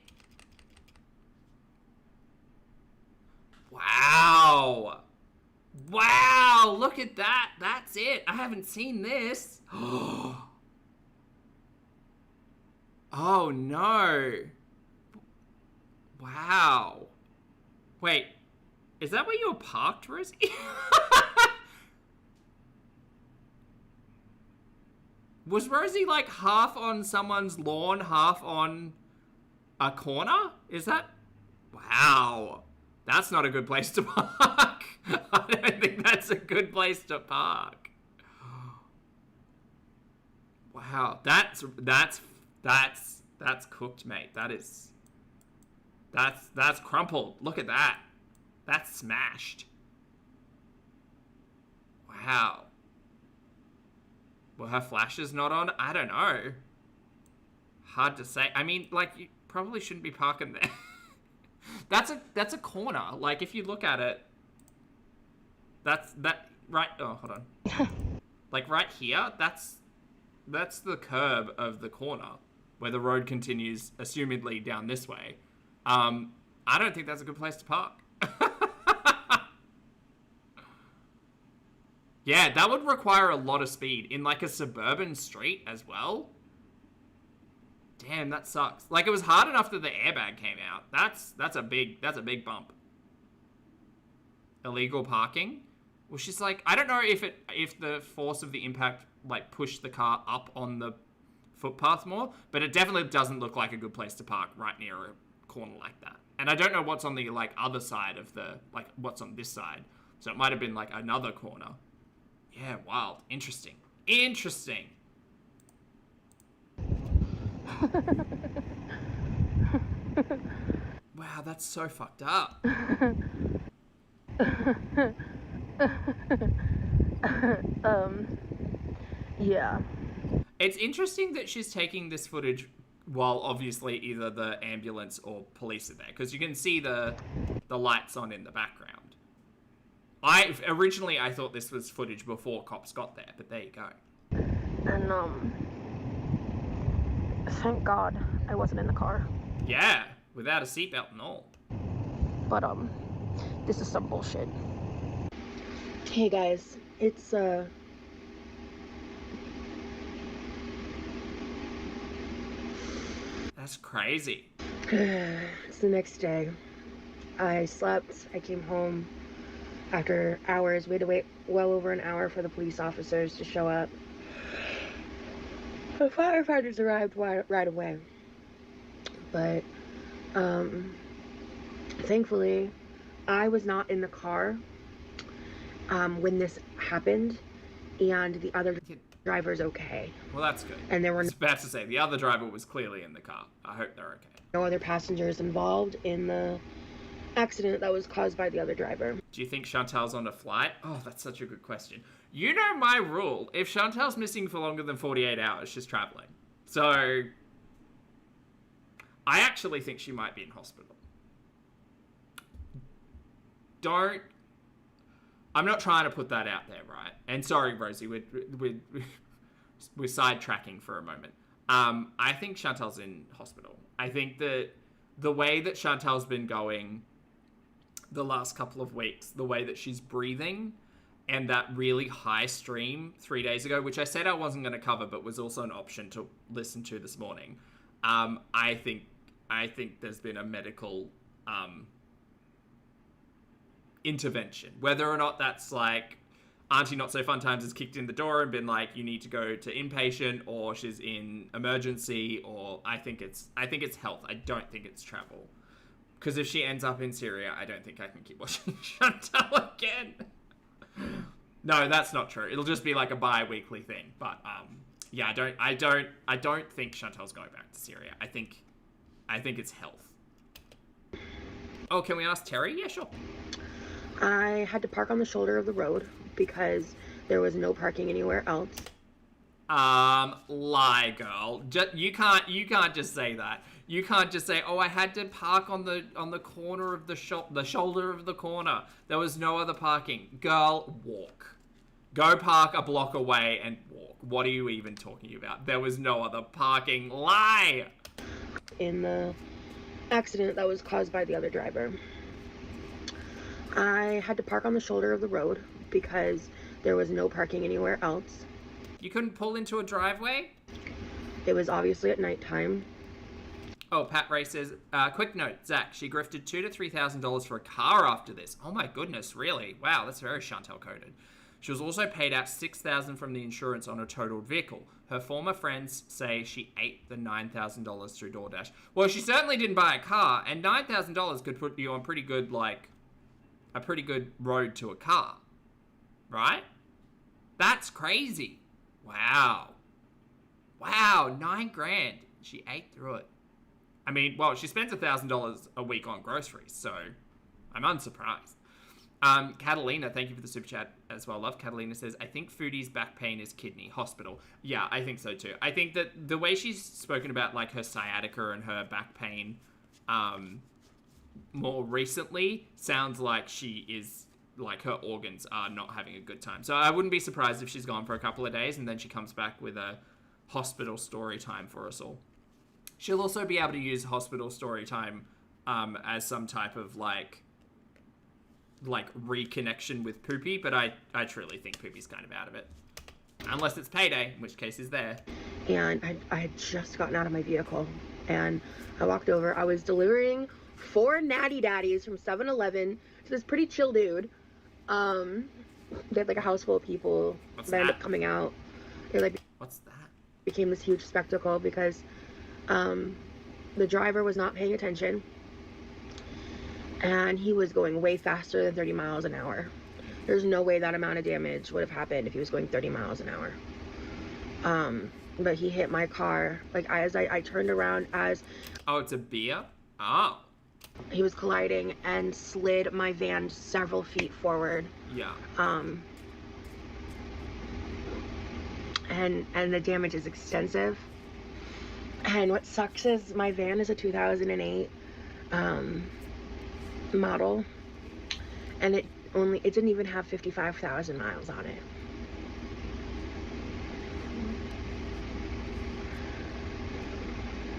Wow. Wow, look at that. That's it. I haven't seen this. Oh no. Wow. Wait, is that where you were parked, Rosie? Was Rosie like half on someone's lawn, half on a corner? Is that? Wow. That's not a good place to park. I don't think that's a good place to park. Wow, that's cooked, mate. That's crumpled. Look at that. That's smashed. Wow. Were her flashes not on? I don't know. Hard to say. I mean, like, you probably shouldn't be parking there. That's a corner. Like, if you look at it, that right. Oh, hold on. Like right here, that's the curb of the corner where the road continues, assumedly down this way. I don't think that's a good place to park. Yeah, that would require a lot of speed in like a suburban street as well. Damn, that sucks. Like, it was hard enough that the airbag came out. That's a big bump. Illegal parking. Well, she's like, I don't know if the force of the impact like pushed the car up on the footpath more, but it definitely doesn't look like a good place to park right near a corner like that. And I don't know what's on the like other side of the like what's on this side. So it might have been like another corner. Yeah, wild. Interesting. Wow, that's so fucked up. Yeah. It's interesting that she's taking this footage while obviously either the ambulance or police are there, because you can see the lights on in the background. Originally I thought this was footage before cops got there, but there you go. And thank God I wasn't in the car. Yeah, without a seatbelt and all. But this is some bullshit. Hey guys, it's That's crazy. it's the next day. I slept, I came home after hours. We had to wait well over an hour for the police officers to show up. The firefighters arrived right away. But thankfully I was not in the car when this happened, and the other driver's okay. Well, that's good. And there were I was about to say, the other driver was clearly in the car. I hope they're okay. no other passengers involved in the accident that was caused by the other driver. Do you think Chantal's on a flight? Oh, that's such a good question. You know my rule. If Chantal's missing for longer than 48 hours, she's traveling. So, I actually think she might be in hospital. I'm not trying to put that out there, right? And sorry, Rosie, we're sidetracking for a moment. I think Chantal's in hospital. I think that the way that Chantal's been going the last couple of weeks, the way that she's breathing, and that really high stream 3 days ago, which I said I wasn't going to cover, but was also an option to listen to this morning. I think there's been a medical intervention. Whether or not that's like Auntie Not So Fun Times has kicked in the door and been like, you need to go to inpatient, or she's in emergency, or I think it's health. I don't think it's travel. Because if she ends up in Syria, I don't think I can keep watching Chantal again. No, that's not true. It'll just be like a bi-weekly thing. But yeah, I don't think Chantal's going back to Syria. I think it's health. Oh, can we ask Terry? Yeah, sure. I had to park on the shoulder of the road because there was no parking anywhere else. Lie, girl. You can't just say that. You can't just say, "Oh, I had to park on the corner of the shoulder of the corner. There was no other parking." Girl, walk. Go park a block away and walk. What are you even talking about? There was no other parking. Lie. In the accident that was caused by the other driver. I had to park on the shoulder of the road because there was no parking anywhere else. You couldn't pull into a driveway? It was obviously at nighttime. Oh, Pat Ray says, quick note, Zach, she grifted $2,000 to $3,000 for a car after this. Oh my goodness, really? Wow, that's very Chantal coded. She was also paid out $6,000 from the insurance on a totaled vehicle. Her former friends say she ate the $9,000 through DoorDash. Well, she certainly didn't buy a car, and $9,000 could put you on pretty good, like, a pretty good road to a car, right? That's crazy. Wow. Wow, $9,000. She ate through it. I mean, well, she spends $1,000 a week on groceries, so I'm unsurprised. Catalina, thank you for the super chat as well, love. Catalina says, I think Foodie's back pain is kidney, hospital. Yeah, I think so too. I think that the way she's spoken about like her sciatica and her back pain more recently sounds like she is, like her organs are not having a good time. So I wouldn't be surprised if she's gone for a couple of days and then she comes back with a hospital story time for us all. She'll also be able to use hospital story time as some type of like reconnection with Poopy, but I truly think Poopy's kind of out of it. Unless it's payday, in which case he's there. And I had just gotten out of my vehicle and I walked over. I was delivering 4 Natty Daddies from 7-Eleven to this pretty chill dude. They had like a house full of people that ended up coming out. It like What's that? became this huge spectacle because the driver was not paying attention and he was going way faster than 30 miles an hour. There's no way that amount of damage would have happened if he was going 30 miles an hour. But he hit my car like as I turned around as... Oh, it's a beer? Oh. He was colliding and slid my van several feet forward. Yeah. And the damage is extensive. And what sucks is my van is a 2008 model, and it didn't even have 55,000 miles on it.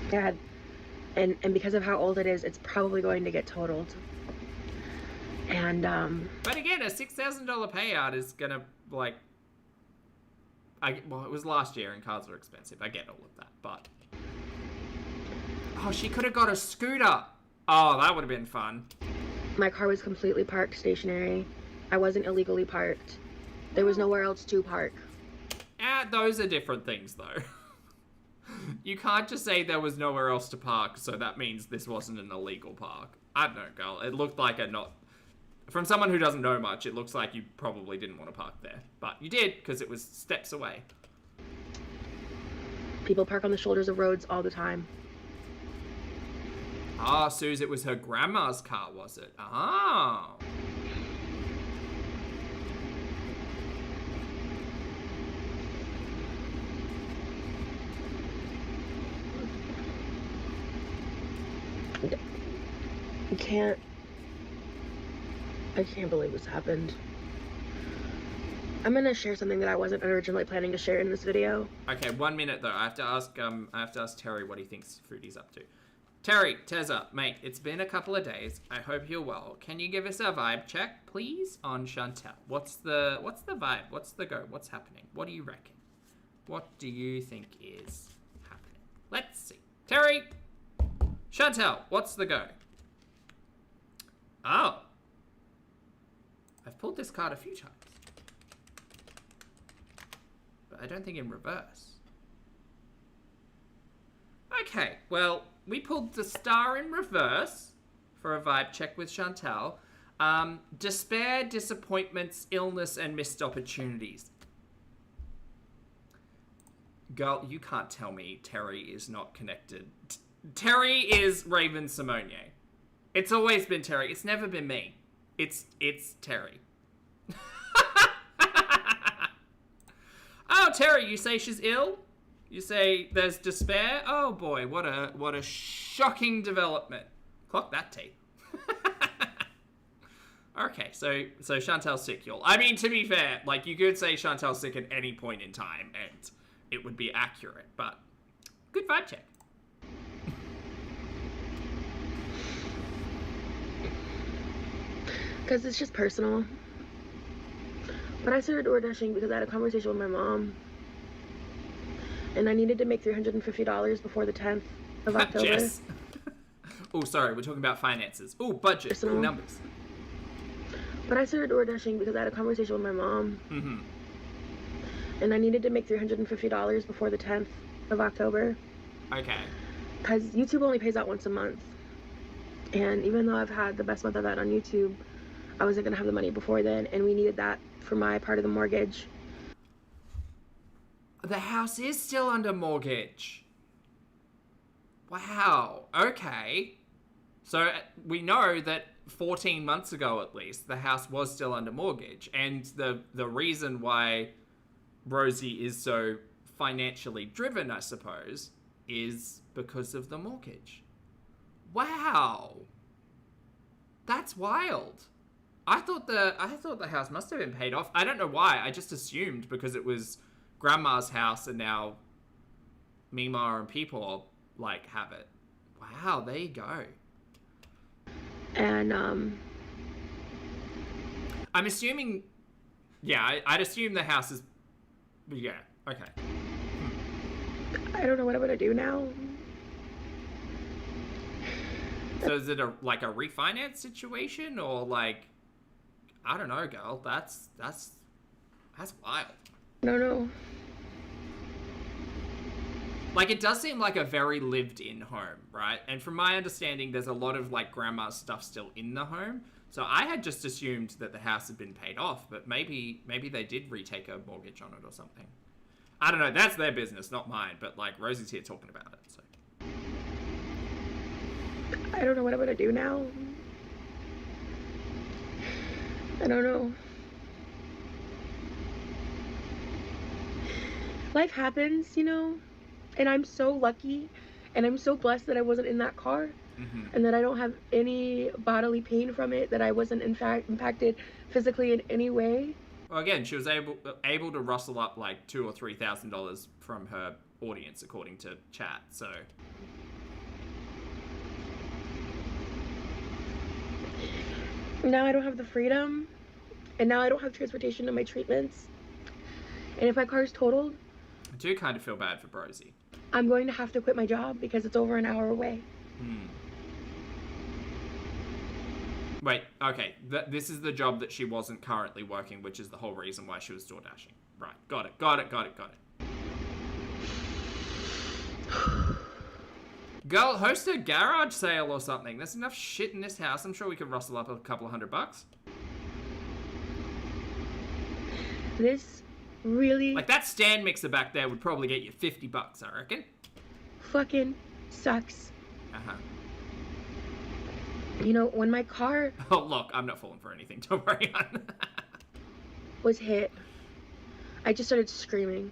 God. And because of how old it is, it's probably going to get totaled. And But again, a $6,000 payout is gonna like. Well, it was last year, and cars are expensive. I get all of that, but oh, she could have got a scooter. Oh, that would have been fun. my car was completely parked stationary. I wasn't illegally parked. There was nowhere else to park. Those are different things, though. You can't just say there was nowhere else to park, so that means this wasn't an illegal park. I don't know, girl. It looked like a not... From someone who doesn't know much, it looks like you probably didn't want to park there. But you did, because it was steps away. People park on the shoulders of roads all the time. Ah, Suze, it was her grandma's car, was it? Ah. I can't believe this happened. I'm gonna share something that I wasn't originally planning to share in this video. Okay, 1 minute though. I have to ask Terry what he thinks Foodie's up to. Terry, Tezza, mate, it's been a couple of days. I hope you're well. Can you give us a vibe check, please, on Chantel? What's the vibe? What's the go? What's happening? What do you reckon? What do you think is happening? Let's see. Terry, Chantel, what's the go? Oh. I've pulled this card a few times. But I don't think in reverse. Okay, well, we pulled the star in reverse for a vibe check with Chantel. Despair, disappointments, illness, and missed opportunities. Girl, you can't tell me Terry is not connected. Terry is Raven Simonier. It's always been Terry. It's never been me. It's Terry. Oh, Terry, you say she's ill? You say there's despair? Oh boy, what a shocking development. Clock that tape. Okay, so Chantel's sick, y'all. I mean, to be fair, like, you could say Chantel's sick at any point in time, and it would be accurate, but good vibe check. Because it's just personal. But I started DoorDashing because I had a conversation with my mom. And I needed to make $350 before the 10th of October. Jess. Oh, sorry, we're talking about finances. Oh, budget. Personal. Numbers. But I started DoorDashing because I had a conversation with my mom. Mm-hmm. And I needed to make $350 before the 10th of October. Okay. Because YouTube only pays out once a month. And even though I've had the best month I've had on YouTube, I wasn't going to have the money before then. And we needed that for my part of the mortgage. The house is still under mortgage. Wow. Okay. So we know that 14 months ago at least, the house was still under mortgage. And the reason why Rosie is so financially driven, I suppose, is because of the mortgage. Wow. That's wild. I thought the house must have been paid off. I don't know why. I just assumed because it was Grandma's house and now Mima and people like have it. Wow, there you go. And I'm assuming, yeah, I'd assume the house is, yeah, okay. I don't know what I'm gonna do now. So is it a refinance situation or like, I don't know, girl. That's wild. No, no. Like, it does seem like a very lived-in home, right? And from my understanding, there's a lot of, like, grandma's stuff still in the home. So I had just assumed that the house had been paid off, but maybe they did retake a mortgage on it or something. I don't know. That's their business, not mine. But, like, Rosie's here talking about it, so. I don't know what I'm gonna do now. I don't know. Life happens, you know? And I'm so lucky and I'm so blessed that I wasn't in that car and that I don't have any bodily pain from it, that I wasn't in fact impacted physically in any way. Well, again, she was able to rustle up like $2,000 or $3,000 from her audience, according to chat, so. Now I don't have the freedom, and now I don't have transportation to my treatments. And if my car's totaled, I do kind of feel bad for Rosie. I'm going to have to quit my job because it's over an hour away. Wait, okay. This is the job that she wasn't currently working, which is the whole reason why she was doordashing. Right, got it. Girl, host a garage sale or something. There's enough shit in this house. I'm sure we could rustle up a couple of $100. This really like that stand mixer back there would probably get you $50, I reckon. fucking sucks. Uh-huh. You know, when my car Oh, look, I'm not falling for anything. Don't worry, hon. was hit, I just started screaming.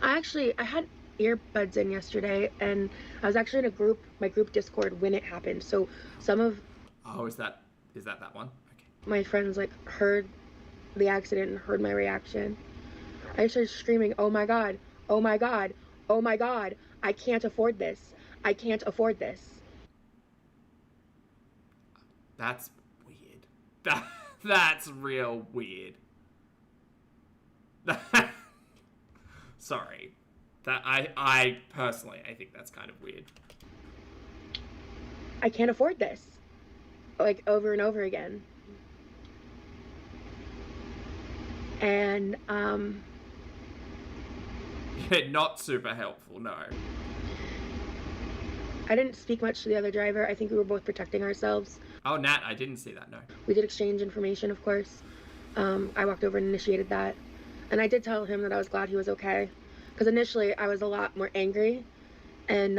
I had earbuds in yesterday, and I was actually in my group Discord when it happened. So some of Oh, is that one? Okay. my friends like heard the accident and heard my reaction. I started screaming, "Oh my god, oh my god, oh my god, I can't afford this. I can't afford this." That's weird. That's real weird. Sorry. That I personally, I think that's kind of weird. I can't afford this. Like over and over again. And Not super helpful, no. I didn't speak much to the other driver. I think we were both protecting ourselves. Oh, Nat, I didn't see that, no. We did exchange information, of course. I walked over and initiated that. And I did tell him that I was glad he was okay. Because initially I was a lot more angry. And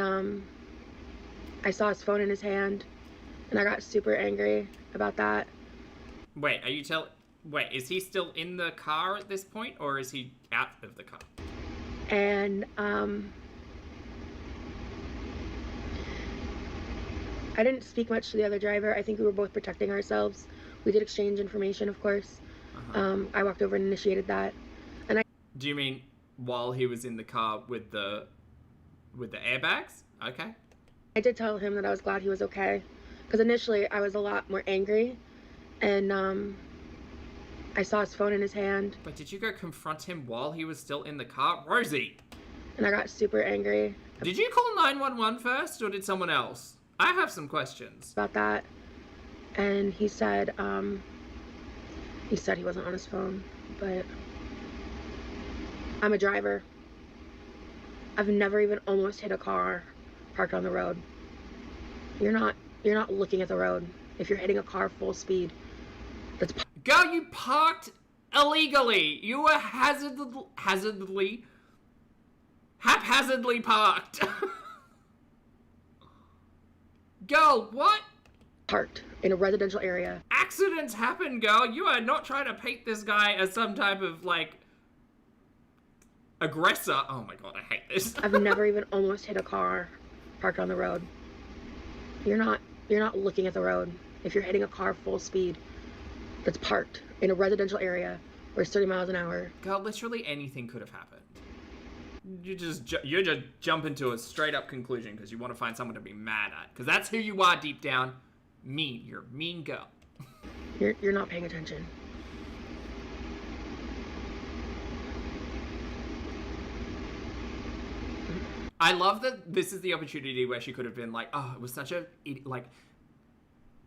I saw his phone in his hand. And I got super angry about that. Wait, is he still in the car at this point? Or is he out of the car? And I didn't speak much to the other driver. I think we were both protecting ourselves. We did exchange information, of course. I walked over and initiated that. And Do you mean while he was in the car with the airbags? Okay. I did tell him that I was glad he was okay. Because initially I was a lot more angry. And I saw his phone in his hand. But did you go confront him while he was still in the car? Rosie! And I got super angry. Did you call 911 first, or did someone else? I have some questions. About that. And he said he wasn't on his phone. But I'm a driver. I've never even almost hit a car parked on the road. You're not looking at the road if you're hitting a car full speed. That's Girl, you parked illegally. You were haphazardly parked. Girl, what? parked in a residential area. Accidents happen, girl. You are not trying to paint this guy as some type of, like, aggressor. Oh my god, I hate this. I've never even almost hit a car parked on the road. You're not looking at the road. If you're hitting a car full speed that's parked in a residential area where it's 30 miles an hour. Girl, literally anything could have happened. You're just jumping to a straight up conclusion because you want to find someone to be mad at. Because that's who you are deep down. Mean. You're a mean girl. You're not paying attention. I love that this is the opportunity where she could have been like, oh, it was such a, like,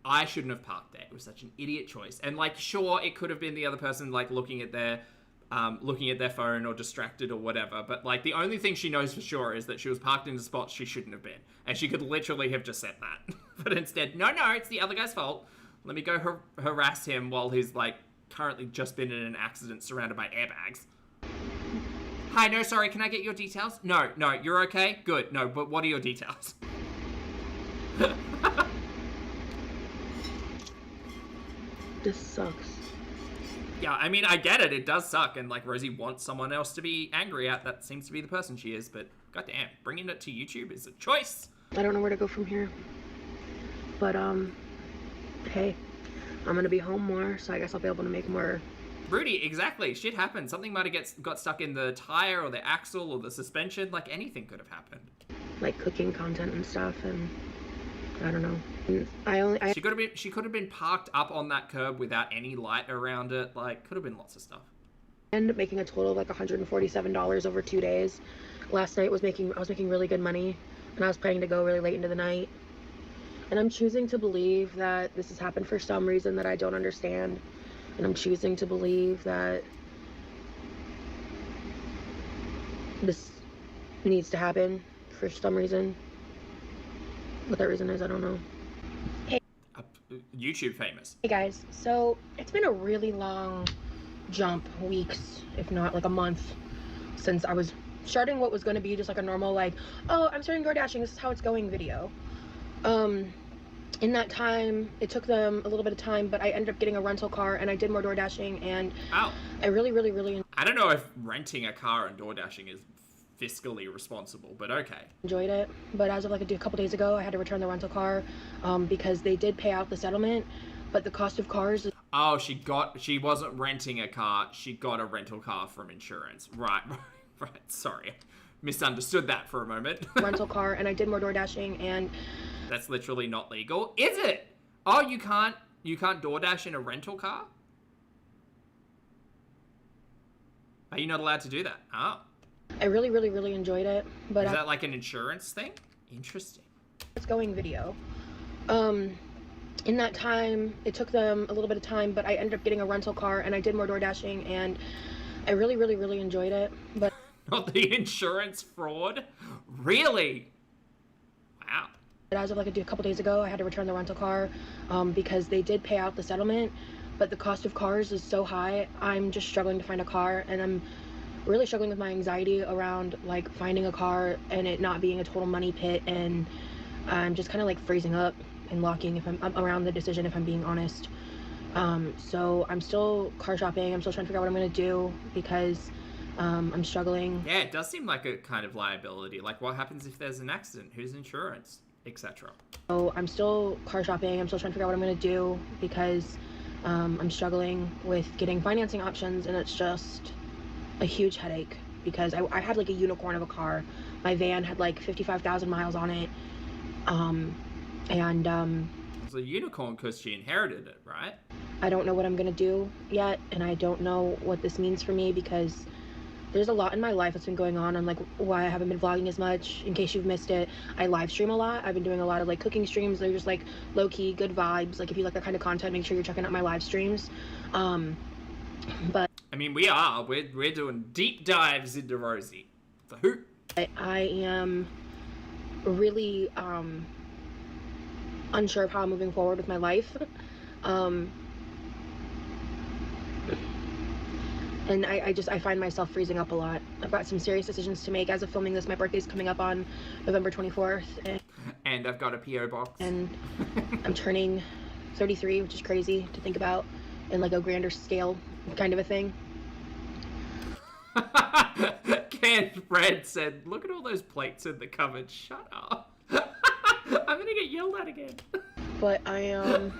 I shouldn't have parked there. It was such an idiot choice. And, like, sure, it could have been the other person, like, looking at their phone or distracted or whatever. But, like, the only thing she knows for sure is that she was parked in a spot she shouldn't have been. And she could literally have just said that. But instead, no, it's the other guy's fault. Let me go harass him while he's, like, currently just been in an accident surrounded by airbags. Hi, no, sorry, can I get your details? No, you're okay? Good, no, but what are your details? This sucks. Yeah, I mean, I get it does suck, and, like, Rosie wants someone else to be angry at. That seems to be the person she is, but goddamn, bringing it to YouTube is a choice. I don't know where to go from here. But, hey, I'm gonna be home more, so I guess I'll be able to make more. Rudy, exactly. Shit happens. Something might have got stuck in the tire or the axle or the suspension. Like, anything could have happened. Like, cooking content and stuff, and I don't know. She could have been parked up on that curb without any light around it. Like, could have been lots of stuff. I ended up making a total of like $147 over 2 days. Last night I was making really good money, and I was planning to go really late into the night. And I'm choosing to believe that this has happened for some reason that I don't understand. And I'm choosing to believe that this needs to happen for some reason. What that reason is, I don't know. Hey. YouTube famous. Hey guys, so it's been a really long jump, weeks, if not like a month, since I was starting what was going to be just like a normal, like, oh, I'm starting DoorDashing, this is how it's going video. In that time, it took them a little bit of time, but I ended up getting a rental car, and I did more DoorDashing, and I really I don't know if renting a car and DoorDashing is fiscally responsible, but okay. Enjoyed it, but as of like a couple days ago, I had to return the rental car because they did pay out the settlement, but the cost of cars. Oh, she wasn't renting a car, she got a rental car from insurance. Right, sorry. Misunderstood that for a moment. Rental car, and I did more DoorDashing, and that's literally not legal. Is it? Oh, you can't DoorDash in a rental car? Are you not allowed to do that? Oh. I really enjoyed it, but is that like an insurance thing? Interesting. It's going video. In that time, it took them a little bit of time, but I ended up getting a rental car, and I did more DoorDashing, and I really enjoyed it, but not the insurance fraud? Really? Wow. As of like a couple days ago, I had to return the rental car because they did pay out the settlement, but the cost of cars is so high. I'm just struggling to find a car, and I'm really struggling with my anxiety around like finding a car and it not being a total money pit, and I'm just kind of like freezing up and locking if I'm around the decision, if I'm being honest. So I'm still car shopping. I'm still trying to figure out what I'm going to do because I'm struggling. Yeah, it does seem like a kind of liability. Like, what happens if there's an accident? Whose insurance? Etc. So I'm still car shopping. I'm still trying to figure out what I'm going to do because I'm struggling with getting financing options, and it's just a huge headache because I had like a unicorn of a car. My van had like 55,000 miles on it. It's a unicorn because she inherited it, right? I don't know what I'm going to do yet, and I don't know what this means for me because there's a lot in my life that's been going on like why I haven't been vlogging as much. In case you've missed it, I live stream a lot. I've been doing a lot of like cooking streams. They're just like low-key good vibes. Like if you like that kind of content, make sure you're checking out my live streams. But I mean, we're doing deep dives into Rosie. The hoot. I am really unsure of how I'm moving forward with my life. And I find myself freezing up a lot. I've got some serious decisions to make. As of filming this, my birthday's coming up on November 24th. And I've got a PO box. And I'm turning 33, which is crazy to think about in like a grander scale kind of a thing. Canned Fred said, look at all those plates in the cupboard. Shut up. I'm gonna get yelled at again. But I'm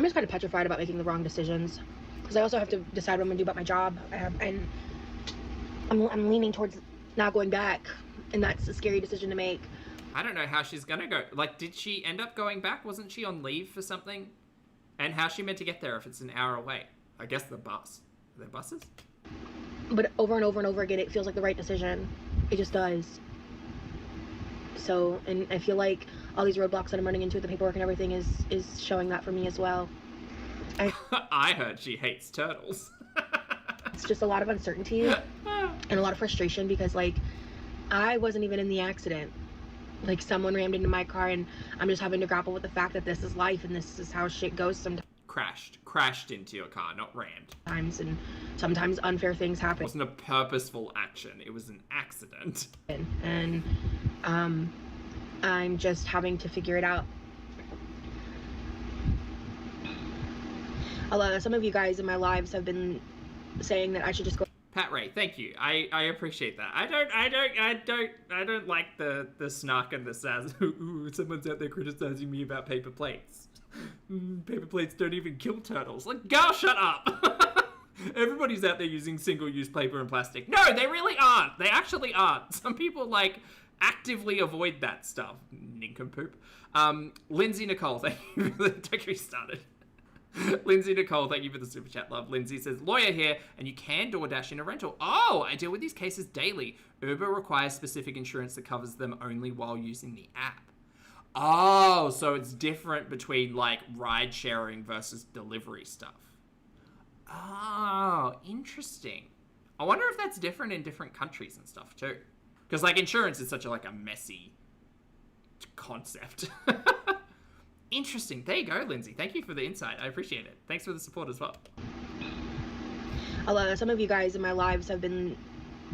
just kind of petrified about making the wrong decisions, because I also have to decide what I'm gonna do about my job, and I'm leaning towards not going back, and that's a scary decision to make. I don't know how she's gonna go. Like, did she end up going back? Wasn't she on leave for something? And how's she meant to get there if it's an hour away? I guess the bus. Are there buses? But over and over and over again, it feels like the right decision. It just does. So, and I feel like all these roadblocks that I'm running into with the paperwork and everything is showing that for me as well. I heard she hates turtles. It's just a lot of uncertainty and a lot of frustration, because like I wasn't even in the accident. Like, someone rammed into my car, and I'm just having to grapple with the fact that this is life and this is how shit goes sometimes. Crashed into your car, not rammed. And sometimes unfair things happen. It wasn't a purposeful action, it was an accident. And I'm just having to figure it out. Although some of you guys in my lives have been saying that I should just go. Pat Ray, thank you. I appreciate that. I don't like the snark and the sass. Ooh, someone's out there criticizing me about paper plates. Paper plates don't even kill turtles. Like, girl, shut up. Everybody's out there using single-use paper and plastic. No, they really aren't. They actually aren't. Some people, like, actively avoid that stuff. Nincompoop. Lindsay Nicole, thank you for the... Don't get me started. Lindsay Nicole, thank you for the super chat, love. Lindsay says, lawyer here, and you can DoorDash in a rental. Oh, I deal with these cases daily. Uber requires specific insurance that covers them only while using the app. Oh, so it's different between, like, ride sharing versus delivery stuff. Oh, interesting. I wonder if that's different in different countries and stuff, too. Because, like, insurance is such a, like, a messy concept. Interesting. There you go, Lindsay. Thank you for the insight. I appreciate it. Thanks for the support as well. Although some of you guys in my lives have been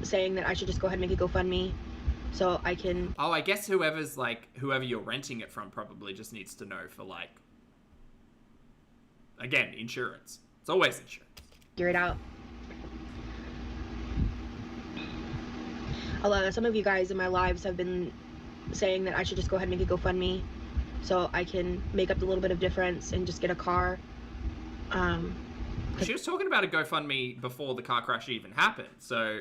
saying that I should just go ahead and make a GoFundMe so I can... Oh, I guess whoever you're renting it from probably just needs to know for, like, again, insurance. It's always insurance. Figure it out. Although some of you guys in my lives have been saying that I should just go ahead and make a GoFundMe so I can make up the little bit of difference and just get a car. She was talking about a GoFundMe before the car crash even happened, so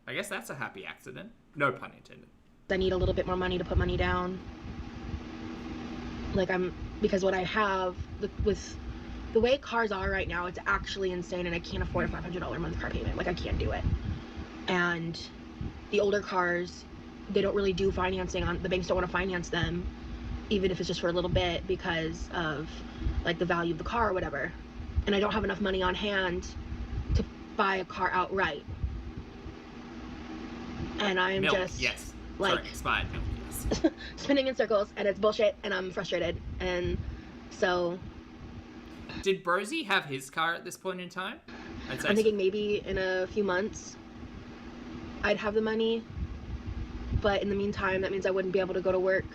I guess that's a happy accident. No pun intended. I need a little bit more money to put money down. Like, because what I have, with the way cars are right now, it's actually insane, and I can't afford a $500 a month car payment. Like, I can't do it. And the older cars, they don't really do financing on, the banks don't want to finance them, even if it's just for a little bit, because of, like, the value of the car or whatever. And I don't have enough money on hand to buy a car outright. And I'm milk, just, yes. like, sorry, expired milk, yes. spinning in circles, and it's bullshit, and I'm frustrated. And so... Did Brosy have his car at this point in time? I'm thinking maybe in a few months I'd have the money, but in the meantime, that means I wouldn't be able to go to work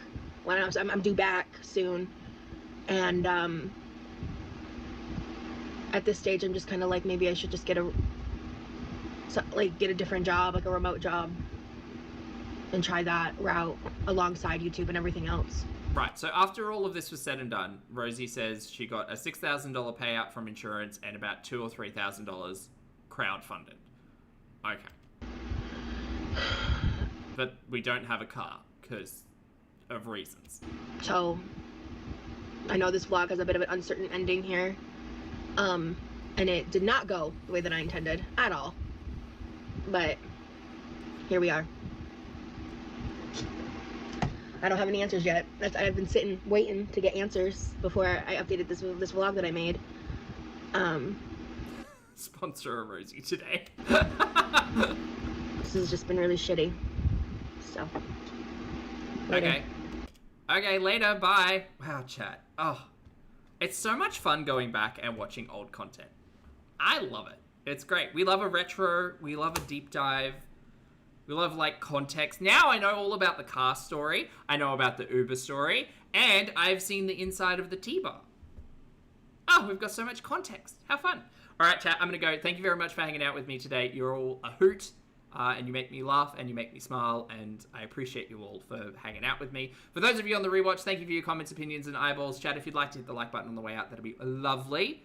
when I'm due back soon. And at this stage, I'm just kind of like, maybe I should just get a different job, like a remote job, and try that route alongside YouTube and everything else. Right, so after all of this was said and done, Rosie says she got a $6,000 payout from insurance and about $2,000 or $3,000 crowdfunded. Okay. But we don't have a car because of reasons. So, I know this vlog has a bit of an uncertain ending here. And it did not go the way that I intended at all. But here we are. I don't have any answers yet. I've been sitting, waiting to get answers before I updated this vlog that I made. Sponsor a Rosie today. This has just been really shitty. So. Later. Okay, later, bye. Wow, chat. Oh, it's so much fun going back and watching old content. I love it. It's great. We love a retro. We love a deep dive. We love, like, context. Now I know all about the car story. I know about the Uber story. And I've seen the inside of the T-bar. Oh, we've got so much context. How fun. All right, chat, I'm going to go. Thank you very much for hanging out with me today. You're all a hoot. And you make me laugh and you make me smile, and I appreciate you all for hanging out with me. For those of you on the rewatch, thank you for your comments, opinions, and eyeballs. Chat, if you'd like to hit the like button on the way out, that'd be lovely.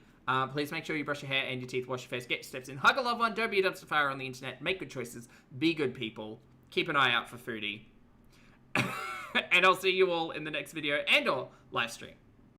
Please make sure you brush your hair and your teeth, wash your face, get your steps in, hug a loved one, don't be a dumpster fire on the internet, make good choices, be good people, keep an eye out for foodie. And I'll see you all in the next video and or live stream.